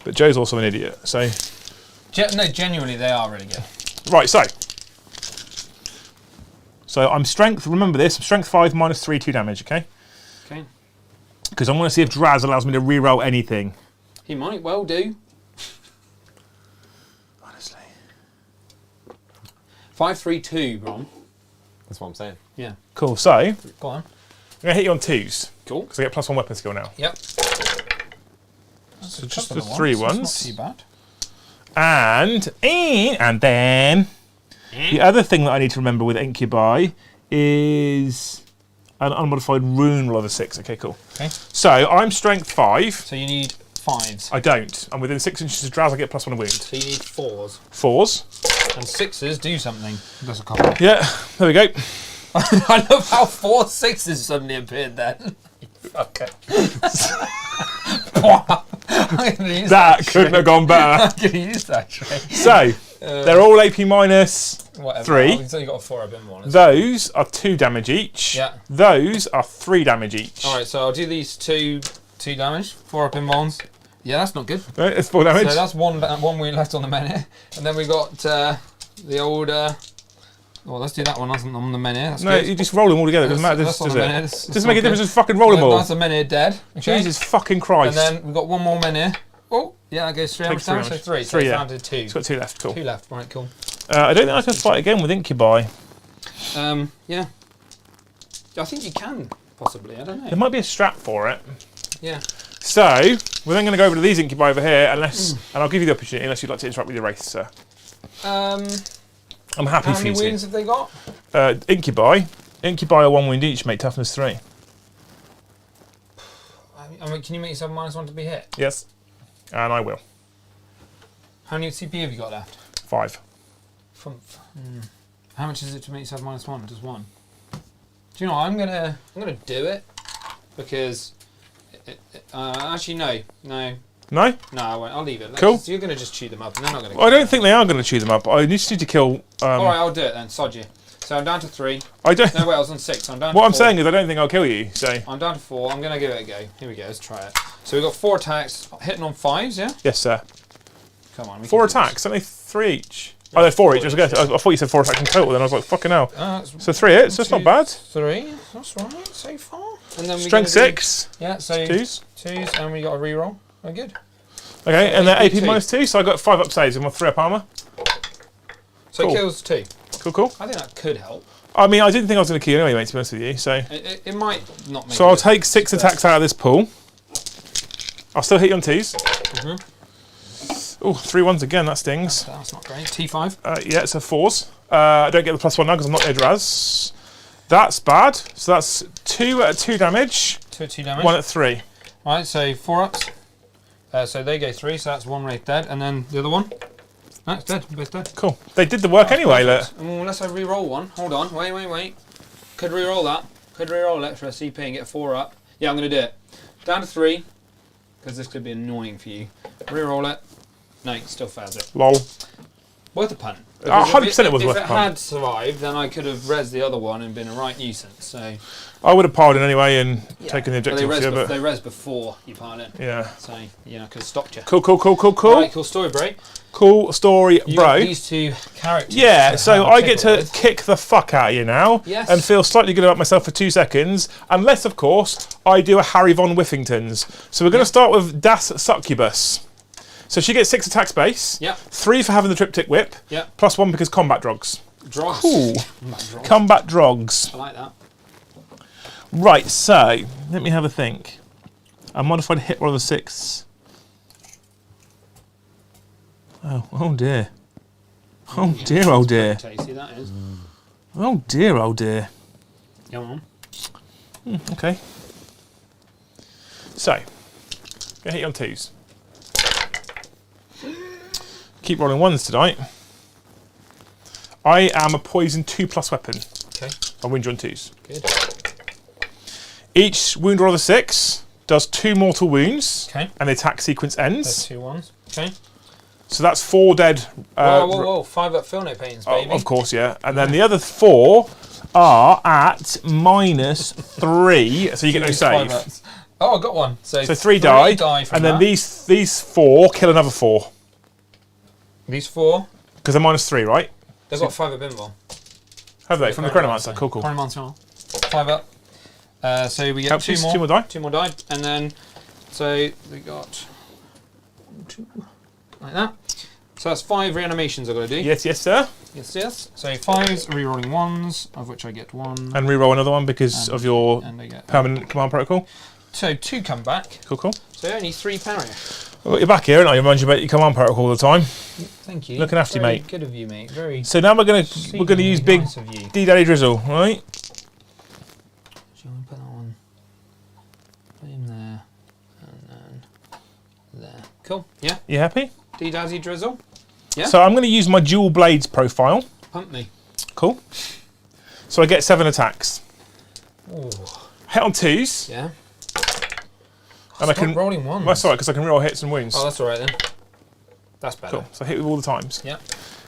but Joe's also an idiot. So, No, genuinely, they are really good. right, so I'm strength. Remember this: strength 5 -3, 2 damage. Okay, Okay. because I want to see if Draz allows me to reroll anything. He might well do. Honestly, 5, 3, 2, Ron. That's what I'm saying. Yeah. cool. So I'm Go on. gonna hit you on 2s Cool. because I get +1 weapon skill now. Yep. So just Couple the of 3 ones, ones. That's not too bad. And then the other thing that I need to remember with incubi is an unmodified rune roll of a 6. Okay, cool. Okay. So I'm strength 5. So you need 5s. I don't. I'm within 6 inches of Draz. I get +1 wound. So you need 4s. 4s. And 6s do something. There's a couple. Yeah, there we go. I love how 4 6s suddenly appeared then. Okay. I'm gonna use That couldn't have gone better. I'm going to use that trait. So, they're all AP minus Whatever. 3. So you got a 4 up in one. Those are 2 damage each. Yeah. Those are 3 damage each. Alright, so I'll do these 2 damage. 4 up in ones. Yeah, that's not good. Right, it's 4 damage. So that's one wound left on the menhir. And then we got the old... well, let's do that one on the menhir. That's No, good. you just roll them all together. It doesn't matter, That's on does the it? menhir. Doesn't make a difference, just fucking roll them all. That's a menhir dead. Okay. Jesus fucking Christ. And then we've got one more menhir. Oh, yeah, that goes 3 Takes damage. So 3 3. So 3, it's yeah. down to 2. It's got 2 left, cool. 2 left, right, cool. I don't think I can fight again with Incubi. Yeah. I think you can, possibly. I don't know. There might be a strap for it. Yeah. So, we're then going to go over to these Incubi over here, and I'll give you the opportunity, unless you'd like to interrupt with your race, sir. I'm happy How for many you wounds have they got? to. Incubi are 1 wound each, mate, toughness 3. I mean, can you make yourself -1 to be hit? Yes. And I will. How many CP have you got left? 5. How much is it to make yourself -1? Just 1. Do you know what? I'm gonna do it because actually no. No? I won't. I'll leave it. Cool. You're gonna just chew them up, and they're not gonna. I don't think they are going to chew them up. I just need to kill. All right, I'll do it then. Sod you. So I'm down to 3. I don't. No, wait, I was on 6. I'm down. What to I'm 4. saying is, I don't think I'll kill you. So. I'm down to 4. I'm gonna give it a go. Here we go. Let's try it. So we've got 4 attacks, hitting on 5s. Yeah. Yes, sir. Come on. 4 attacks. Only 3 each. Oh, they're 4 each. I thought you said 4 attacks in total. Then I was like, fucking hell. So 3 hits. That's not bad. 3. That's right. So far. And then Strength 6. Yeah. So 2s. 2s, and we got a reroll. Oh, good. Okay, and they're AP AP2. -2, so I got 5 up saves and 3 up armor. So Cool. it kills 2. Cool. I think that could help. I mean, I didn't think I was going to kill you anyway, to be honest with you. So, It might not make. so I'll take 6 attacks out of this pool. I'll still hit you on 2s. Oh, 3 1s again. That stings. That's not great. T5. Yeah, it's a 4s. I don't get the +1 now because I'm not Idraz. That's bad. So that's 2 at 2 damage. 2 at 2 damage. 1 at 3. Right, so 4 ups. So they go 3, so that's 1 wraith dead, and then the other one. That's dead. Both dead. Cool. They did the work anyway. Look. Unless I re-roll one. Hold on. Wait. Could re-roll that. Could re-roll it for a CP and get a 4 up. Yeah, I'm going to do it. Down to 3, because this could be annoying for you. Re-roll it. No, still fails it. Lol. Worth a punt. 100% it was worth a If it punt. had survived, then I could have res the other one and been a right nuisance. So I would have piled in anyway and taken the But objective off you, but they res before you pile in. yeah. So I could have stopped you. Cool. Right, cool story, bro. Cool story, You bro. got these 2 characters. Yeah, to so have a I get tickle to with. kick the fuck out of you now Yes. and feel slightly good about myself for 2 seconds, unless, of course, I do a Harry Von Whiffingtons. So we're going to start with Das Succubus. So she gets 6 attack space, Yep. 3 for having the triptych whip, Yep. +1 because combat drogs. Dross. Cool. Dross. Combat drogs. I like that. Right, so let me have a think. A modified hit roll of a 6. Oh dear. Oh dear. Tasty that is. Oh dear. Come on. Okay. So, gonna hit you on 2s. Keep rolling 1s tonight. I am a poison 2+ weapon. Okay. I'll wound you on 2s. Good. Each wound roll of a 6 does 2 mortal wounds. Okay. And the attack sequence There's ends. 2 1s. Okay. So that's 4 dead. Whoa. 5 up feel no pains, baby. Of course, yeah. And then the other 4 are at -3, so you get no save. Oh, I got one. So 3 die, from and then that. these 4 kill another 4. These 4, Because they're -3, right? they've got 5 up invul. Have they? From the Chronomancer. Cool. Chronomancer. 5 up. So we get Helps 2 you, more. 2 more die. 2 more died, and then so we got 2 like that. So that's 5 reanimations I've got to do. Yes, sir. Yes. So 5s, rerolling 1s, of which I get 1. And re-roll another one because of your and I get permanent command protocol. So 2 come back. Cool. So only 3 parry. I've got your back here, and I remind you about your command protocol all the time. Thank you. Looking after you, Very mate. Good of you, mate. Very. So now we're gonna use big nice of you. D Daddy Drizzle, right? Shall we put that one? Put him there, and then there. Cool. Yeah. You happy? D-Dazzy Drizzle. Yeah. So I'm gonna use my dual blades profile. Pump me. Cool. So I get 7 attacks. Ooh. Hit on 2s. Yeah. And I can rolling one. That's alright because I can reroll hits and wounds. Oh, that's alright then. That's better. Cool. So I hit with all the times. Yep.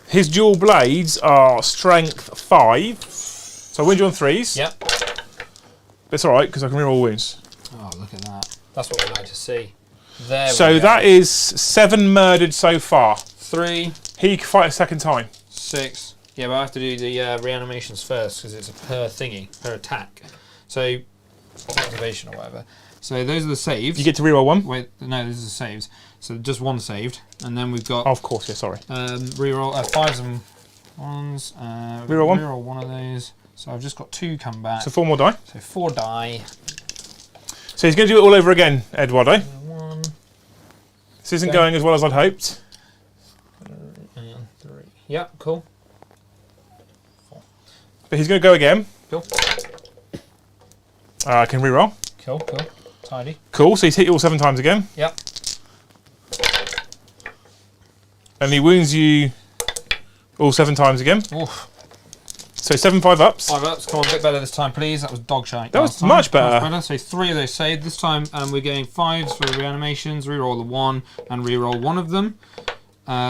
His dual blades are strength 5. So I wound you on 3s. Yep. But it's alright because I can reroll wounds. Oh, look at that. That's what we like to see. There So we go. that is 7 murdered so far. 3, He can fight a second time. 6. Yeah, but I have to do the reanimations first because it's a per thingy, per attack. So, activation or whatever. So those are the saves. You get to reroll 1. Wait, no, this is saves. So just one saved, and then we've got Oh, of course, yeah, sorry. reroll 5s and 1s. Reroll 1. Reroll one of those. So I've just got 2 come back. So 4 more die. So 4 die. So he's going to do it all over again, Eduardo. 1 This isn't Okay. going as well as I'd hoped. and 3. Yeah, cool. But he's going to go again. Cool. I can reroll. Cool, cool. Tidy. Cool, so he's hit you all 7 times again. Yep. And he wounds you all 7 times again. Oof. So 7 5-ups. 5 ups. Come on, a bit better this time, please. That was dog shite. That was last time. much better. Much better. So 3 of those saved. This time we're getting 5s for the reanimations. Reroll the 1 and reroll 1 of them.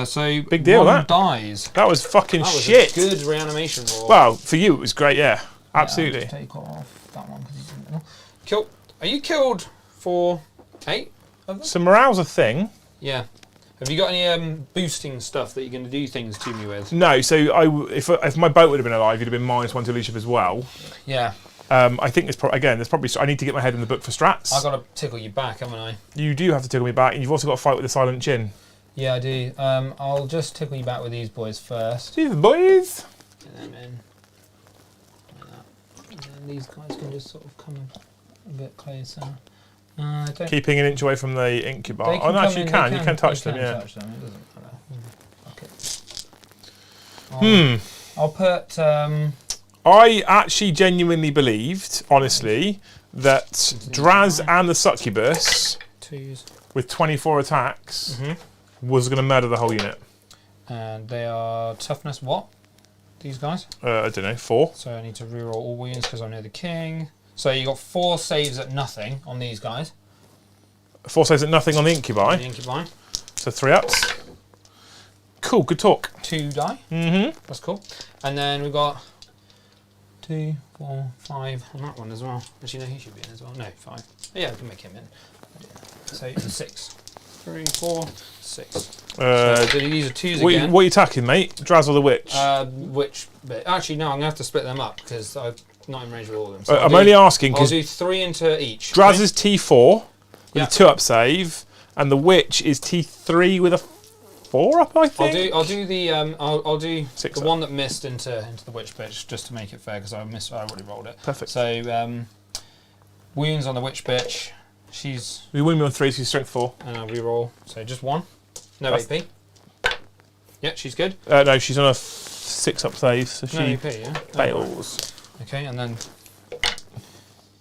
So Big deal, 1 that. dies. That was fucking That was shit. a good reanimation roll. Wow, for you it was great, yeah. Absolutely. Yeah, take off that one because he's in the middle. Kill. Are you killed for 8 of them? So morale's a thing. Yeah. Have you got any boosting stuff that you're going to do things to me with? No, so if my boat would have been alive, you'd have been -1 to leadership as well. Yeah. I think there's probably I need to get my head in the book for strats. I've got to tickle you back, haven't I? You do have to tickle me back, and you've also got to fight with the silent chin. Yeah, I do. I'll just tickle you back with these boys first. Jeez, boys. Get them in. Like that. And then these guys can just sort of come a bit closer. Don't Keeping an inch away from the incubator. They Oh, no, come actually in, you they can. You can touch them, you can yeah. touch them, it doesn't matter. Fuck it. I'll put. I actually genuinely believed, honestly, that Draz and the Succubus, 2s. with 24 attacks, Mm-hmm. was going to murder the whole unit. And they are toughness what? These guys? I don't know, 4. So I need to reroll all wounds because I'm near the king. So you got 4 saves at nothing on these guys. 4 saves at nothing on the On incubi. the incubi. So 3 ups. Cool, good talk. 2 die. Mm-hmm. That's cool. And then we've got 2, 4, 5 on that one as well. Actually, no, he should be in as well. No, 5. Yeah, we can make him in. So 6. 3, 4, 6. So these are 2s again. What are you attacking, mate? Draz or the witch? Which bit? Actually, no, I'm going to have to split them up because I'm not in range of all of them. So I'm only asking I'll because do 3 into each. Draz is T4 with Yeah. a 2-up save, and the witch is T3 with a 4-up, I think. I'll do the I'll do 6 the up. one that missed into the witch bitch just to make it fair because I already rolled it. Perfect. So wounds on the witch bitch. She's We win me on 3, so she's strength 4. and I'll reroll. So just 1. No That's- AP. Yeah, she's good. No, she's on a 6-up save, so No she AP, yeah. fails. Okay, and then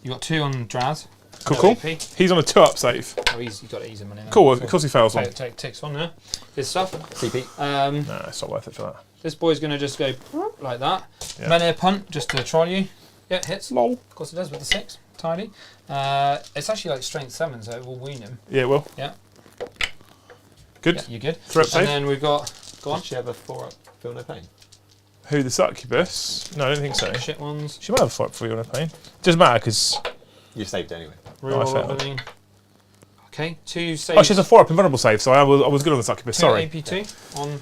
you got 2 on Draz. Cool, No cool. AP. He's on a 2-up save. Oh, you got to ease him in there. Cool, of course he fails one. Takes one there. Good stuff. CP. No, it's not worth it for that. This boy's going to just go like that. Yeah. Menhir punt just to try you. Yeah, hits. Lol. Of course it does with the 6. Tidy. It's actually like strength 7, so it will wean him. Yeah, it will. Yeah. Good. Yeah, you're good. 3-up And save. then we've got. Go on. Did she have a 4-up? Feel no pain? Who, the Succubus? No, I don't think so. Shit ones. She might have a 4-up for you on a pain. Doesn't matter, because... You saved anyway. Reroll failed. everything. Okay, 2 saves. Oh, she has a 4-up invulnerable save, so I was good on the Succubus, 2 sorry. AP2 on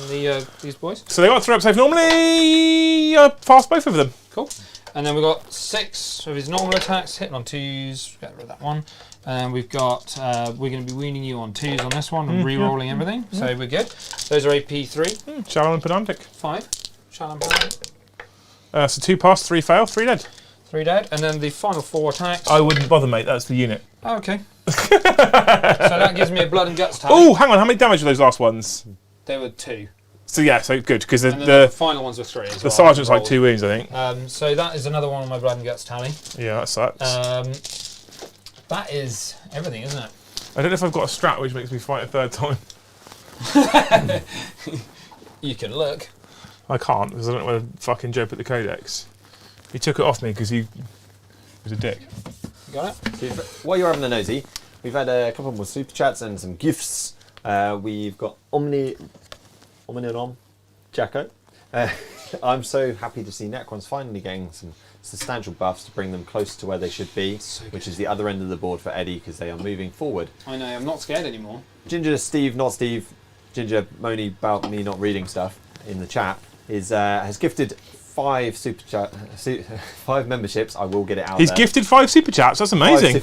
the these boys. So they got a 3-up save normally. Fast both of them. Cool. And then we've got 6 of his normal attacks, hitting on 2s, get rid of that one. And we've got, we're going to be weaning you on 2s on this one and re-rolling everything, so we're good. Those are AP3, Shallow and pedantic. 5, Shalom Power, So 2 pass, 3 fail, 3 dead. 3 dead. And then the final 4 attacks. I wouldn't bother, mate. That's the unit. Oh, okay. So that gives me a blood and guts tally. Oh, hang on. How many damage were those last ones? They were 2. So yeah, so good, because And then the final ones were 3 as well. the sergeant's like 2 wounds, I think. So that is another one on my blood and guts tally. Yeah, that sucks. That is everything, isn't it? I don't know if I've got a strat which makes me fight a 3rd time. You can look. I can't, because I don't want to fucking Joe put the codex. He took it off me because he was a dick. You got it? So while you're having the nosy, we've had a couple more super chats and some gifts. We've got Omniron Jacko. I'm so happy to see Necrons finally getting some substantial buffs to bring them closer to where they should be, which is the other end of the board for Eddie because they are moving forward. I know, I'm not scared anymore. Ginger Steve, not Steve, Ginger moaning about me not reading stuff in the chat, has gifted 5 5 memberships. I will get it out. He's gifted 5 super chats. That's amazing.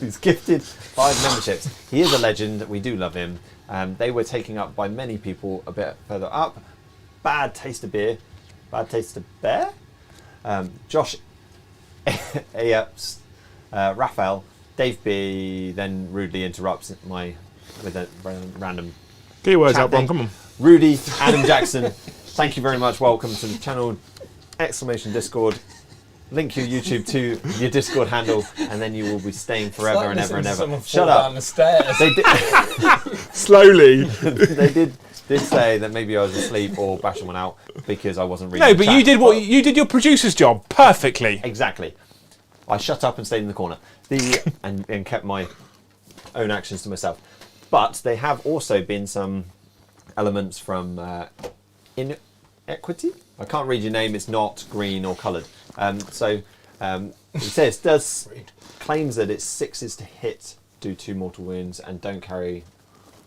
He's gifted 5 memberships. He is a legend. We do love him. They were taken up by many people a bit further up. Bad taste of beer. Bad taste of bear. Josh Ayeps, Raphael, Dave B then rudely interrupts with a random. Get your words chat out, Bron. thing. Come on. Rudy, Adam Jackson, thank you very much. Welcome to the channel. Discord. Link your YouTube to your Discord handle, and then you will be staying forever and ever and ever. Shut up. Down the stairs. They did, Slowly. they did say that maybe I was asleep or bashing one out because I wasn't reading. No, the but chat. you did your producer's job perfectly. Exactly. I shut up and stayed in the corner. And kept my own actions to myself. But there have also been some elements from Inequity. I can't read your name. It's not green or coloured. It says claims that it's 6s to hit, do 2 mortal wounds, and don't carry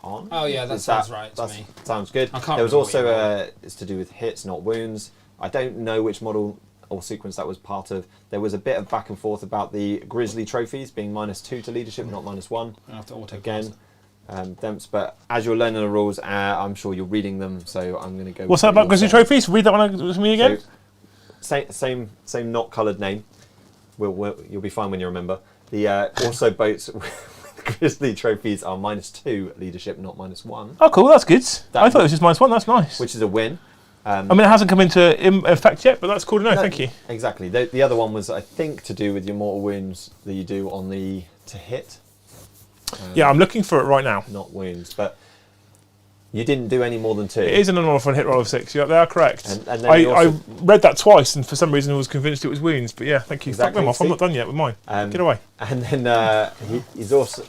on. Oh yeah, that sounds right to me. Sounds good. I can't There was remember also what you it's to do with hits, not wounds. I don't know which model or sequence that was part of. There was a bit of back and forth about the Grizzly trophies being -2 to leadership, not -1. I have to auto Again, Demps. But as you're learning the rules, I'm sure you're reading them. So I'm going to go. What's that about Grizzly Trophies? Read that one to me again. So, same not coloured name. You'll be fine when you remember. The also boats with Grizzly trophies are -2 leadership, not -1. Oh, cool. That's good. I thought it was just -1. That's nice. Which is a win. I mean, it hasn't come into effect yet, but that's cool to know. Thank you. Exactly. The other one was, I think, to do with your mortal wounds that you do on the to hit. Yeah, I'm looking for it right now. Not wounds, but you didn't do any more than 2. It is an normal for a hit roll of 6. Yeah, they are correct. And then I read that twice, and for some reason I was convinced it was wounds. But yeah, thank you. Exactly. Fuck them off. I'm not done yet with mine. Get away. And then he's also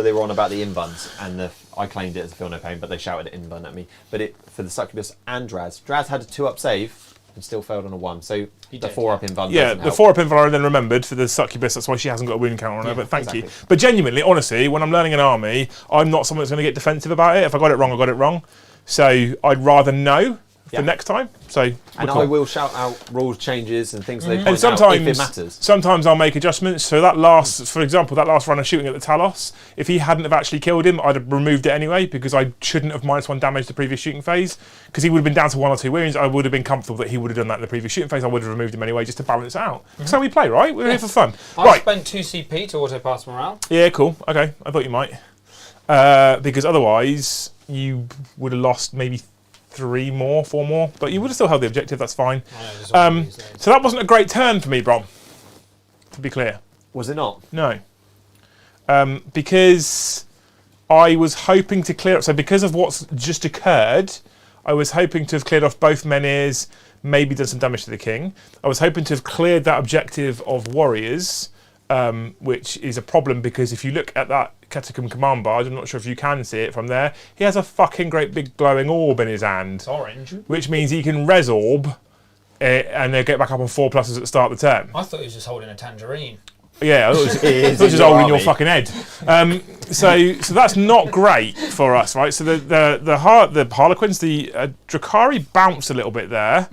they were on about the inbuns, and I claimed it as a feel no pain, but they shouted inbun at me. But for the succubus and Draz had a 2-up save and still failed on a 1. So the 4-up inbun. Yeah, the 4-up inval I then remembered for the succubus. That's why she hasn't got a wound counter on her. But thank you. But genuinely, honestly, when I'm learning an army, I'm not someone that's going to get defensive about it. If I got it wrong, I got it wrong. So I'd rather know for next time. So I will shout out rules changes and things they point and sometimes, out if it matters. Sometimes I'll make adjustments. So for example, that last run of shooting at the Talos, if he hadn't have actually killed him, I'd have removed it anyway because I shouldn't have -1 damage the previous shooting phase because he would have been down to 1 or 2 wounds. I would have been comfortable that he would have done that in the previous shooting phase. I would have removed him anyway just to balance it out. That's how we play, right? We're here for fun. I spent 2 CP to auto pass morale. Yeah, cool. Okay, I thought you might. Because otherwise, you would have lost maybe 4 more, but you would have still held the objective. That's fine. So that wasn't a great turn for me, Brom. To be clear, Was it not? no, because I was hoping to clear up. So because of what's just occurred, I was hoping to have cleared off both menhirs, maybe done some damage to the king. I was hoping to have cleared that objective of warriors, which is a problem because if you look at that Catacomb command barge, I'm not sure if you can see it from there, he has a fucking great big glowing orb in his hand. It's orange. Which means he can resorb and they get back up on 4+ at the start of the turn. I thought he was just holding a tangerine. Yeah, I thought it was just holding your fucking head. So that's not great for us, right? So the Harlequins, the Drukhari bounced a little bit there.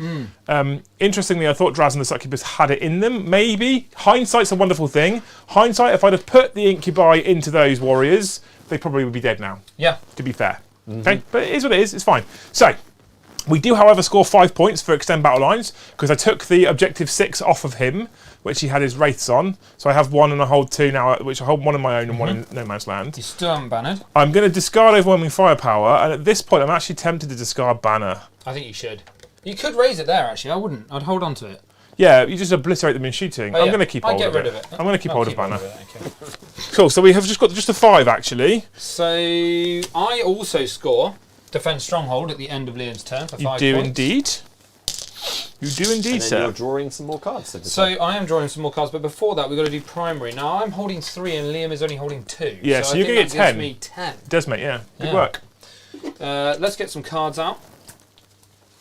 Interestingly, I thought Draz and the Succubus had it in them. Maybe. Hindsight's a wonderful thing. Hindsight, if I'd have put the Incubi into those warriors, they probably would be dead now. Yeah. To be fair. Okay, but it is what it is. It's fine. So we do, however, score 5 points for extend battle lines because I took the objective 6 off of him, which he had his wraiths on. So I have 1 and I hold 2 now, which I hold 1 in my own and 1 in No Man's Land. You still haven't bannered? I'm going to discard Overwhelming Firepower, and at this point I'm actually tempted to discard Banner. I think you should. You could raise it there, actually. I wouldn't. I'd hold on to it. Yeah, you just obliterate them in shooting. I'm going to keep hold of it. I'd get rid of it. I'm going to keep hold of Banner. Okay. Cool, so we have just got just a 5, actually. So I also score Defend Stronghold at the end of Leon's turn for 5 points. You do indeed. You do indeed, And then sir. you're drawing some more cards. So I am drawing some more cards, but before that we've got to do primary. Now I'm holding 3 and Liam is only holding 2. Yeah, so you're I going think to that get 10. gives me 10. It does, mate, yeah. Good Yeah. work. Let's get some cards out.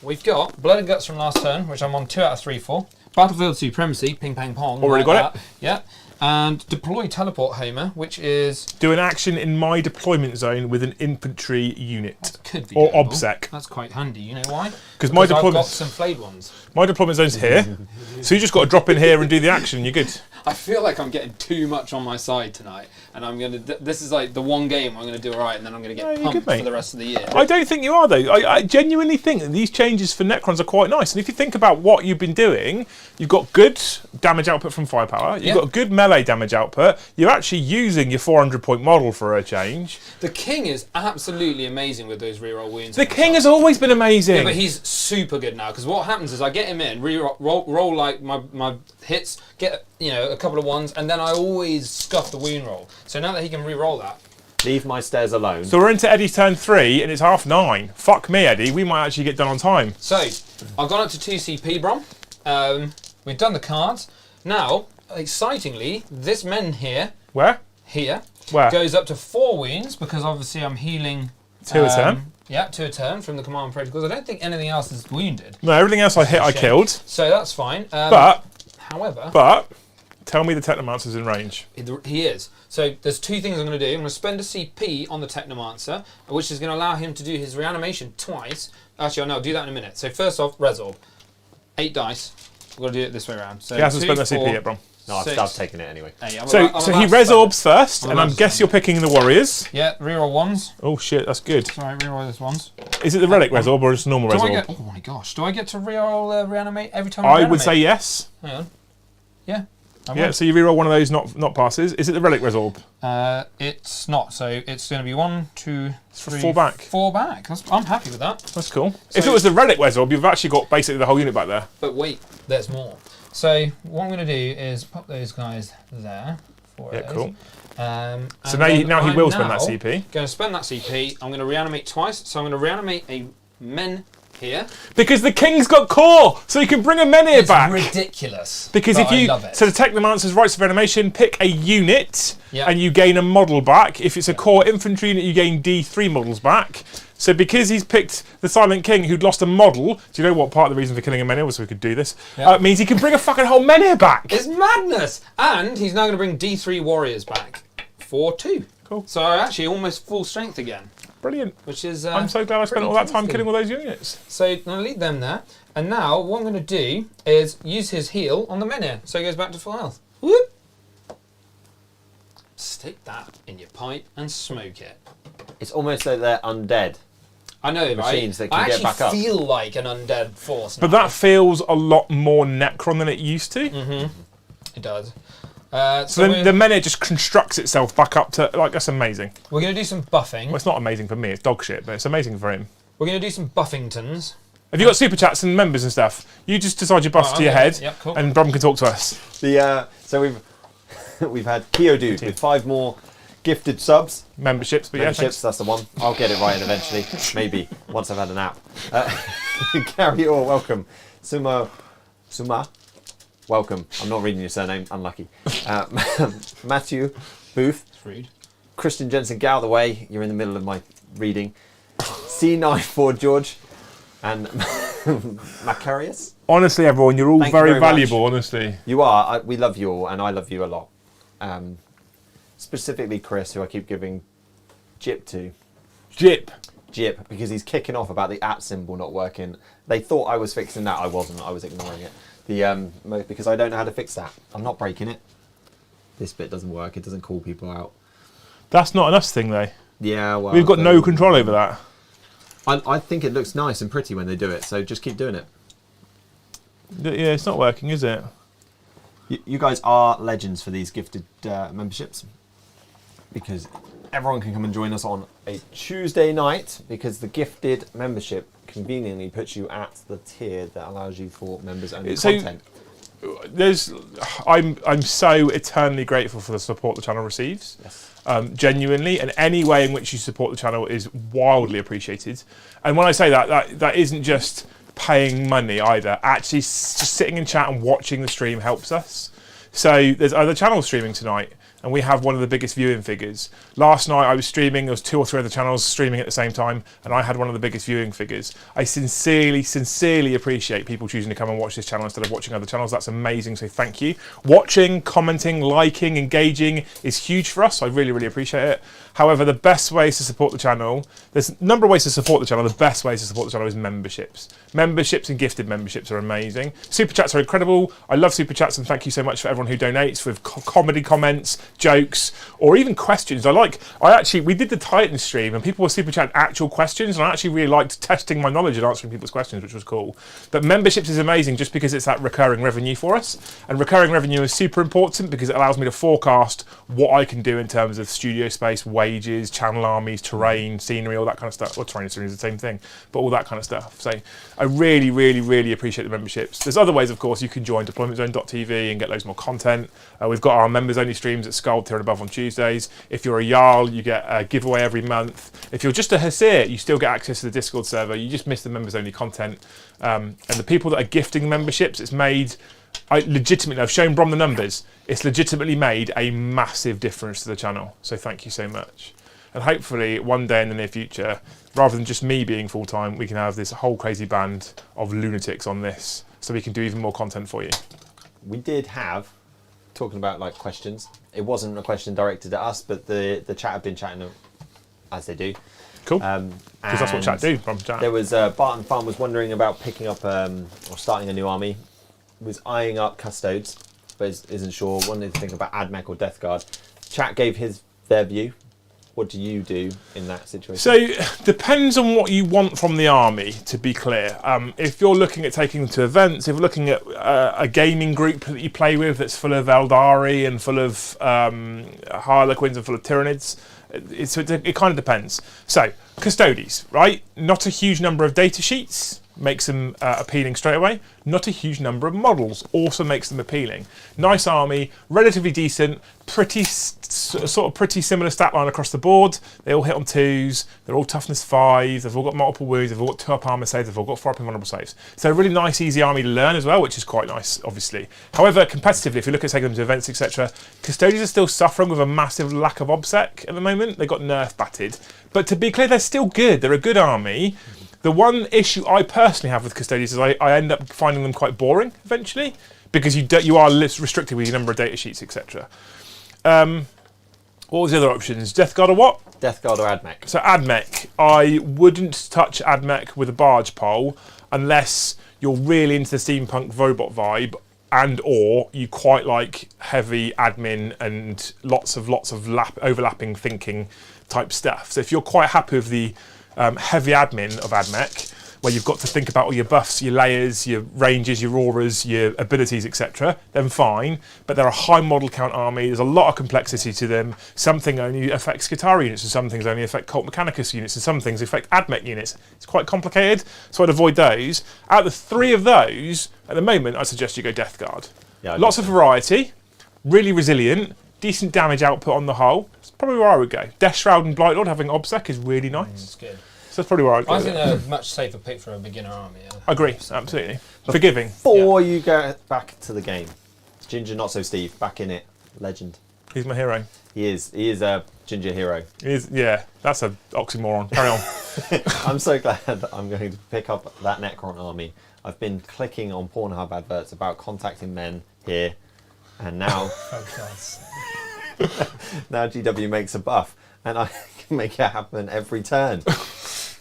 We've got Blood and Guts from last turn, which I'm on 2 out of 3 for. Battlefield Supremacy, ping pang pong. Already got it. Yeah. And Deploy Teleport Homer, which is... Do an action in my deployment zone with an infantry unit. Could be Or doable. OBSEC. That's quite handy. You know why? Because my I've got deployment, some flayed ones. my deployment zone's here. So you just got to drop in here and do the action and you're good. I feel like I'm getting too much on my side tonight, and I'm gonna. This is like the one game I'm gonna do alright, and then I'm gonna get you're pumped good, mate. for the rest of the year. I don't think you are, though. I genuinely think that these changes for Necrons are quite nice. And if you think about what you've been doing, you've got good damage output from firepower. You've Yeah. got good melee damage output. You're actually using your 400-point model for a change. The king is absolutely amazing with those reroll wounds. The king has always been amazing. Yeah, but he's super good now, because what happens is I get him in, roll like my hits, get a couple of ones, and then I always scuff the wound roll. So now that he can re-roll that, Leave my stairs alone. So we're into Eddie's turn 3 and it's 9:30. Fuck me, Eddie. We might actually get done on time. so I've gone up to 2 CP, Brom. We've done the cards. Now, excitingly, this men here Where? Where? goes up to 4 wounds, because obviously I'm healing 2 a turn. Yeah, 2 a turn from the command protocols. I don't think anything else is wounded, No, everything else I hit, I Shame. killed. so that's fine. But However, tell me the Technomancer's in range. he is. So there's 2 things I'm going to do. I'm going to spend a CP on the Technomancer, which is going to allow him to do his reanimation twice. Actually, no, I'll do that in a minute. So first off, Resorb. 8 dice. We're going to do it this way around. So He hasn't 2, spent the 4, CP yet, bro. No, I've 6. taken it anyway. Hey, I'm So about- I'm he about to spend resorbs it. first, I'm and about I to guess spend you're picking the Warriors. Yeah, reroll ones. Oh shit, that's good. Sorry, reroll those ones. Is it the Relic Resorb or just normal Do I Resorb? get? Oh my gosh! Do I get to reroll reanimate every time? I would say yes. Hang on. Yeah. I Yeah, would. so you reroll one of those not passes. Is it the Relic Resorb? It's not. So it's going to be 1, 2, 3, 4 back. 4 back. I'm happy with that. That's cool. So- If it was the Relic Resorb, you've actually got basically the whole unit back there. But wait, there's more. So what I'm going to do is pop those guys there. Yeah, cool. So And now then now he I'm will spend that now CP. Going to spend that CP. I'm going to reanimate twice. So I'm going to reanimate a men here. Because the King's got core, so he can bring a Menhir It's back. ridiculous. Because but if you I love it. so the Technomancer's rights of animation, pick a unit Yeah. and you gain a model back. If it's a core infantry unit, you gain D3 models back. So because he's picked the Silent King who'd lost a model, do you know what part of the reason for killing a Menhir was so we could do this? Yeah. Means he can bring a fucking whole Menhir back. It's madness! And he's now going to bring D3 warriors back for 2. Cool. So actually almost full strength again, Brilliant. which is. I'm so glad I spent pretty all that time tasty. killing all those units. So I'm going to leave them there. And now what I'm going to do is use his heal on the Menhir, so he goes back to full health. Whoop! Stick that in your pipe and smoke it. It's almost like they're undead. I know, Machines right? that can I get back up. actually feel like an undead force now. But that feels a lot more Necron than it used to. It does. So then the Menhir just constructs itself back up to, like, that's amazing. we're going to do some buffing. Well, it's not amazing for me, it's dog shit, but it's amazing for him. We're going to do some buffingtons. Have you got super chats and members and stuff? You just decide your buffs Oh, to your okay. head, Yep, cool. and Brom can talk to us. So we've had Keo Dude with 5 more gifted subs. Memberships, but Memberships, that's the one. I'll get it right eventually. Maybe once I've had a nap. Gary Orr, welcome. Suma, welcome. I'm not reading your surname. Unlucky. Matthew Booth. It's rude. Christian Jensen, get out of the way. You're in the middle of my reading. C94 George and Macarius. Honestly, everyone, you're all Thank you very very much. valuable, honestly. You are. We love you all, and I love you a lot. Specifically Chris, who I keep giving Jip to. Jip. Jip, because he's kicking off about the @ symbol not working. They thought I was fixing that. I wasn't. I was ignoring it. Because I don't know how to fix that. I'm not breaking it. This bit doesn't work. It doesn't call people out. That's not an us thing, though. Yeah, well... We've got no control over that. I think it looks nice and pretty when they do it, so just keep doing it. Yeah, it's not working, is it? You guys are legends for these gifted memberships, because everyone can come and join us on a Tuesday night, because the gifted membership conveniently puts you at the tier that allows you for members only So- content. I'm so eternally grateful for the support the channel receives. Yes. Genuinely, and any way in which you support the channel is wildly appreciated. And when I say that isn't just paying money either. Actually, just sitting in chat and watching the stream helps us. So there's other channels streaming tonight, and we have one of the biggest viewing figures. Last night I was streaming, there was 2 or 3 other channels streaming at the same time, and I had one of the biggest viewing figures. I sincerely appreciate people choosing to come and watch this channel instead of watching other channels. That's amazing, so thank you. Watching, commenting, liking, engaging is huge for us. I really appreciate it. However, the best ways to support the channel, there's a number of ways to support the channel. The best ways to support the channel is memberships. Memberships and gifted memberships are amazing. Super chats are incredible. I love super chats, and thank you so much for everyone who donates with comedy comments, jokes, or even questions. We did the Titan stream and people were super chatting actual questions, and I actually really liked testing my knowledge and answering people's questions, which was cool. But memberships is amazing just because it's that recurring revenue for us, and recurring revenue is super important because it allows me to forecast what I can do in terms of studio space, wages, channel armies, terrain, scenery, all that kind of stuff. Well, terrain and scenery is the same thing, but all that kind of stuff. So I really appreciate the memberships. There's other ways, of course. You can join deploymentzone.tv and get loads more content. We've got our members only streams at Scald here and above on Tuesdays. If you're a Jarl, you get a giveaway every month. If you're just a Hasir, you still get access to the Discord server. You just miss the members only content. And the people that are gifting memberships, it's made, I've shown Brom the numbers. It's legitimately made a massive difference to the channel. So thank you so much. And hopefully one day in the near future, rather than just me being full-time, we can have this whole crazy band of lunatics on this so we can do even more content for you. We did have, talking about like questions, it wasn't a question directed at us, but the chat have been chatting as they do. Cool. Because that's what chat do from chat. There was Barton Farm was wondering about picking up or starting a new army. Was eyeing up Custodes, but isn't sure. Wanted to think about Admech or Death Guard. Chat gave their view. What do you do in that situation? So, depends on what you want from the army, to be clear. If you're looking at taking them to events, if you're looking at a gaming group that you play with that's full of Eldari and full of Harlequins and full of Tyranids, it kind of depends. So, Custodes, right? Not a huge number of data sheets makes them appealing straight away. Not a huge number of models also makes them appealing. Nice army, relatively decent, pretty similar stat line across the board. They all hit on 2s. They're all toughness 5. They've all got multiple wounds. They've all got 2 up armor saves. They've all got 4 up invulnerable saves. So a really nice, easy army to learn as well, which is quite nice, obviously. However, competitively, if you look at taking them to events, etc., Custodians are still suffering with a massive lack of obsec at the moment. They got nerf batted, but to be clear, they're still good. They're a good army. The one issue I personally have with Custodians is I end up finding them quite boring eventually, because you are restricted with your number of data sheets, etc. What was the other options? Death Guard or what? Death Guard or Admech? So Admech, I wouldn't touch Admech with a barge pole unless you're really into the steampunk robot vibe, and or you quite like heavy admin and lots of overlapping thinking type stuff. So if you're quite happy with the heavy admin of Admech, where you've got to think about all your buffs, your layers, your ranges, your auras, your abilities, etc., then fine. But they're a high model count army. There's a lot of complexity to them. Some things only affect Skitarii units, and some things only affect Cult Mechanicus units, and some things affect Admech units. It's quite complicated, so I'd avoid those. Out of the 3 of those, at the moment, I suggest you go Death Guard. Yeah, lots of variety, really resilient, decent damage output on the whole. That's probably where I would go. Death Shroud and Blightlord having Obsec is really nice. It's good. So that's probably where I'd go. I think they're a much safer pick for a beginner army. I agree, absolutely. Forgiving. Before you go back to the game, Ginger Not So Steve, back in it, legend. He's my hero. He is a Ginger hero. He is, yeah, that's an oxymoron. Carry on. I'm so glad that I'm going to pick up that Necron army. I've been clicking on Pornhub adverts about contacting men here, and now, now GW makes a buff, and I can make it happen every turn.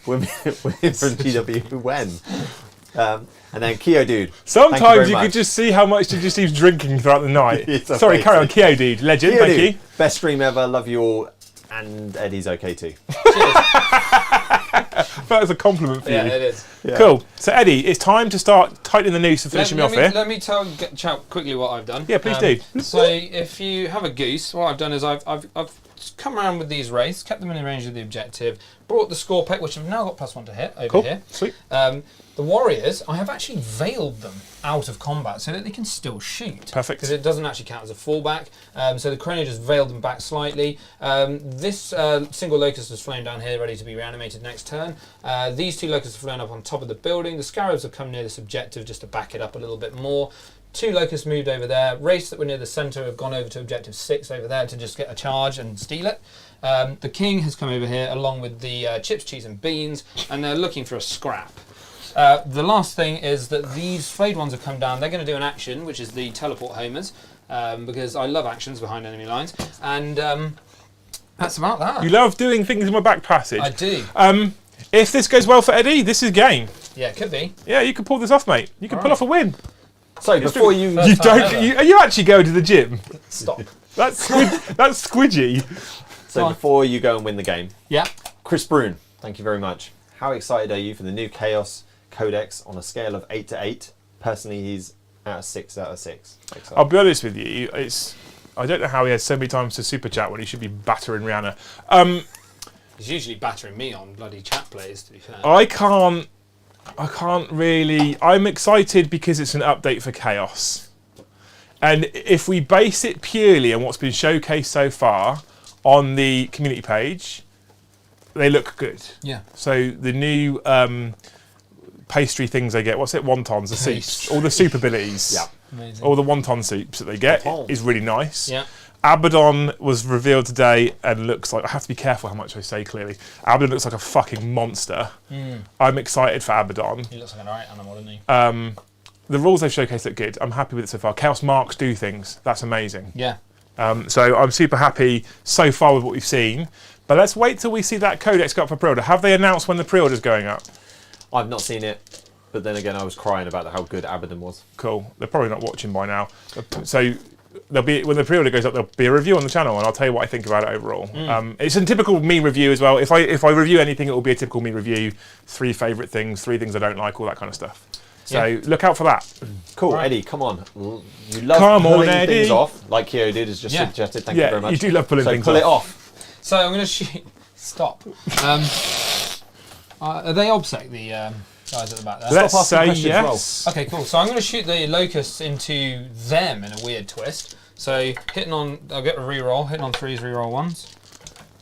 Women from GW when. And then Keo Dude. Sometimes you could just see how much Ginger Steve's drinking throughout the night. Sorry, carry on. Keo Dude, legend, Keo thank Dude, you. Best stream ever, love you all, and Eddie's okay too. That was a compliment for you. Yeah, it is. Yeah. Cool. So Eddie, it's time to start tightening the noose and finishing me off here. Let me chat quickly what I've done. Yeah, please do. So if you have a goose, what I've done is I've come around with these wraiths, kept them in the range of the objective, brought the score peck, which have now got +1 to hit over here. Sweet. The warriors, I have actually veiled them out of combat so that they can still shoot. Perfect. Because it doesn't actually count as a fallback. So the Chrono just veiled them back slightly. This single locust has flown down here, ready to be reanimated next turn. These 2 locusts have flown up on top of the building. The scarabs have come near this objective just to back it up a little bit more. 2 locusts moved over there. Wraiths that were near the centre have gone over to objective 6 over there to just get a charge and steal it. The king has come over here along with the chips, cheese and beans, and they're looking for a scrap. The last thing is that these flayed ones have come down. They're going to do an action, which is the teleport homers, because I love actions behind enemy lines. And that's about that. You love doing things in my back passage. I do. If this goes well for Eddie, this is game. Yeah, it could be. Yeah, you can pull this off, mate. You can pull off a win. So before you... You don't. Are you actually going to the gym? Stop. That's squidgy. So before you go and win the game, Yeah. Chris Brune, thank you very much. How excited are you for the new Chaos Codex on a scale of 8 to 8? Personally, he's at a 6 out of 6. I'll be honest with you. I don't know how he has so many times to super chat when he should be battering Rihanna. He's usually battering me on bloody chat plays, to be fair. I can't really. I'm excited because it's an update for Chaos. And if we base it purely on what's been showcased so far on the community page, they look good. Yeah. So the new pastry things they get, what's it? Wontons, the soups, all the soup abilities. Yeah. Amazing. All the wonton soups that they get Wonton. is really nice. Yeah. Abaddon was revealed today and looks like, I have to be careful how much I say clearly, Abaddon looks like a fucking monster. I'm excited for Abaddon. He looks like an alright animal, doesn't he? The rules they've showcased look good. I'm happy with it so far. Chaos Marks do things. That's amazing. Yeah. So I'm super happy so far with what we've seen. But let's wait till we see that Codex go up for pre-order. Have they announced when the pre-order's going up? I've not seen it, but then again, I was crying about how good Abaddon was. Cool. They're probably not watching by now. So there'll be, when the pre-order goes up, there'll be a review on the channel, and I'll tell you what I think about it overall. It's a typical me review as well. If I review anything, it will be a typical me review. 3 favourite things, 3 things I don't like, all that kind of stuff. So look out for that. Cool, Right. Eddie, come on. You love pulling things off, like Kyo did, has just Yeah. suggested. Thank you very much. You do love pulling So things pull off. it off. So I'm going to shoot. Stop. Are they obsec, the guys at the back there? Let's asking say questions, yes. Okay, cool. So I'm going to shoot the locusts into them in a weird twist. So hitting on, I'll get a reroll. Hitting on 3s, reroll 1s.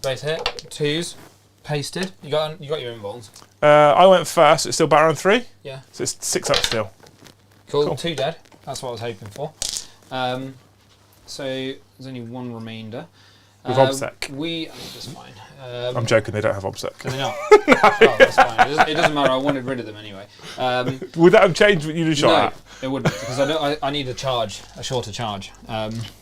Base hit, 2s, pasted. You got your involves. I went first. It's still batter on 3. Yeah. So it's 6 up still. Cool. 2 dead. That's what I was hoping for. So there's only 1 remainder. With obsec. That's fine. I'm joking. They don't have obsec. Can they not? Oh, that's fine. It doesn't matter. I wanted rid of them anyway. Would that have changed what you'd have shot at? No, it wouldn't, because I need a shorter charge.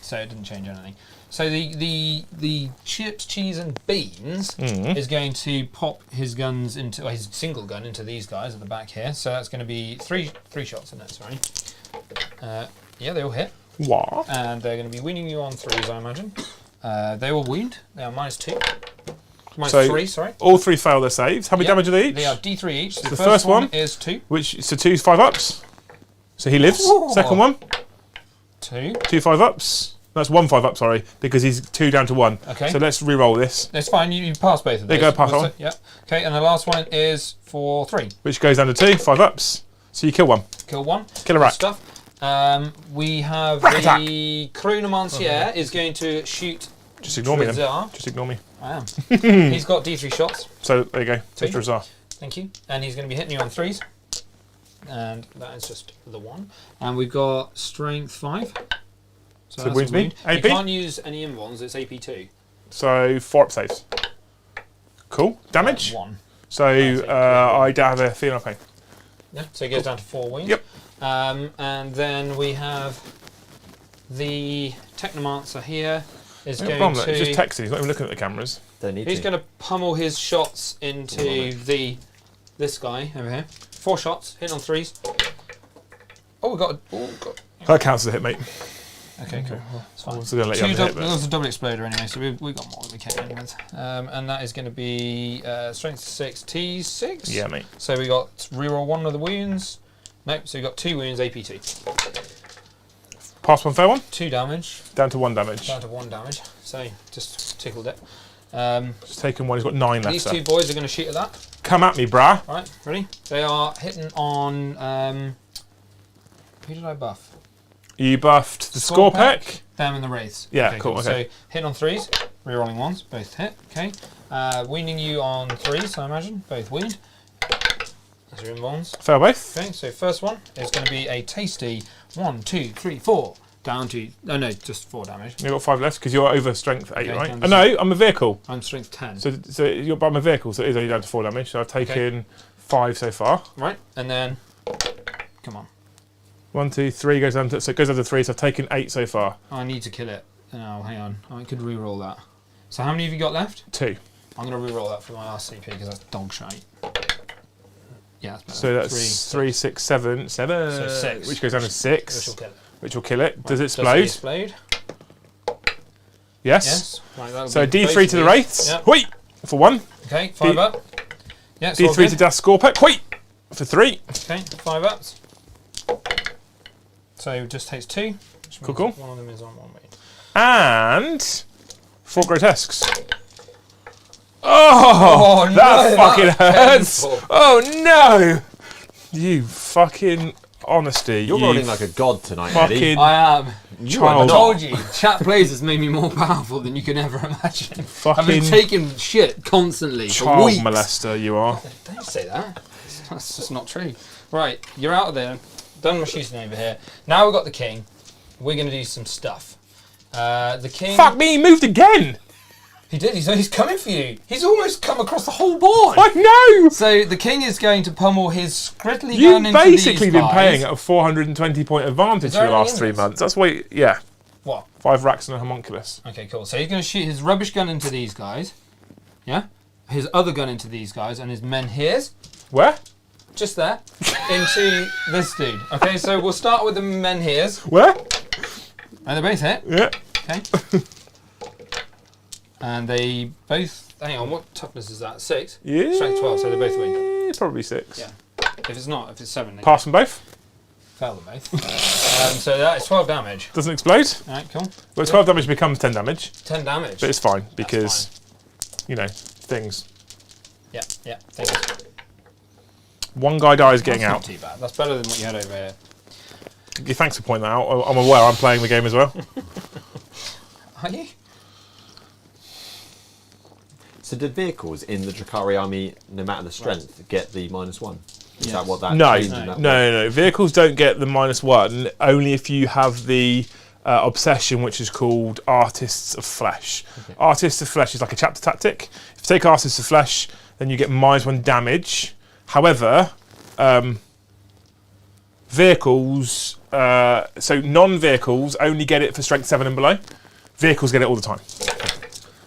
So it didn't change anything. So the chips, cheese, and beans is going to pop his guns into his single gun into these guys at the back here. So that's going to be three shots in it. Sorry. Yeah, they all hit, What? and they're going to be winning you on 3s, I imagine. They all wound. They are -2. -3, sorry. All 3 fail their saves. How many damage are they each? They are D3 each. The first one is 2. So 2's 5 ups. So he lives. Ooh. Second one, 2. 2 5 ups. That's 1 5 up, sorry, because he's 2 down to 1. Okay. So let's re-roll this, It's fine. You pass both of those. There you go, pass on. Yeah. Okay, and the last one is for 3. which goes down to 2 5 ups. So you kill 1. Kill 1. Kill a Good rat. stuff. We have Rat attack. the Chronomancier is going to shoot. Just ignore me then. Drazar. Just ignore me. I am. He's got D3 shots. So there you go. 2. Mr. Azar. Thank you. And he's going to be hitting you on 3s. And that is just the 1. And we've got Strength 5. So that's wounds a me. wound. AP? You can't use any invulns. It's AP2. So 4 up saves. Cool. Damage. 1. So I have a feeling okay. Yeah. So it goes down to 4 wounds. Yep. And then we have the Technomancer here. Is No going problem. to. He's just texting. He's not even looking at the cameras. Don't need He's to. going to pummel his shots into this guy over here. 4 shots, hitting on 3s. Oh, we got. That counts as a hit, mate. Okay, cool. It's I fine. was going to let you have a hit, That but was a double exploder anyway, so we got more than we came in with. And that is going to be strength 6, T6. yeah, mate. So we got reroll 1 of the wounds. Nope, so we got 2 wounds, AP2. Pass one, fair one. 2 damage. Down to 1 damage. Down to 1 damage. So just tickled it. Just taking 1. He's got 9 left. These 2 boys are going to shoot at that. Come at me, brah. Right, ready? They are hitting on. Who did I buff? You buffed the Scorpec. Them and the Wraiths. Yeah, cool. Okay. So hitting on 3s, rerolling 1s, both hit. Okay. Weaning you on 3s, I imagine. Both weaned. As you're in ones. Fail both. Okay, so first one is going to be a tasty 1, 2, 3, 4. Down to. Oh no, just 4 damage. You've got 5 left because you're over strength 8, Okay, right? down Oh, no, I'm a vehicle. I'm strength 10. So you're I'm a vehicle, so it is only down to 4 damage. So I've taken 5 so far. Right, and then. Come on. 1, 2, 3 goes down to, so it goes down to 3, so I've taken 8 so far. I need to kill it. Oh, hang on. I could reroll that. So how many have you got left? 2. I'm going to reroll that for my RCP because that's dog shite. Yeah, that's better. So that's 3, 6, 7. So 6. Which goes down to 6. Which will kill it. Which will kill it. Right, Does it does explode? explode? Yes. Yes. Right, that'll So be both D3 of to the these. Wraiths. Yep. Whee! For 1. Okay, 5 D- up. Yeah, it's all D3 good. to Das Scorpec. Whee! For 3. Okay, 5 ups. So it just takes 2. Which Cool, means cool. One of them is on 1 weight. And 4 grotesques. Oh, Oh, that no, fucking that's hurts. painful. Oh no! You fucking honesty. You're you rolling like a god tonight, Eddie. fucking I am. child. I told you, chat plays has made me more powerful than you could ever imagine. I've been Fucking taking shit constantly for child weeks. molester you are. Don't say that. That's just not true. Right, you're out of there. Done my shooting over here. Now we've got the king. We're going to do some stuff. The king... Fuck me, he moved again! He did. He's coming for you. He's almost come across the whole board. I know! So the king is going to pummel his scrittly gun You've into basically these been guys. paying at a 420 point advantage Is for the there last anything 3 in this? months. That's why, yeah. What? 5 racks and a homunculus. Okay, cool. So he's going to shoot his rubbish gun into these guys. Yeah? His other gun into these guys, and his men here's Where? just there into this dude. Okay, so we'll start with the men here's. Where? And they both hit. Yeah. Okay. And they both. Hang on, what toughness is that? 6? Yeah. Strength 12, so they both win. Probably 6. Yeah. If it's not, if it's 7, they Pass them both. fail them both. So that is 12 damage. Doesn't explode. Alright, cool. Well, 12 damage becomes 10 damage. 10 damage. But it's fine because, you know, things. Yeah, thanks. One guy dies getting That's out. not too bad. That's better than what you had over here. Yeah, thanks for pointing that out. I'm aware I'm playing the game as well. Are you? So did vehicles in the Drukhari army, no matter the strength, get the -1? Is Yes. that what that No, changed in that way? no. Vehicles don't get the -1 only if you have the obsession, which is called Artists of Flesh. Okay. Artists of Flesh is like a chapter tactic. If you take Artists of Flesh, then you get -1 damage. However, vehicles, so non-vehicles only get it for strength 7 and below. Vehicles get it all the time.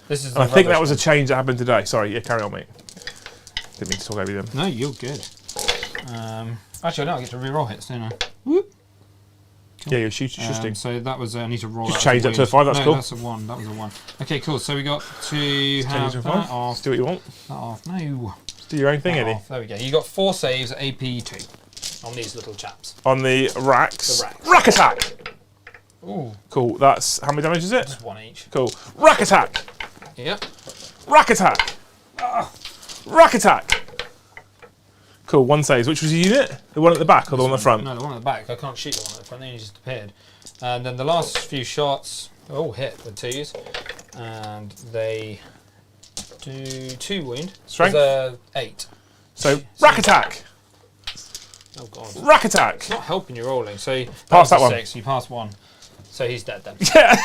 This is. And I think that was a change that happened today. Sorry, yeah, carry on, mate. Didn't mean to talk over them. No, you're good. Actually, I don't get to re-roll hits, don't I? Whoop. Yeah, you're shooting. So that was. I need to roll. Just that change as that to a 5, that's no, cool. That's a 1. That was a 1. Okay, cool. So we got to Change have it to that a 5. off. Do what you want. That off. No. Just do your own thing, That Eddie. off. There we go. You got 4 saves at AP 2 on these little chaps. On the racks. The racks. Rack attack! Ooh, Cool, that's, how many damage is it? just 1 each. Cool. Rack attack! Yep. Rack attack! Rack attack! Cool, 1 saves. Which was the unit? The one at the back or the one at the front? No, the one at the back. I can't shoot the one at the front. They just appeared. And then the last few shots, all hit with 2s, and they do 2 wound. Strength? There's 8. So, rack attack! Oh god. Rack attack! It's not helping you rolling. So Pass that was a one. 6. You passed 1. So he's dead then. Yeah!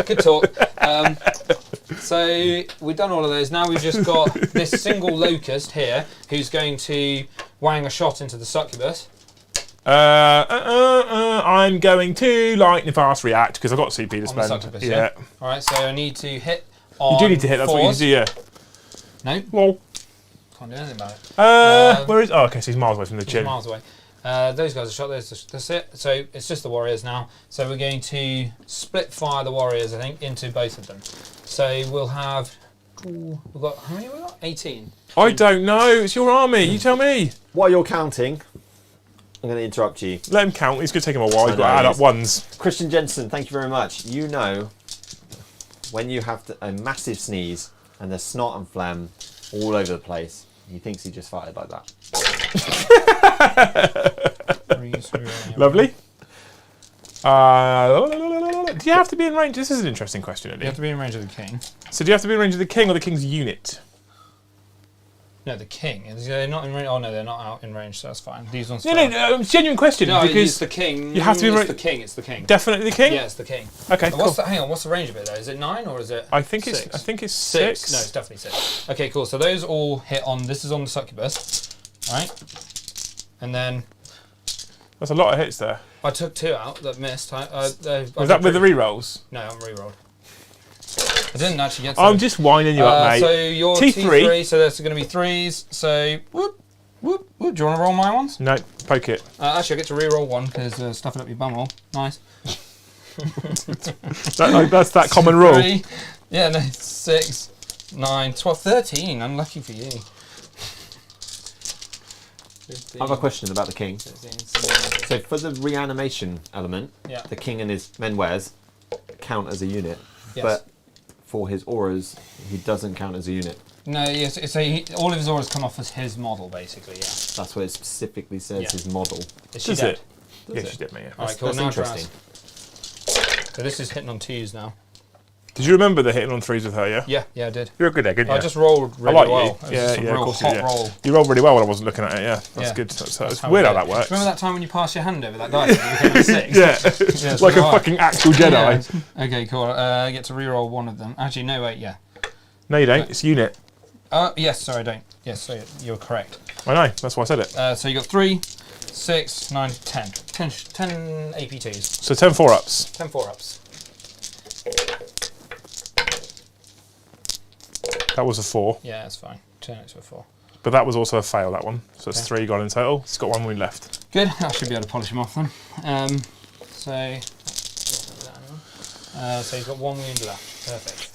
Good talk. So we've done all of those. Now we've just got this single locust here who's going to wang a shot into the succubus. I'm going to lightning fast react because I've got CP to On the spend. succubus, Yeah. yeah? Alright, so I need to hit on You do need to hit, that's what you need to do, yeah. No, Lol. can't do anything about it. Where is? Oh, okay, so he's miles away from the He's chin. miles away. Those guys are shot. That's it. So it's just the warriors now. So we're going to split fire the warriors, I think, into both of them. So we'll have. We've got how many? We got 18. I don't know. It's your army. You tell me. While you're counting, I'm going to interrupt you. Let him count. It's going to take him a while. He's got to add up ones. Christian Jensen, thank you very much. You know, when you have a massive sneeze and there's snot and phlegm all over the place, he thinks he just farted like that. Lovely. Do you have to be in range? This is an interesting question, Eddie. You have to be in range of the king. So do you have to be in range of the king or the king's unit? No, the king. They're not in range. Oh no, they're not out in range, so that's fine. These ones. No, genuine question. No, because it's the king. you have to be It's the king. It's the king. Definitely the king. Yeah, it's the king. Okay, cool. Hang on. What's the range of it though? Is it 9 or is it? I think six? it's 6. No, it's definitely 6. Okay, cool. So those all hit on. This is on the succubus, right? And then That's a lot of hits there. I took 2 out that missed. Was that with the re-rolls? No, I'm re-rolled. I didn't actually get to I'm just winding you up, mate. So your T3. T3, so that's going to be 3s. So, whoop, whoop, whoop. Do you want to roll my ones? No, poke it. Actually, I get to re-roll 1 because stuffing up your bumhole. Nice. That's that common rule. 3. Yeah, no, 6, 9, 12, 13. Unlucky for you. I have a question about the king. 15, So for the reanimation element, Yeah. the king and his men wares count as a unit, Yes. but for his auras, he doesn't count as a unit. No, yes. So all of his auras come off as his model, basically. Yeah. That's what it specifically says, Yeah. his model. Is she Does dead? it? Yes, you did, mate. Yeah. All right, cool. That's Now interesting. Draz. So this is hitting on 2s now. Did you remember the hitting on 3s with her, yeah? Yeah, I did. You're a good egg, aren't you? I just rolled really I like well. you. It was Yeah, just a yeah, real of course you hot did. roll. You rolled really well when I wasn't looking at it, yeah. That's Yeah. good. That's how weird we how do that it. works. Remember that time when you passed your hand over that dice and you became a 6? Yeah, it's like a alright. fucking actual Jedi. Yeah. Okay, cool. I get to re-roll 1 of them. Actually, no, wait, yeah. No, you don't. It's unit. Yes, sorry, I don't. Yes, sorry, you're correct. I know. That's why I said it. So you got 3, 6, 9, 10. 10 AP2s. So 10 4-ups. 10 4-ups. That was a 4. Yeah, that's fine. Turn it to a 4. But that was also a fail, that one. So it's Okay. 3 gone in total. It's got 1 wound left. Good. I should be able to polish him off then. So he's got 1 wound left. Perfect.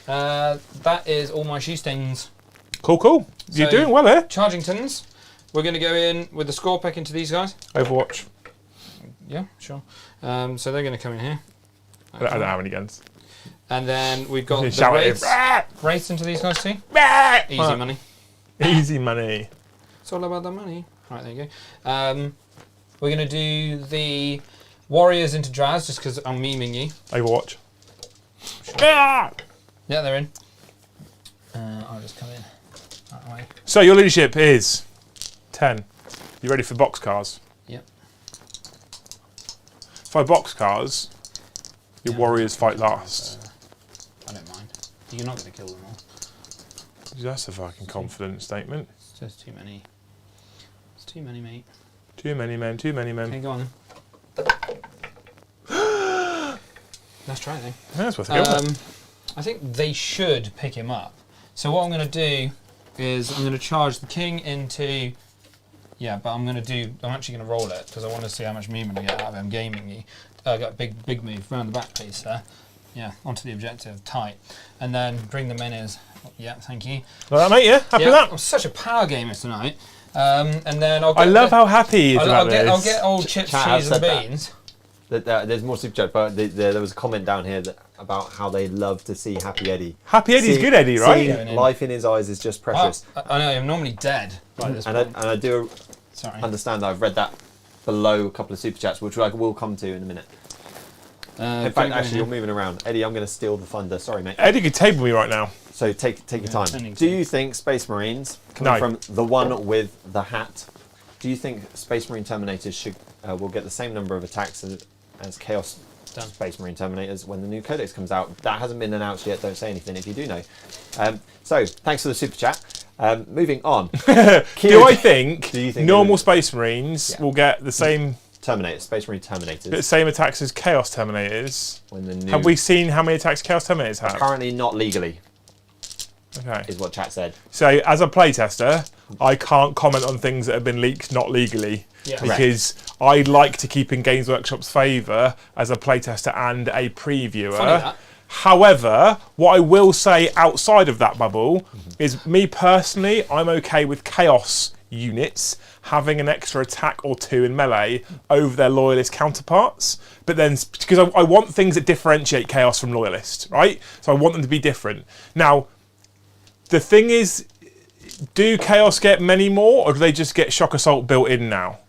That is all my shoe stains. Cool, cool. You're So- doing well here. Chargingtons. We're going to go in with the score pick into these guys. Overwatch. Yeah, sure. So they're going to come in here. I don't have any guns. And then we've got You the shout at him. wraiths. "Ah! Wraiths into these guys too. Ah!" Easy Right. money. Easy money. It's all about the money. Right, there you go. We're going to do the warriors into Draz just because I'm memeing you. Overwatch. Ah! Yeah, they're in. I'll just come in that way. So your leadership is 10. You ready for boxcars? Yep. If I boxcars, your Yeah. warriors fight last. I don't mind. You're not going to kill them all. That's a fucking confident statement. It's just too many. It's too many, mate. Too many men, too many men. Okay, go on then. Let's try it then. That's worth a go. I think they should pick him up. So what I'm going to do is I'm going to charge the king into... Yeah, but I'm actually going to roll it because I want to see how much movement I get out of him gaming you. I got a big move round the back piece there. Yeah, onto the objective, tight. And then bring the men is... Yeah, thank you. Like that, mate, yeah? Happy Yeah, with that? I'm such a power gamer tonight. And then I'll get... I love how happy he is about I'll this. get old chips, Chat, I've cheese and said that. beans. There's more super chat, but there was a comment down here about how they love to see Happy Eddie. Happy Eddie's good, Eddie, right? Seeing life in his eyes is just precious. I know, I'm normally dead by this And point. I do Sorry. understand that I've read that below a couple of super chats, which I will come to in a minute. In fact, actually, you're moving around. Eddie, I'm going to steal the thunder. Sorry, mate. Eddie could table me right now. So take your time. sending Do to- you think Space Marines, coming No. from the one with the hat, do you think Space Marine Terminators will get the same number of attacks as Chaos Done. Space Marine Terminators when the new Codex comes out? That hasn't been announced yet. Don't say anything if you do know. So thanks for the super chat. Moving on. Do I think, Do you think normal they Space Marines Yeah. will get the same Terminators, Space Marine Terminators, attacks as Chaos Terminators? when the new Have we seen how many attacks Chaos Terminators have? currently not legally Okay. is what chat said. So, as a playtester, I can't comment on things that have been leaked not legally. Yeah. Because I like to keep in Games Workshop's favour as a playtester and a previewer. Funny that. However, what I will say outside of that bubble is me personally, I'm okay with Chaos units having an extra attack or 2 in melee over their loyalist counterparts. But then, because I want things that differentiate Chaos from loyalist, right? So I want them to be different. Now, the thing is, do Chaos get many more, or do they just get Shock Assault built in now?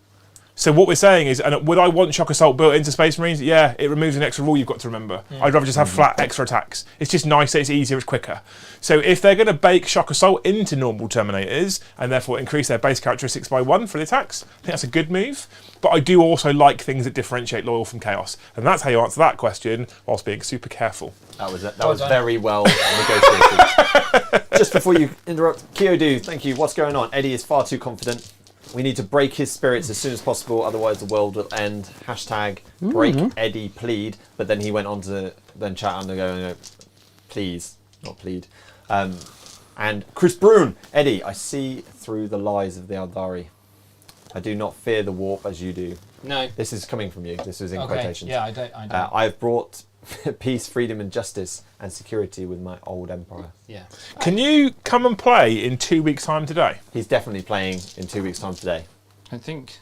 So what we're saying is, and would I want Shock Assault built into Space Marines? Yeah, it removes an extra rule you've got to remember. I'd rather just have flat extra attacks. It's just nicer, it's easier, it's quicker. So if they're going to bake Shock Assault into normal Terminators, and therefore increase their base characteristics by 1 for the attacks, I think that's a good move. But I do also like things that differentiate Loyal from Chaos. And that's how you answer that question, whilst being super careful. That was very well negotiated. Just before you interrupt, Kyodu, thank you. What's going on? Eddie is far too confident. We need to break his spirits as soon as possible, otherwise the world will end. Hashtag break Eddie plead. But then he went on to then chat and go, please, not plead. And Chris Brune, Eddie, I see through the lies of the Aldari. I do not fear the warp as you do. No. This is coming from you. This was in quotations. Yeah, I don't. I have brought peace, freedom, and justice and security with my old empire. Yeah. Can you come and play in 2 weeks' time today? He's definitely playing in 2 weeks' time today. I think.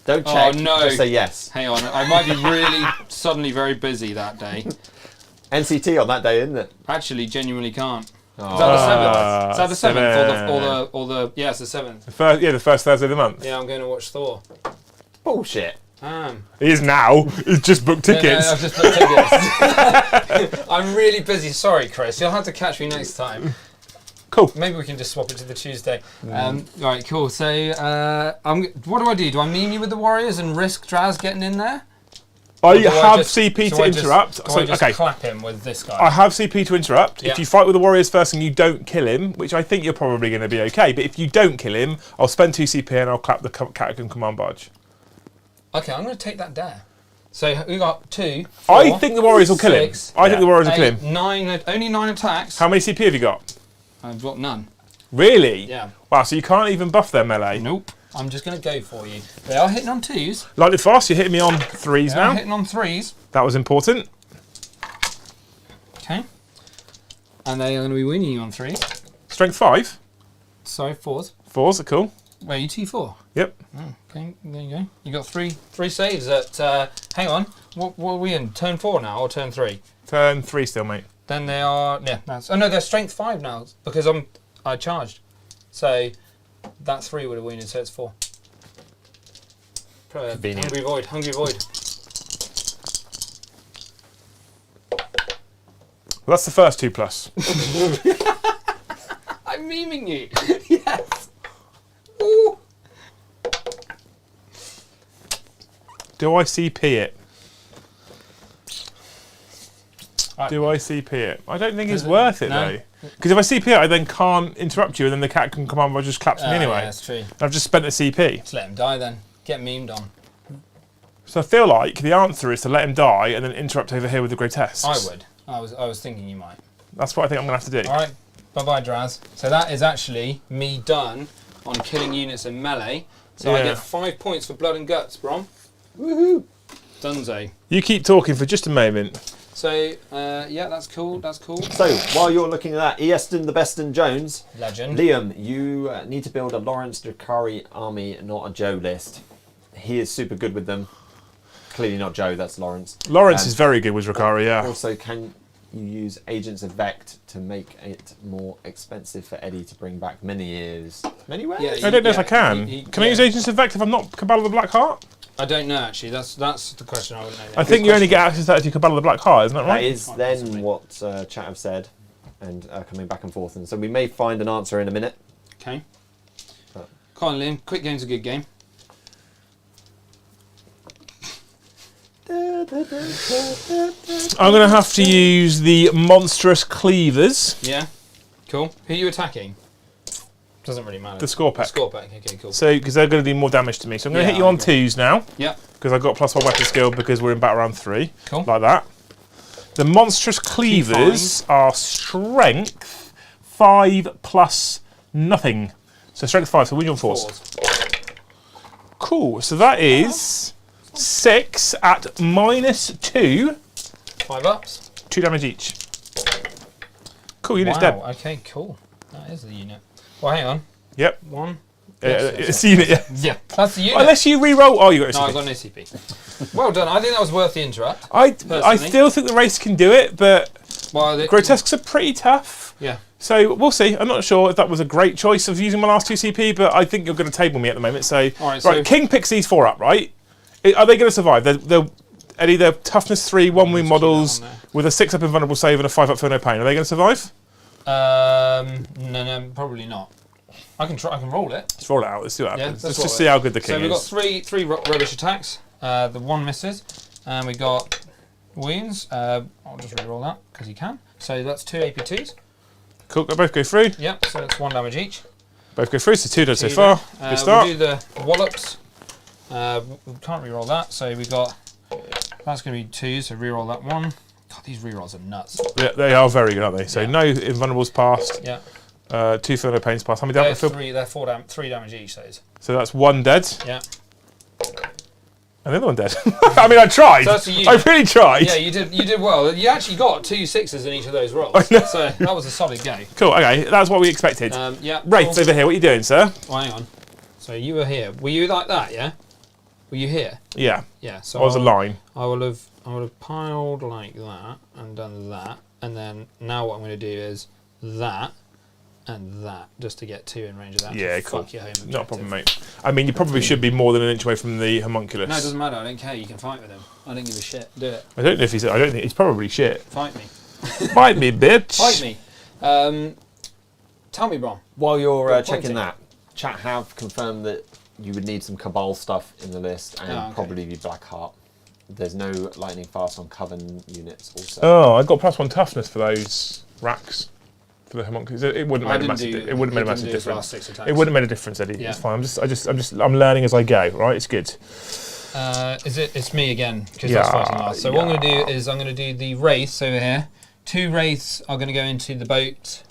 Don't check. Oh, no. Just say yes. Hang on, I might be really suddenly very busy that day. NCT on that day, isn't it? Actually, genuinely can't. Oh. Is that the 7th? Is that the 7th? 7th. Or the yeah, it's the 7th. The first Thursday of the month. Yeah, I'm going to watch Thor. Bullshit. He is now. He's just booked tickets. No, I've just booked tickets. I'm really busy. Sorry, Chris. You'll have to catch me next time. Cool. Maybe we can just swap it to the Tuesday. Right, cool. So, what do? Do I meme you with the Warriors and risk Draz getting in there? I have CP to interrupt. I just clap him with this guy? I have CP to interrupt. Yeah. If you fight with the Warriors first and you don't kill him, which I think you're probably going to be okay, but if you don't kill him, I'll spend 2 CP and I'll clap the Catacomb Command Barge. Okay, I'm going to take that dare. So we got 2, 4, I think the Warriors will kill him. 6, I think the Warriors will kill him. 9, only 9 attacks. How many CP have you got? I've got none. Really? Yeah. Wow, so you can't even buff their melee? Nope. I'm just going to go for you. They are hitting on 2s. Lightning fast, you're hitting me on 3s They are now. hitting on 3s. That was important. Okay. And they are going to be winning you on 3s. Strength 5. Sorry, 4s. 4s are cool. Where are you T4? Yep. Oh, okay, there you go. You got 3 saves at. Hang on. What are we in? Turn 4 now or turn 3? Turn 3 still, mate. Then they are. Yeah, that's. Oh no, they're strength 5 now because I charged. So that 3 would have won, so it's 4. Convenient. Hungry Void. Hungry Void. Well, that's the first 2+. I'm memeing you. Yes. Ooh. Do I CP it? Do I CP it? I don't think it's worth it, No. though. Because if I CP it, I then can't interrupt you, and then the Catacomb Command Barge just claps me anyway. Yeah, that's true. I've just spent a CP. Just let him die then. Get memed on. So I feel like the answer is to let him die and then interrupt over here with the Grotesques. I would. I was thinking you might. That's what I think I'm going to have to do. Alright. Bye-bye, Draz. So that is actually me done on killing units in melee. So I Yeah. get 5 points for blood and guts, Brom. Woohoo! Dunzo. You keep talking for just a moment. So, yeah, that's cool. That's cool. So, while you're looking at that, Easton the Beston Jones. Legend. Liam, you need to build a Lawrence Drukhari army, not a Joe list. He is super good with them. Clearly not Joe, that's Lawrence. Lawrence is very good with Drukhari, yeah. Also, can you use Agents of Vect to make it more expensive for Eddie to bring back many years? Many ways? Yeah, I don't know if yeah, I can. Can I use Agents of Vect if I'm not Cabal of the Black Heart? I don't know, actually. That's the question I wouldn't know. I think you only get access to that if you Cabal of the Black Heart, isn't that That right? is then what chat have said, and coming back and forth. And so we may find an answer in a minute. Okay. Come on, Liam. Quick game's a good game. I'm going to have to use the Monstrous Cleavers. Yeah. Cool. Who are you attacking? Doesn't really matter. The Scorpack. Scorpack. Okay, cool. So, because they're going to do more damage to me. So I'm going to Yeah, hit you on okay. 2s now. Yeah. Because I've got +1 weapon skill because we're in battle round 3. Cool. Like that. The Monstrous Cleavers are strength 5 plus nothing. So strength 5, so win your force. Cool. So that is 6 at -2. 5 ups. 2 damage each. Cool, unit's Wow. dead. Okay, cool. That is the unit. Well, hang on. Yep. 1, It's a unit, yeah. Yeah, that's the unit. Unless you re-roll. Oh, you got No, I OCP. got an OCP. Well done. I think that was worth the interrupt. I personally. still think the race can do it, but Well, grotesques are pretty tough. Yeah. So we'll see. I'm not sure if that was a great choice of using my last 2 CP, but I think you're going to table me at the moment. So, All right, King picks these 4 up, right? Are they going to survive? Eddie, they're toughness 3, 1 wing models that on there. with a 6 up invulnerable save and a 5 up feel no pain. Are they going to survive? No, probably not. I can try. I can roll it. Let's roll it out. Let's see what Yeah, happens. let's Let's just roll see it. how good the King So we've got is. three rubbish attacks. The 1 misses, and we got wounds. I'll just re-roll that because you can. So that's 2 AP2s. Cool. They both go through. Yep. So that's 1 damage each. Both go through. So 2 dead so Two far. there. Good start. We do the wallops. We can't re-roll that. So we got. That's going to be 2. So re-roll that 1. God, these re-rolls are nuts. Yeah, they are very good, aren't they? So Yeah. no invulnerables passed. Yeah. 2 feel no pains passed. How many They're damage? 3. They're 3 damage each. Those. So that's 1 dead. Yeah. And the other one dead. I mean, I tried. So that's a unit. I really tried. Yeah, you did. You did well. You actually got 2 6s in each of those rolls. So that was a solid go. Cool. Okay, that's what we expected. Yeah. Wraiths cool. over here. What are you doing, sir? Oh, hang on. So you were here. Were you like that? Yeah. Were you here? Yeah. Yeah. So I was a line. I would have piled like that and done that, and then now what I'm going to do is that and that, just to get 2 in range of that. Yeah, to cool. Fuck your home objective. Not a problem, mate. I mean, you probably should be more than an inch away from the homunculus. No, it doesn't matter. I don't care. You can fight with him. I don't give a shit. Do it. I don't know if he's. I don't think he's probably shit. Fight me. Fight me, bitch. Fight me. Tell me, Bron. While you're Good checking pointing. that, chat have confirmed that you would need some Cabal stuff in the list and okay. probably the Blackheart. There's no lightning fast on Coven units also. Oh, I got +1 toughness for those racks for the homunculus. It wouldn't have made a massive. It wouldn't have made a massive difference. It wouldn't have made a difference, Eddie. Yeah. It's fine. I'm learning as I go. Right, it's good. It's me again because Yeah, I was fighting last. So what I'm yeah. going to do is I'm going to do the wraiths over here. 2 wraiths are going to go into the boat.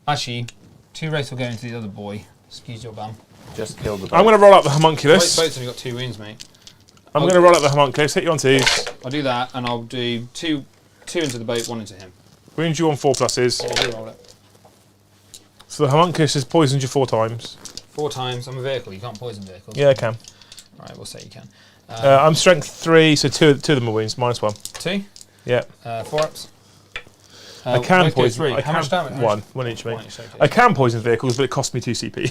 Actually, 2 wraiths will go into the other boy. Excuse your bum. Just kill the I'm going to roll up the The homunculus. boat's only got 2 wounds, mate. I'm going to roll up the homunculus. Hit you on 2s. I'll do that, and I'll do two into the boat, 1 into him. Wound you on 4 pluses. So roll it. So the homunculus has poisoned you 4 times. 4 times. I'm a vehicle. You can't poison vehicles. Yeah, I can. Right, we'll say you can. I'm strength 3, so two of them are wounds. -1. 2. Yeah. 4 ups. I can both go poison. 3. I How can, much damage? 1 each, mate. One each, okay. I can poison vehicles, but it costs me 2 CP.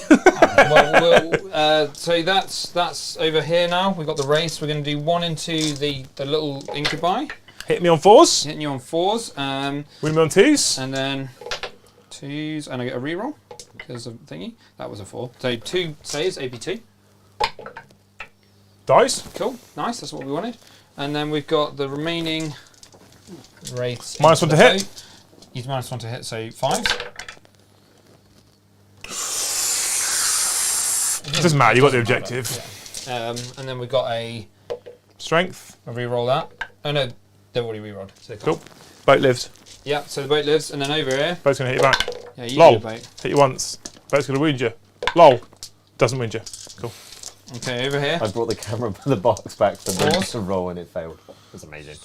So that's over here now. We've got the race. We're going to do 1 into the little incubi, Hit me on 4s. hitting you on 4s, Win me on 2s. and then 2s, and I get a reroll because of thingy. That was a 4. So 2 saves, AP2. Dice. Cool, nice. That's what we wanted. And then we've got the remaining race. -1 to hit. He's -1 to hit, so 5s. It doesn't matter, you got the objective. Yeah. And then we've got a Strength. re-roll that. Oh no, they've already re-rolled. So they can't. Cool. Boat lives. Yeah, so the boat lives, and then over here. Boat's going to hit you back. Yeah, you Lol. do the boat. Hit you once. Boat's going to wound you. Lol. Doesn't wound you. Cool. Okay, over here. I brought the camera the box back for them Pause. to roll and it failed. That's amazing.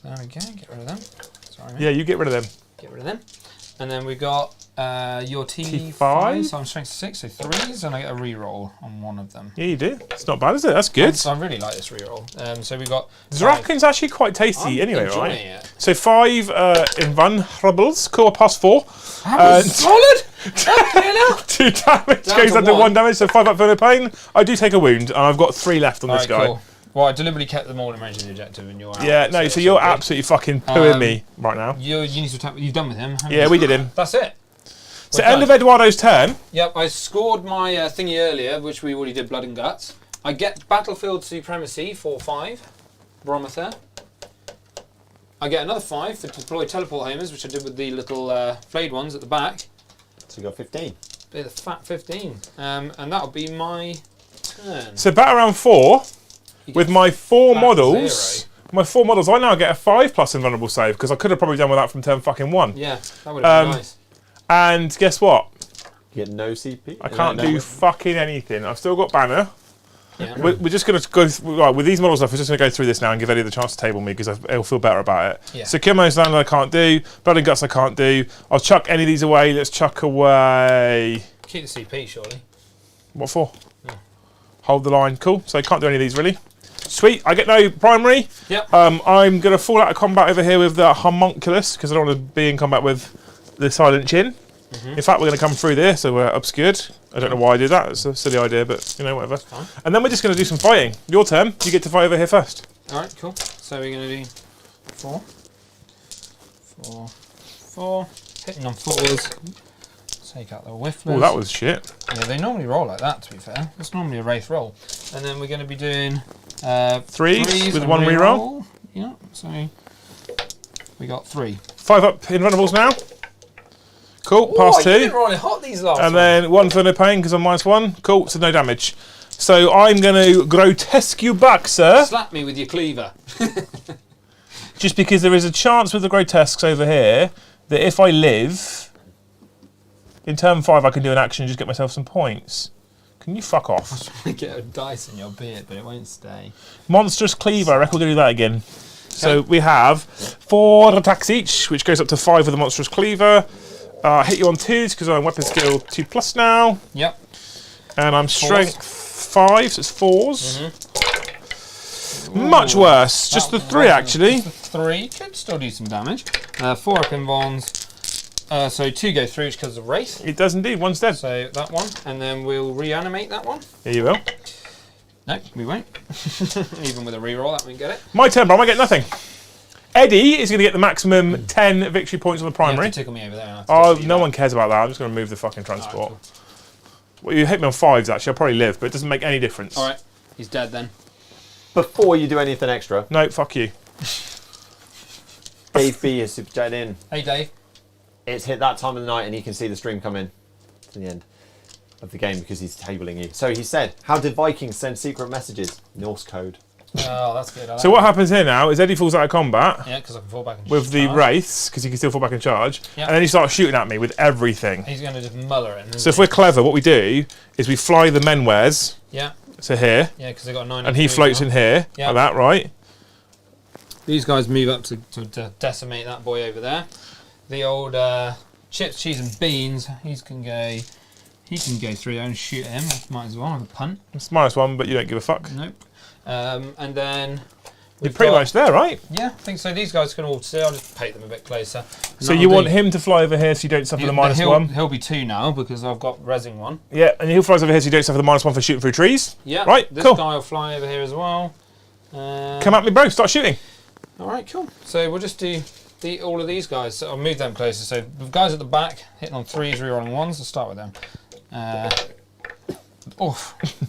There we go. Get rid of them. Sorry, mate. Yeah, you get rid of them. Get rid of them. And then we've got your T5. T5? So I'm strength 6, so 3s, and I get a re-roll on 1 of them. Yeah, you do. It's not bad, is it? That's good. I really like this re-roll. So we've got. Zraken's actually quite tasty I'm anyway, enjoying right? it. So 5 invulnerables. Cool, +4. That was solid! Fucking hell. 2 damage Down goes to under 1. 1 damage, so 5 up for no pain. I do take a wound, and I've got 3 left on this Alright, guy. cool. Well, I deliberately kept them all in range of the objective, and you're out. Yeah, no, so you're absolutely fucking pooing me right now. You need to attack. You've done with him. haven't Yeah, you? we did him. That's it. So We're end of done. Eduardo's turn. Yep, I scored my thingy earlier, which we already did, Blood and Guts. I get Battlefield Supremacy for 5, Barometer. I get another 5 for deploy teleport homers, which I did with the little flayed ones at the back. So you got 15. Be the fat 15, and that'll be my turn. So battle round 4 You with get my 4 fat models. 0. My 4 models, I now get a 5+ invulnerable save because I could have probably done with that from turn fucking 1. Yeah, that would have been nice. And guess what? You get no CP. I can't do fucking anything. I've still got banner. Yeah. We're just going to go right, with these models off. We're just going to go through this now and give Eddie the chance to table me because I'll feel better about it. Yeah. So Kimmo's Land I can't do. Blood and Guts I can't do. I'll chuck any of these away. Let's chuck away. Keep the CP, surely. What for? Yeah. Hold the line. Cool. So I can't do any of these really. Sweet. I get no primary. Yep. I'm going to fall out of combat over here with the homunculus because I don't want to be in combat with the silent chin. In fact, we're going to come through there, so we're obscured. I don't know why I did that. It's a silly idea, but you know, whatever. Fine. And then we're just going to do some fighting. Your turn. You get to fight over here first. All right, cool. So we're going to do 4, 4, 4. Hitting on 4s. Take out the whifflers. Oh, that was shit. Yeah, they normally roll like that, to be fair. That's normally a wraith roll. And then we're going to be doing Threes with and one reroll. Yeah, so we got 3. 5 up invulnerables now. Cool, Oh, pass you 2. did really hot these last And ones. then 1 for no pain because I'm -1. Cool, so no damage. So I'm going to grotesque you back, sir. Slap me with your cleaver. Just because there is a chance with the grotesques over here that if I live, in turn 5 I can do an action and just get myself some points. Can you fuck off? Get a dice in your beard, but it won't stay. Monstrous Cleaver, I reckon we'll do that again. So we have 4 attacks each, which goes up to 5 with the Monstrous Cleaver. Hit you on 2s because I'm weapon skill 2+ now. Yep. And I'm strength 5, so it's 4s. Mm-hmm. Much worse, just the 3 actually. 3 could still do some damage. 4 up in bonds. So 2 go through because of wraith. It does indeed, 1's dead. So that one, and then we'll reanimate that one. Here you will. No, we won't. Even with a reroll, that won't get it. My turn, but I might get nothing. Eddie is going to get the maximum 10 victory points on the You primary. have to tickle me over there. and I have to Oh, tickle you no back. one cares about that. I'm just going to move the fucking transport. Alright, Well, you hit me on 5s actually. I'll probably live, but it doesn't make any difference. cool. Alright, he's dead then. Before you do anything extra, No, fuck you. Dave B has super chatted in. Hey Dave. It's hit that time of the night and he can see the stream come in to the end of the game because he's tabling you. So he said, how did Vikings send secret messages? Norse code. Oh, that's good. I like So what happens here now is Eddie falls out of combat that. Yeah, because I can fall back and with the charge. wraiths, because he can still fall back and charge, Yeah. and then he starts shooting at me with everything. He's going to just muller it. So if we're clever, what we do is we fly the menwares Yeah, to here, yeah, because they got 9. and he floats in here, Yeah. like that, right? These guys move up to decimate that boy over there. The old chips, cheese, and beans. He can go through there and shoot him. Might as well have a punt. It's -1, but you don't give a fuck. Nope. And then You're pretty much there, right? Yeah, I think so. These guys can all see. I'll just paint them a bit closer. So you want him to fly over here so you don't suffer the -1? He'll be 2 now because I've got resing 1. Yeah, and he flies over here so you don't suffer the -1 for shooting through trees? Yeah. Right, This cool. guy will fly over here as well. Come at me, bro. Start shooting. All right, cool. So we'll just do all of these guys. So I'll move them closer. So the guys at the back hitting on 3s, rerolling 1s. I'll start with them.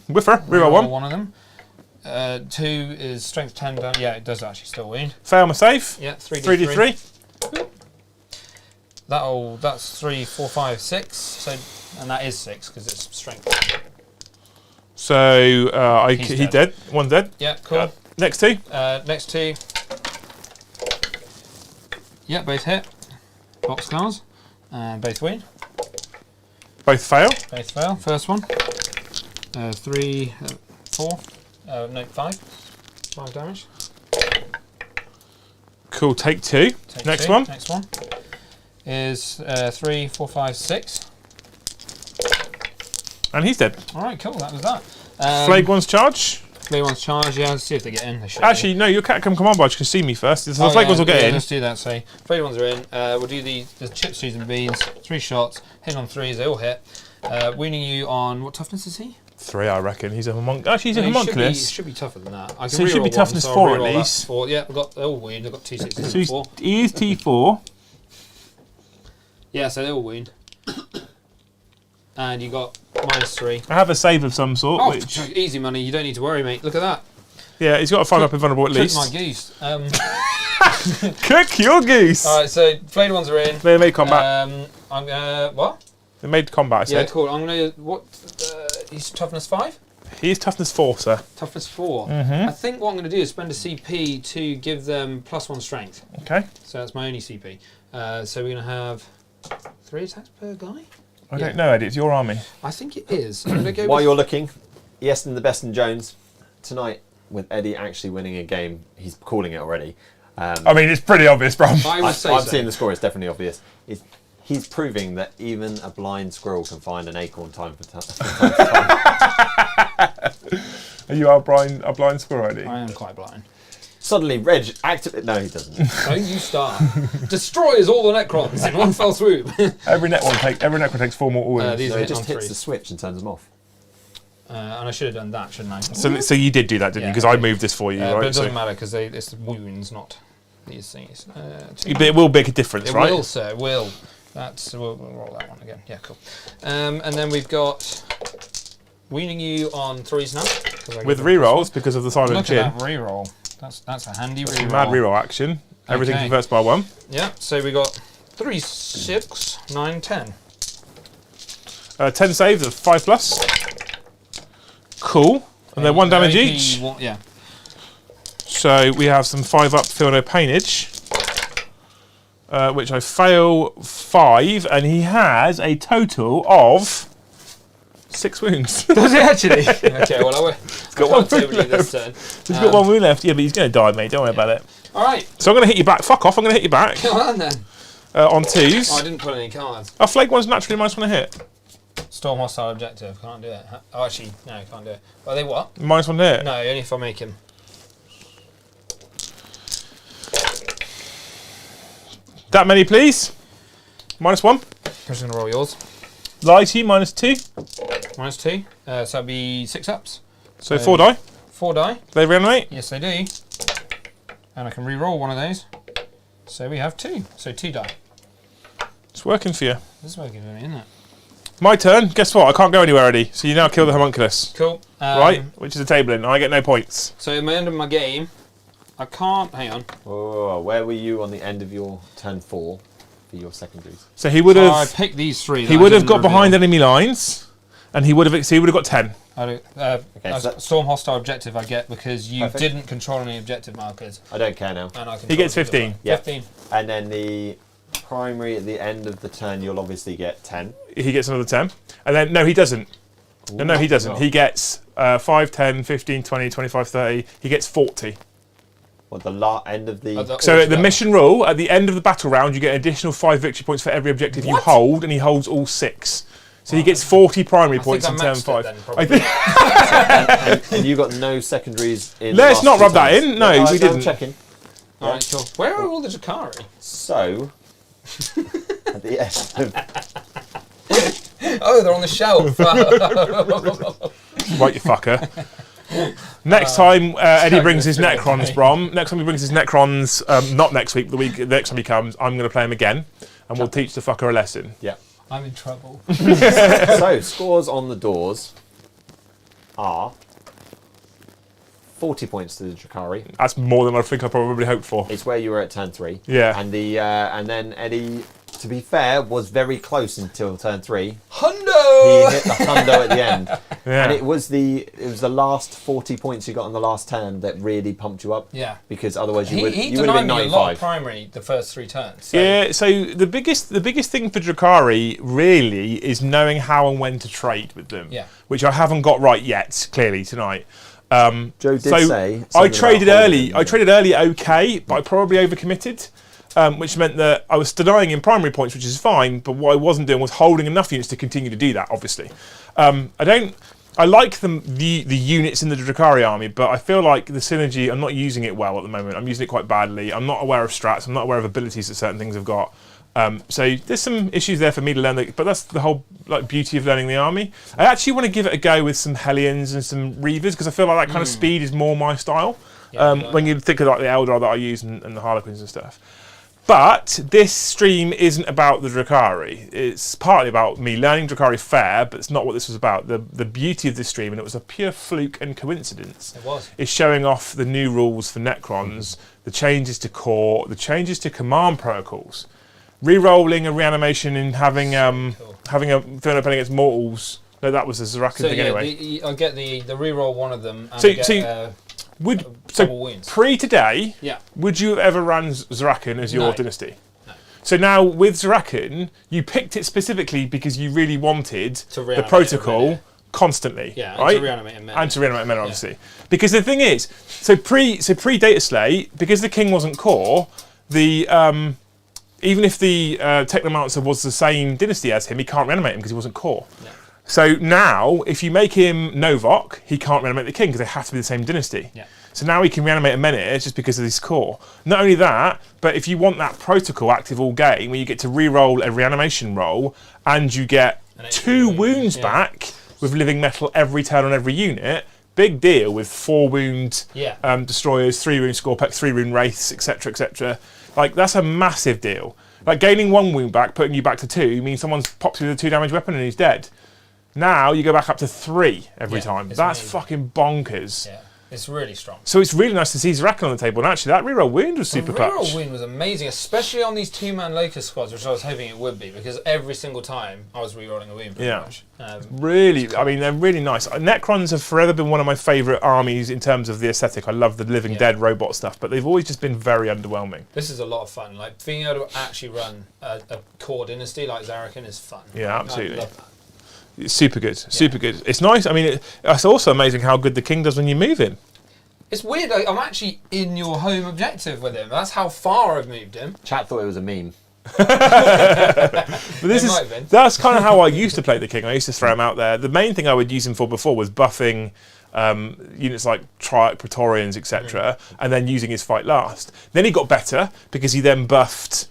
Whiffer, reroll 1. One of them. 2 is strength 10 down. Yeah, it does actually still wound. Fail my save. Yeah, 3d3. That's 3, 4, 5, 6. So, and that is 6 because it's strength. So He's he dead. 1 dead. Yeah, cool. Next 2. Next 2. Yeah, both hit. Boxcars. Both win. Both fail. Both fail. First one. 3, 4. No, 5. 5 damage. Cool. Take 2. Take Next 2. one. Next one is 3, 4, 5, 6. And he's dead. All right, cool. That was that. Flag 1's charge. Flag 1's charge. Yeah, let's see if they get in. They should. Actually, no, your Catacomb Command Barge can see me first. So the Flag 1's will get in. Let's do that. So Flag 1's are in. We'll do the chips, cheese, and beans. 3 shots. Hit on 3s. They all hit. Wounding you on what toughness is he? 3, I reckon. He's a homunculus. Actually, he's a No, homunculus. should be tougher than that. I can So he should be reroll toughness one, 4 I'll at reroll that least. 4. Yeah, they're all wound. I've got 2, 6, So 4. he is T4. Yeah, so they all wound. And you got -3. I have a save of some sort. Oh, which easy money. You don't need to worry, mate. Look at that. yeah, he's got a 5 up invulnerable at Cook least. my goose. Cook your goose. All right, so flayed ones are in. They made combat. I'm gonna what? They made combat. I Yeah, said. cool. I'm gonna what? He's toughness 5. He is toughness 4, sir. Toughness 4. Mm-hmm. I think what I'm gonna do is spend a CP to give them +1 strength. Okay. So that's my only CP. So we're gonna have 3 attacks per guy. I don't know, Eddie. It's your army. I think it is. I'm gonna go. While with, you're looking, Yes, and the best and Jones tonight with Eddie actually winning a game. He's calling it already. I mean, it's pretty obvious, bro. I would say I'm so. seeing the score. It's definitely obvious. He's proving that even a blind squirrel can find an acorn time for time. Are you a blind squirrel already? I am quite blind. Suddenly, Reg activate. No, he doesn't. Don't you start. Destroys all the Necrons in one fell swoop. Every Necron takes 4 more wounds. These No, are he hit just on hits 3. the switch and turns them off. And I should have done that, shouldn't I? So you did do that, didn't you? Yeah, Because I moved this for you, But right? it doesn't matter because it's the wounds, not these things. But it will make a difference, It right? will, sir. It will. We'll roll that one again. Yeah, cool. And then we've got weaning you on 3s now. With rerolls because of the silent Look chin. at that reroll. That's a handy reroll. Mad reroll action. Everything Okay. converts by 1. Yeah. So we got 3, 6, 9, 10. 10 saves of 5+. Cool. And then 1 damage AP each. Yeah. So we have some 5 up, feel no painage. Which I fail 5, and he has a total of 6 wounds. Does it actually? Okay. Well, I got can't one table you this turn. He's got 1 wound left. Yeah, but he's going to die, mate. Don't worry about it. All right. So I'm going to hit you back. Fuck off. I'm going to hit you back Come on then. on 2s. Oh, I didn't put any cards. Our flake one's naturally -1 to hit. Storm hostile objective. Can't do it. Oh, actually, no, can't do it. Are they what? -1 to hit. No, only if I make him. That many, please. -1. I'm just going to roll yours. Lighty, -2. -2. So that'd be 6 ups. So 4 die. 4 die. They reanimate. Yes, they do. And I can re-roll one of those. So we have 2. So 2 die. It's working for you. This is working for me, isn't it? My turn. Guess what? I can't go anywhere already. So you now kill the homunculus. Cool. Right? Which is a tabling. I get no points. So at the end of my game, I can't... Hang on. Oh, where were you on the end of your turn 4 for your secondaries? So he would So I have. picked these 3. He would have got behind enemy lines, and he would have got 10. Okay, so that- Storm hostile objective I get because you Perfect. didn't control any objective markers. I don't care now. And I He gets control 15. Yeah. 15. And then the primary at the end of the turn, you'll obviously get 10. He gets another 10. And then, no, he doesn't. No, he doesn't. God. He gets 5, 10, 15, 20, 25, 30. He gets 40. What, the end of the... So at the Altogether. mission rule, at the end of the battle round, you get an additional 5 victory points for every objective you hold, and he holds all 6. So he gets 40 primary points I in think turn I 5. maxed it then, probably. I think. and you got no secondaries in Let's the not last rub 2 that turns. in. No, we I'm didn't. checking. All right, cool. Where are all the Drukhari? So, at the end of... Oh, they're on the shelf. Right, you fucker. Next time Eddie brings his Necrons, Brom. Next time he brings his Necrons, not next week, the next time he comes, I'm going to play him again, and we'll teach the fucker a lesson. Yeah. I'm in trouble. So, scores on the doors are 40 points to the Drukhari. That's more than I think I probably hoped for. It's where you were at turn 3. Yeah. And then Eddie, to be fair, was very close until turn 3. He Hundo! hit the hundo at the end. Yeah. And it was the last 40 points you got on the last turn that really pumped you up. Yeah. Because otherwise you would He have been denied me a lot 95. of primary the first 3 turns. So Yeah, so the biggest thing for Drukhari really is knowing how and when to trade with them. Yeah. Which I haven't got right yet, clearly tonight. Joe did So say I something traded about early. holding I traded early okay, but I probably overcommitted, which meant that I was denying in primary points, which is fine. But what I wasn't doing was holding enough units to continue to do that. Obviously, I like the units in the Drukhari army, but I feel like the synergy. I'm not using it well at the moment. I'm using it quite badly. I'm not aware of strats. I'm not aware of abilities that certain things have got. So there's some issues there for me to learn, but that's the whole beauty of learning the army. I actually want to give it a go with some Hellions and some Reavers because I feel like that kind of speed is more my style. When you think of like the Eldar that I use and the Harlequins and stuff. But this stream isn't about the Drukhari. It's partly about me learning Drukhari fair, but it's not what this was about. The beauty of this stream, and it was a pure fluke and coincidence, It was. is showing off the new rules for Necrons, the changes to core, the changes to command protocols. Re-rolling a reanimation and having a turn up against mortals. No, that was a Zarakan So thing yeah, anyway. I get the reroll one of them. And So- I get, so Would double wounds. pre today? Yeah. Would you have ever ran Zarakan as your No. dynasty? No. So now with Zarakan, you picked it specifically because you really wanted To the reanimate protocol already. constantly. Yeah, right? and to reanimate in men. And to reanimate men, obviously. Because the thing is, so pre DATASLATE, because the king wasn't core, the even if the Technomancer was the same dynasty as him, he can't reanimate him because he wasn't core. Yeah. So now, if you make him Novok, he can't reanimate the king because they have to be the same dynasty. Yeah. So now he can reanimate a Menhir just because of his core. Not only that, but if you want that protocol active all game, where you get to re-roll a reanimation roll, and you get 2 wounds back with living metal every turn on every unit, big deal with 4 wound destroyers, 3 wound Scorpex, 3 wound wraiths, etc., etc. Like, that's a massive deal. Like, gaining 1 wound back, putting you back to 2, means someone's popped you with a 2 damage weapon and he's dead. Now you go back up to 3 every time. That's amazing. Fucking bonkers. Yeah. It's really strong. So it's really nice to see Zerakan on the table, and actually that reroll wound was super clutch. The reroll win was amazing, especially on these 2-man Locust squads, which I was hoping it would be, because every single time I was rerolling a win pretty much. Really, I mean, they're really nice. Necrons have forever been one of my favourite armies in terms of the aesthetic. I love the living dead robot stuff, but they've always just been very underwhelming. This is a lot of fun. Like, being able to actually run a core dynasty like Zerakan is fun. Yeah, absolutely. I love that. It's super good, super good. It's nice. I mean, it's also amazing how good the king does when you move him. It's weird, like, I'm actually in your home objective with him. That's how far I've moved him. Chat thought it was a meme. But that's kind of how I used to play the king. I used to throw him out there. The main thing I would use him for before was buffing units like Triarch, Praetorians, etc., and then using his fight last. Then he got better because he then buffed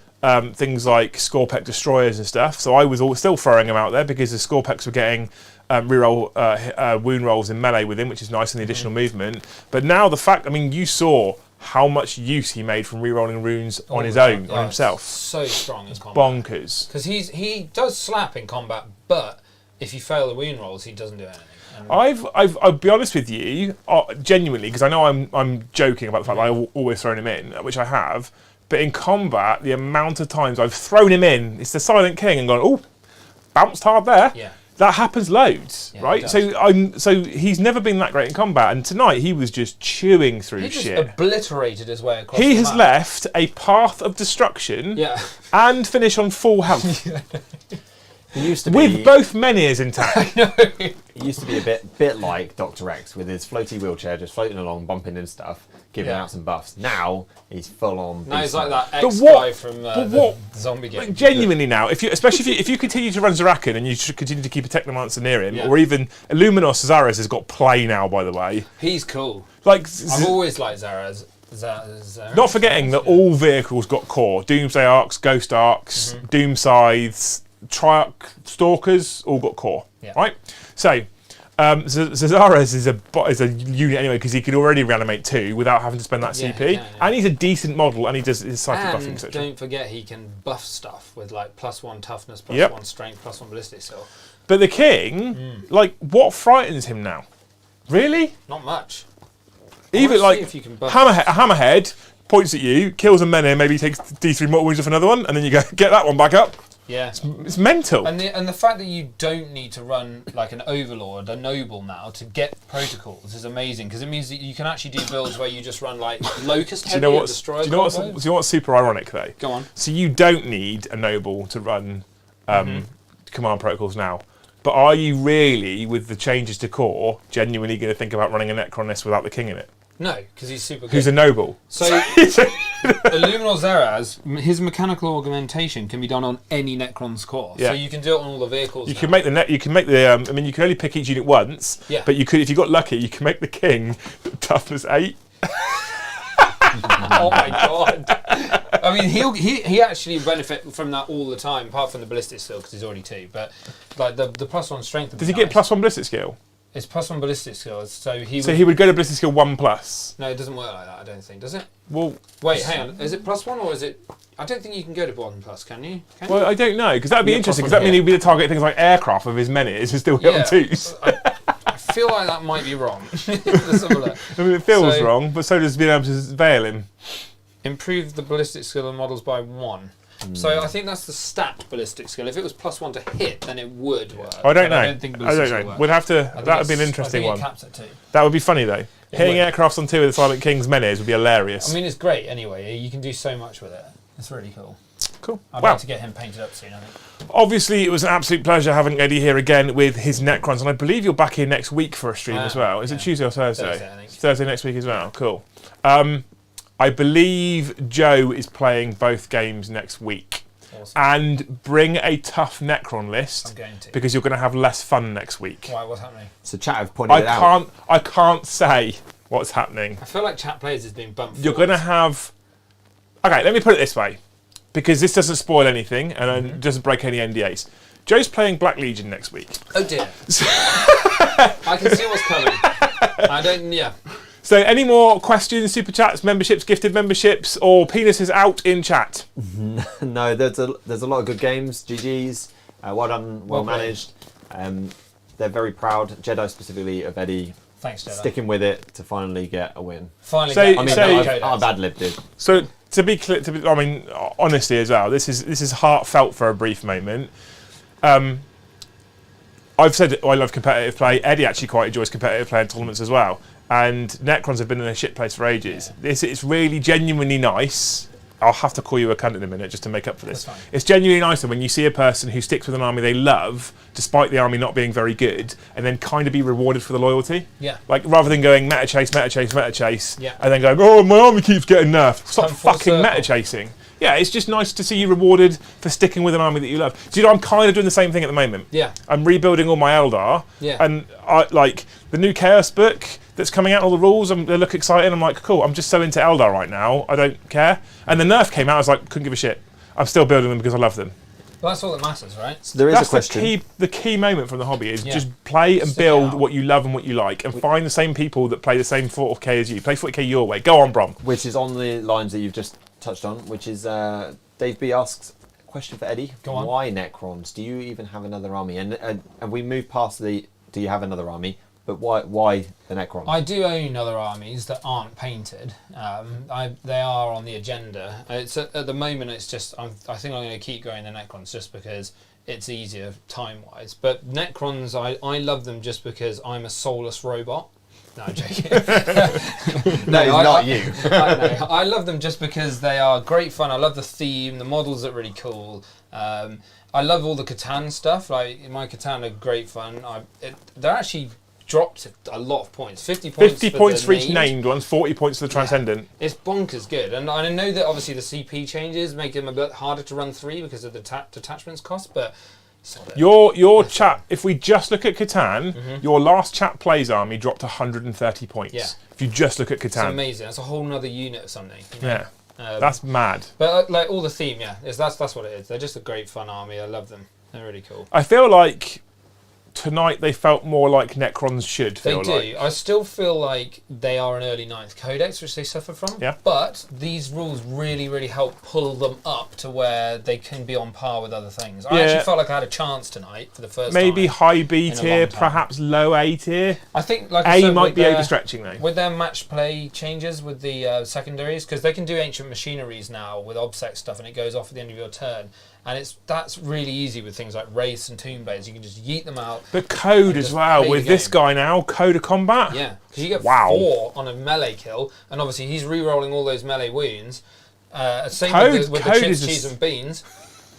things like Scorpec destroyers and stuff. So I was still throwing him out there because the Scorpecs were getting reroll wound rolls in melee with him, which is nice in the additional movement. But now the fact, I mean, you saw how much use he made from rerolling runes on his own, on himself. So strong in combat. Bonkers. Because he does slap in combat, but if you fail the wound rolls, he doesn't do anything. I'll be honest with you, genuinely, because I know I'm joking about the fact that I always thrown him in, which I have. But in combat, the amount of times I've thrown him in, it's the Silent King, and gone, oh, bounced hard there. Yeah. That happens loads, right? It So he's never been that great in combat, and tonight he was just chewing through He shit. just obliterated his way across He the has map. left a path of destruction and finish on full health. He used to be, with both Menhirs intact. He used to be a bit like Dr. X with his floaty wheelchair just floating along, bumping into stuff, giving out some buffs. Now he's full on. Now he's like that But X what- guy from but the what- zombie game. Like, genuinely now, especially if you continue to run Zerakan and you should continue to keep a Technomancer near him, or even Illuminos Zaraz has got play now, by the way. He's cool. Like, I've always liked Zaraz. not forgetting that all vehicles got core. Doomsday Arcs, Ghost Arcs, Doom Scythes, Triarch Stalkers, all got core, right? So, Zaraz is a unit anyway because he could already reanimate 2 without having to spend that CP, and he's a decent model, and he does his psychic buffing, etc. Don't forget he can buff stuff with like +1 toughness, +1 strength, +1 ballistic skill. But the king, like, what frightens him now? Really? Not much. Even like if you can buff Hammerhead points at you, kills a Menhir, maybe takes D3 mortal wounds off another one, and then you go get that one back up. Yeah, it's mental. And the fact that you don't need to run like an Overlord, a Noble now to get protocols is amazing because it means that you can actually do builds where you just run like Locust heavy and Destroyer. Do you know what's super ironic though? Go on. So you don't need a Noble to run command protocols now. But are you really, with the changes to core, genuinely going to think about running a Necron list without the king in it? No, because he's super good. Who's a Noble? So, Illuminor Zaraz, his mechanical augmentation can be done on any Necron's core. Yeah. So you can do it on all the vehicles. You can make the I mean, you can only pick each unit once. Yeah. But you could, if you got lucky, you can make the king toughness 8. Oh my god! I mean, he actually benefit from that all the time, apart from the ballistic skill because he's already 2. But like the +1 strength. Does he get +1 ballistic skill? It's +1 ballistic skills, so he would go to ballistic skill 1+. No, it doesn't work like that. I don't think. Does it? Well, wait, hang on. Is it +1 or is it? I don't think you can go to 1+. Can you? Well, I don't know because that'd be interesting. Because that means he'd be able to target things like aircraft with his Menhirs and still hit on 2s. I feel like that might be wrong. Let's have a look. I mean, it feels wrong, but so does being able to veil him. Improve the ballistic skill of models by 1. So I think that's the stat ballistic skill. If it was +1 to hit, then it would work. I don't know. I don't think ballistic skill works. We'd have to. That would be an interesting one. It caps at 2. That would be funny though. Hitting aircrafts on 2 with the Silent King's Menhirs would be hilarious. I mean, it's great anyway. You can do so much with it. It's really cool. Cool. I'd Wow. like to get him painted up soon, I think. Obviously, it was an absolute pleasure having Eddie here again with his Necrons, and I believe you're back here next week for a stream as well. Is it Tuesday or Thursday? Thursday, I think. Thursday next week as well. Cool. I believe Joe is playing both games next week. Awesome. And bring a tough Necron list I'm going to. because you're going to have less fun next week. Why? What's happening? So chat have pointed it out. I can't say what's happening. I feel like chat players is being bumped. You're going to have. Okay, let me put it this way, because this doesn't spoil anything and it doesn't break any NDAs. Joe's playing Black Legion next week. Oh dear. I can see what's coming. I don't. Yeah. So, any more questions, super chats, memberships, gifted memberships, or penises out in chat? No, there's a lot of good games. GG's, well done, well managed. They're very proud, Jedi specifically, of Eddie Thanks, Jedi. sticking with it to finally get a win. Finally. So- get- I mean, So- I've ad-libbed it. So, to be clear, I mean, honestly as well, this is heartfelt for a brief moment. I've said I love competitive play. Eddie actually quite enjoys competitive play in tournaments as well. And Necrons have been in a shit place for ages. It's really genuinely nice. I'll have to call you a cunt in a minute just to make up for this. That's fine. It's genuinely nicer when you see a person who sticks with an army they love, despite the army not being very good, and then kind of be rewarded for the loyalty. Yeah. Like, rather than going meta chase, Yeah. and then going, oh, my army keeps getting nerfed. Stop Come full fucking meta circle. chasing. Yeah, it's just nice to see you rewarded for sticking with an army that you love. So, you know, I'm kind of doing the same thing at the moment. Yeah. I'm rebuilding all my Eldar, Yeah. and I like the new Chaos book that's coming out, all the rules, they look exciting. I'm like, cool, I'm just so into Eldar right now, I don't care. And the nerf came out, I was like, couldn't give a shit. I'm still building them because I love them. Well, that's all that matters, right? So there is That's a question. the key moment from the hobby is Yeah. just play and Stick it build out. what you love and what you like, and find the same people that play the same 40k as you. Play 40k your way. Go on, Brom. Which is on the lines that you've just touched on, which is Dave B asks, question for Eddie. Go on. Why Necrons? Do you even have another army? And we move past the do you have another army, but why the Necrons? I do own other armies that aren't painted. They are on the agenda. It's at the moment. It's just I think I'm going to keep going the Necrons just because it's easier time-wise. But Necrons, I love them just because I'm a soulless robot. No, I'm joking. no, it's not you. I love them just because they are great fun. I love the theme. The models are really cool. I love all the Catan stuff. Like my Catan are great fun. They're actually dropped a lot of points. 50 points. 50 for points the for each named. named ones, 40 points for the transcendent. It's bonkers good, and I know that obviously the CP changes make them a bit harder to run through because of the detachments cost, but solid. Your chat, if we just look at Catan, your last chat plays army dropped 130 points. Yeah. If you just look at It's Catan. amazing. That's a whole nother unit of something. You know? Yeah. That's mad. But like all the theme, that's what it is. They're just a great fun army. I love them. They're really cool. I feel like tonight they felt more like Necrons should They feel do. like. I still feel like they are an early 9th codex, which they suffer from. Yeah. But these rules really, really help pull them up to where they can be on par with other things. I Yeah. actually felt like I had a chance tonight for the first Maybe time. high B in a tier, long time. perhaps low A tier. I think like I A said, might with be their- overstretching though. With their match play changes with the secondaries, because they can do ancient machineries now with obsec stuff, and it goes off at the end of your turn, and that's really easy with things like Wraiths and Tomb Blades. You can just yeet them out. But code And as just well, play the with this game. guy now, code of combat. Yeah, because you get Wow. 4 on a melee kill, and obviously he's re-rolling all those melee wounds. Same Code- with the code chips, is a cheese, s- and beans.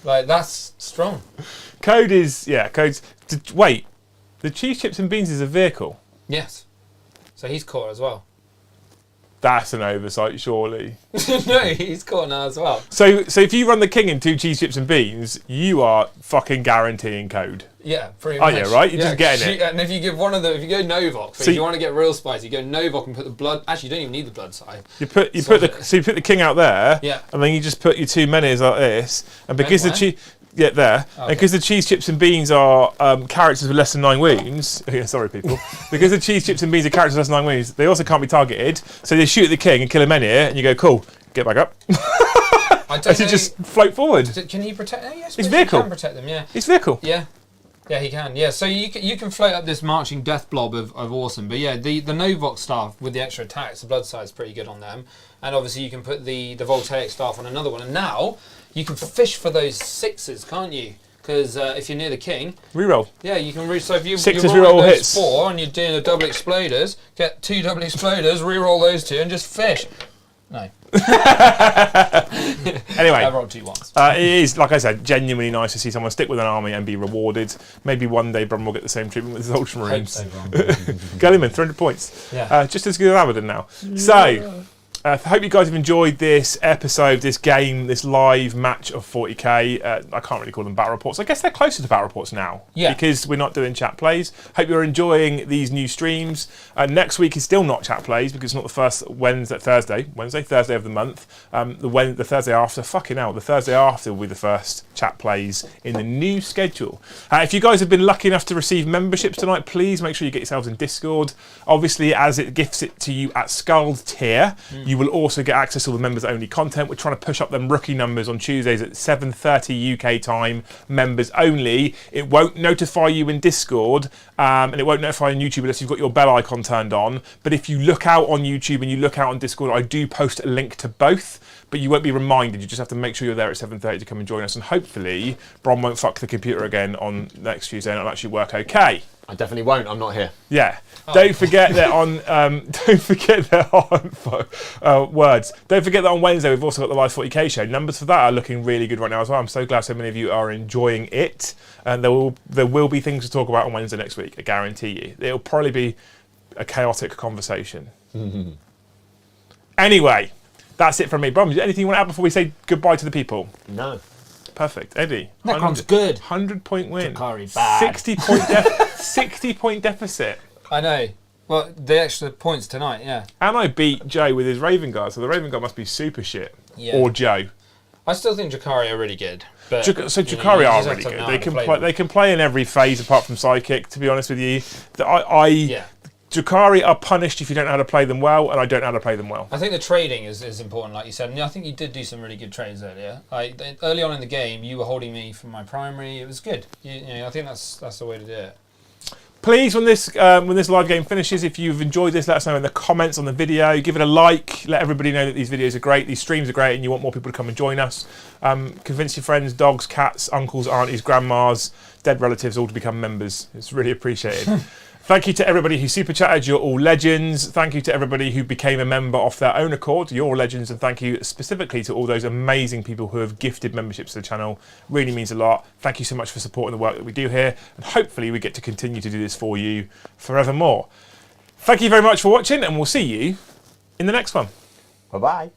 Like that's strong. Code is, code's. Wait, the cheese, chips and beans is a vehicle. Yes. So he's core as well. That's an oversight, surely. No, he's core now as well. So if you run the king in 2 cheese, chips and beans, you are fucking guaranteeing code. Yeah, pretty Oh, much. yeah, right? You're just getting it. And if you give one of them, if you go Novok, So if you want to get real spicy, you go Novok and put the blood. Actually, you don't even need the blood side. You put the king out there, Yeah. and then you just put your 2 menus like this, and because Where? the cheese. Yeah, there. Okay. And because the cheese, chips, and beans are characters with less than 9 wounds. Yeah, sorry, people. Because the cheese, chips, and beans are characters with less than 9 wounds, they also can't be targeted. So they shoot at the king and kill him anywhere, and you go, cool, get back up. I don't As you know. just float forward. Can he protect? Oh, yes, His he vehicle. can protect them. Yeah. It's vehicle. Yeah. Yeah, he can. Yeah, so you can float up this marching death blob of awesome. But yeah, the Novok staff with the extra attacks, the blood side's pretty good on them. And obviously you can put the voltaic staff on another one. And now you can fish for those 6s, can't you? Because if you're near the king, Reroll. yeah, you can so if you 6s you're reroll rolling those hits. 4 and you're doing a double exploders, get 2 double exploders, re-roll those 2 and just fish. No. Anyway, I rolled 2 ones. it is, like I said, genuinely nice to see someone stick with an army and be rewarded. Maybe one day Brum will get the same treatment with his Ultramarines. Hope so, Brum. Gulliman, 300 points. Yeah. Just as good as Abaddon now. So, I hope you guys have enjoyed this episode, this game, this live match of 40k. I can't really call them battle reports. I guess they're closer to battle reports now. Yeah. Because we're not doing chat plays. Thursday Next week is still not chat plays because it's not the first Thursday of the month. The Thursday after, the Thursday after will be the first chat plays in the new schedule. If you guys have been lucky enough to receive memberships tonight, please make sure you get yourselves in Discord. Obviously, as it gifts it to you at Skald tier, you will also get access to all the members only content. We're trying to push up them rookie numbers on Tuesdays at 7:30 UK time, members only. It won't notify you in Discord, and it won't notify you on YouTube unless you've got your bell icon turned on. But if you look out on YouTube and you look out on Discord, I do post a link to both, but you won't be reminded. You just have to make sure you're there at 7:30 to come and join us, and hopefully Bron won't fuck the computer again on next Tuesday and it'll actually work okay. I definitely won't. I'm not here. Yeah. Don't forget that on. Don't forget that on words. Don't forget that on Wednesday we've also got the live 40k show. Numbers for that are looking really good right now as well. I'm so glad so many of you are enjoying it, and there will be things to talk about on Wednesday next week. I guarantee you. It'll probably be a chaotic conversation. Anyway, that's it from me. Brom, anything you want to add before we say goodbye to the people? No. Perfect. Eddie. Necron's good. 100-point win. Drukhari bad. 60-point deficit. I know. Well, the extra points tonight, yeah. And I beat Joe with his Raven Guard, so the Raven Guard must be super shit. Yeah. Or Joe. I still think Drukhari are really good. But, Drukhari are really good. They can play in every phase apart from Psychic, to be honest with you. Drukhari are punished if you don't know how to play them well, and I don't know how to play them well. I think the trading is important, like you said. And I think you did do some really good trades earlier. Early on in the game, you were holding me from my primary. It was good. I think that's the way to do it. Please, when this live game finishes, if you've enjoyed this, let us know in the comments on the video. Give it a like. Let everybody know that these videos are great, these streams are great, and you want more people to come and join us. Convince your friends, dogs, cats, uncles, aunties, grandmas, dead relatives all to become members. It's really appreciated. Thank you to everybody who super chatted. You're all legends. Thank you to everybody who became a member off their own accord. You're all legends. And thank you specifically to all those amazing people who have gifted memberships to the channel. Really means a lot. Thank you so much for supporting the work that we do here. And hopefully we get to continue to do this for you forevermore. Thank you very much for watching, and we'll see you in the next one. Bye-bye.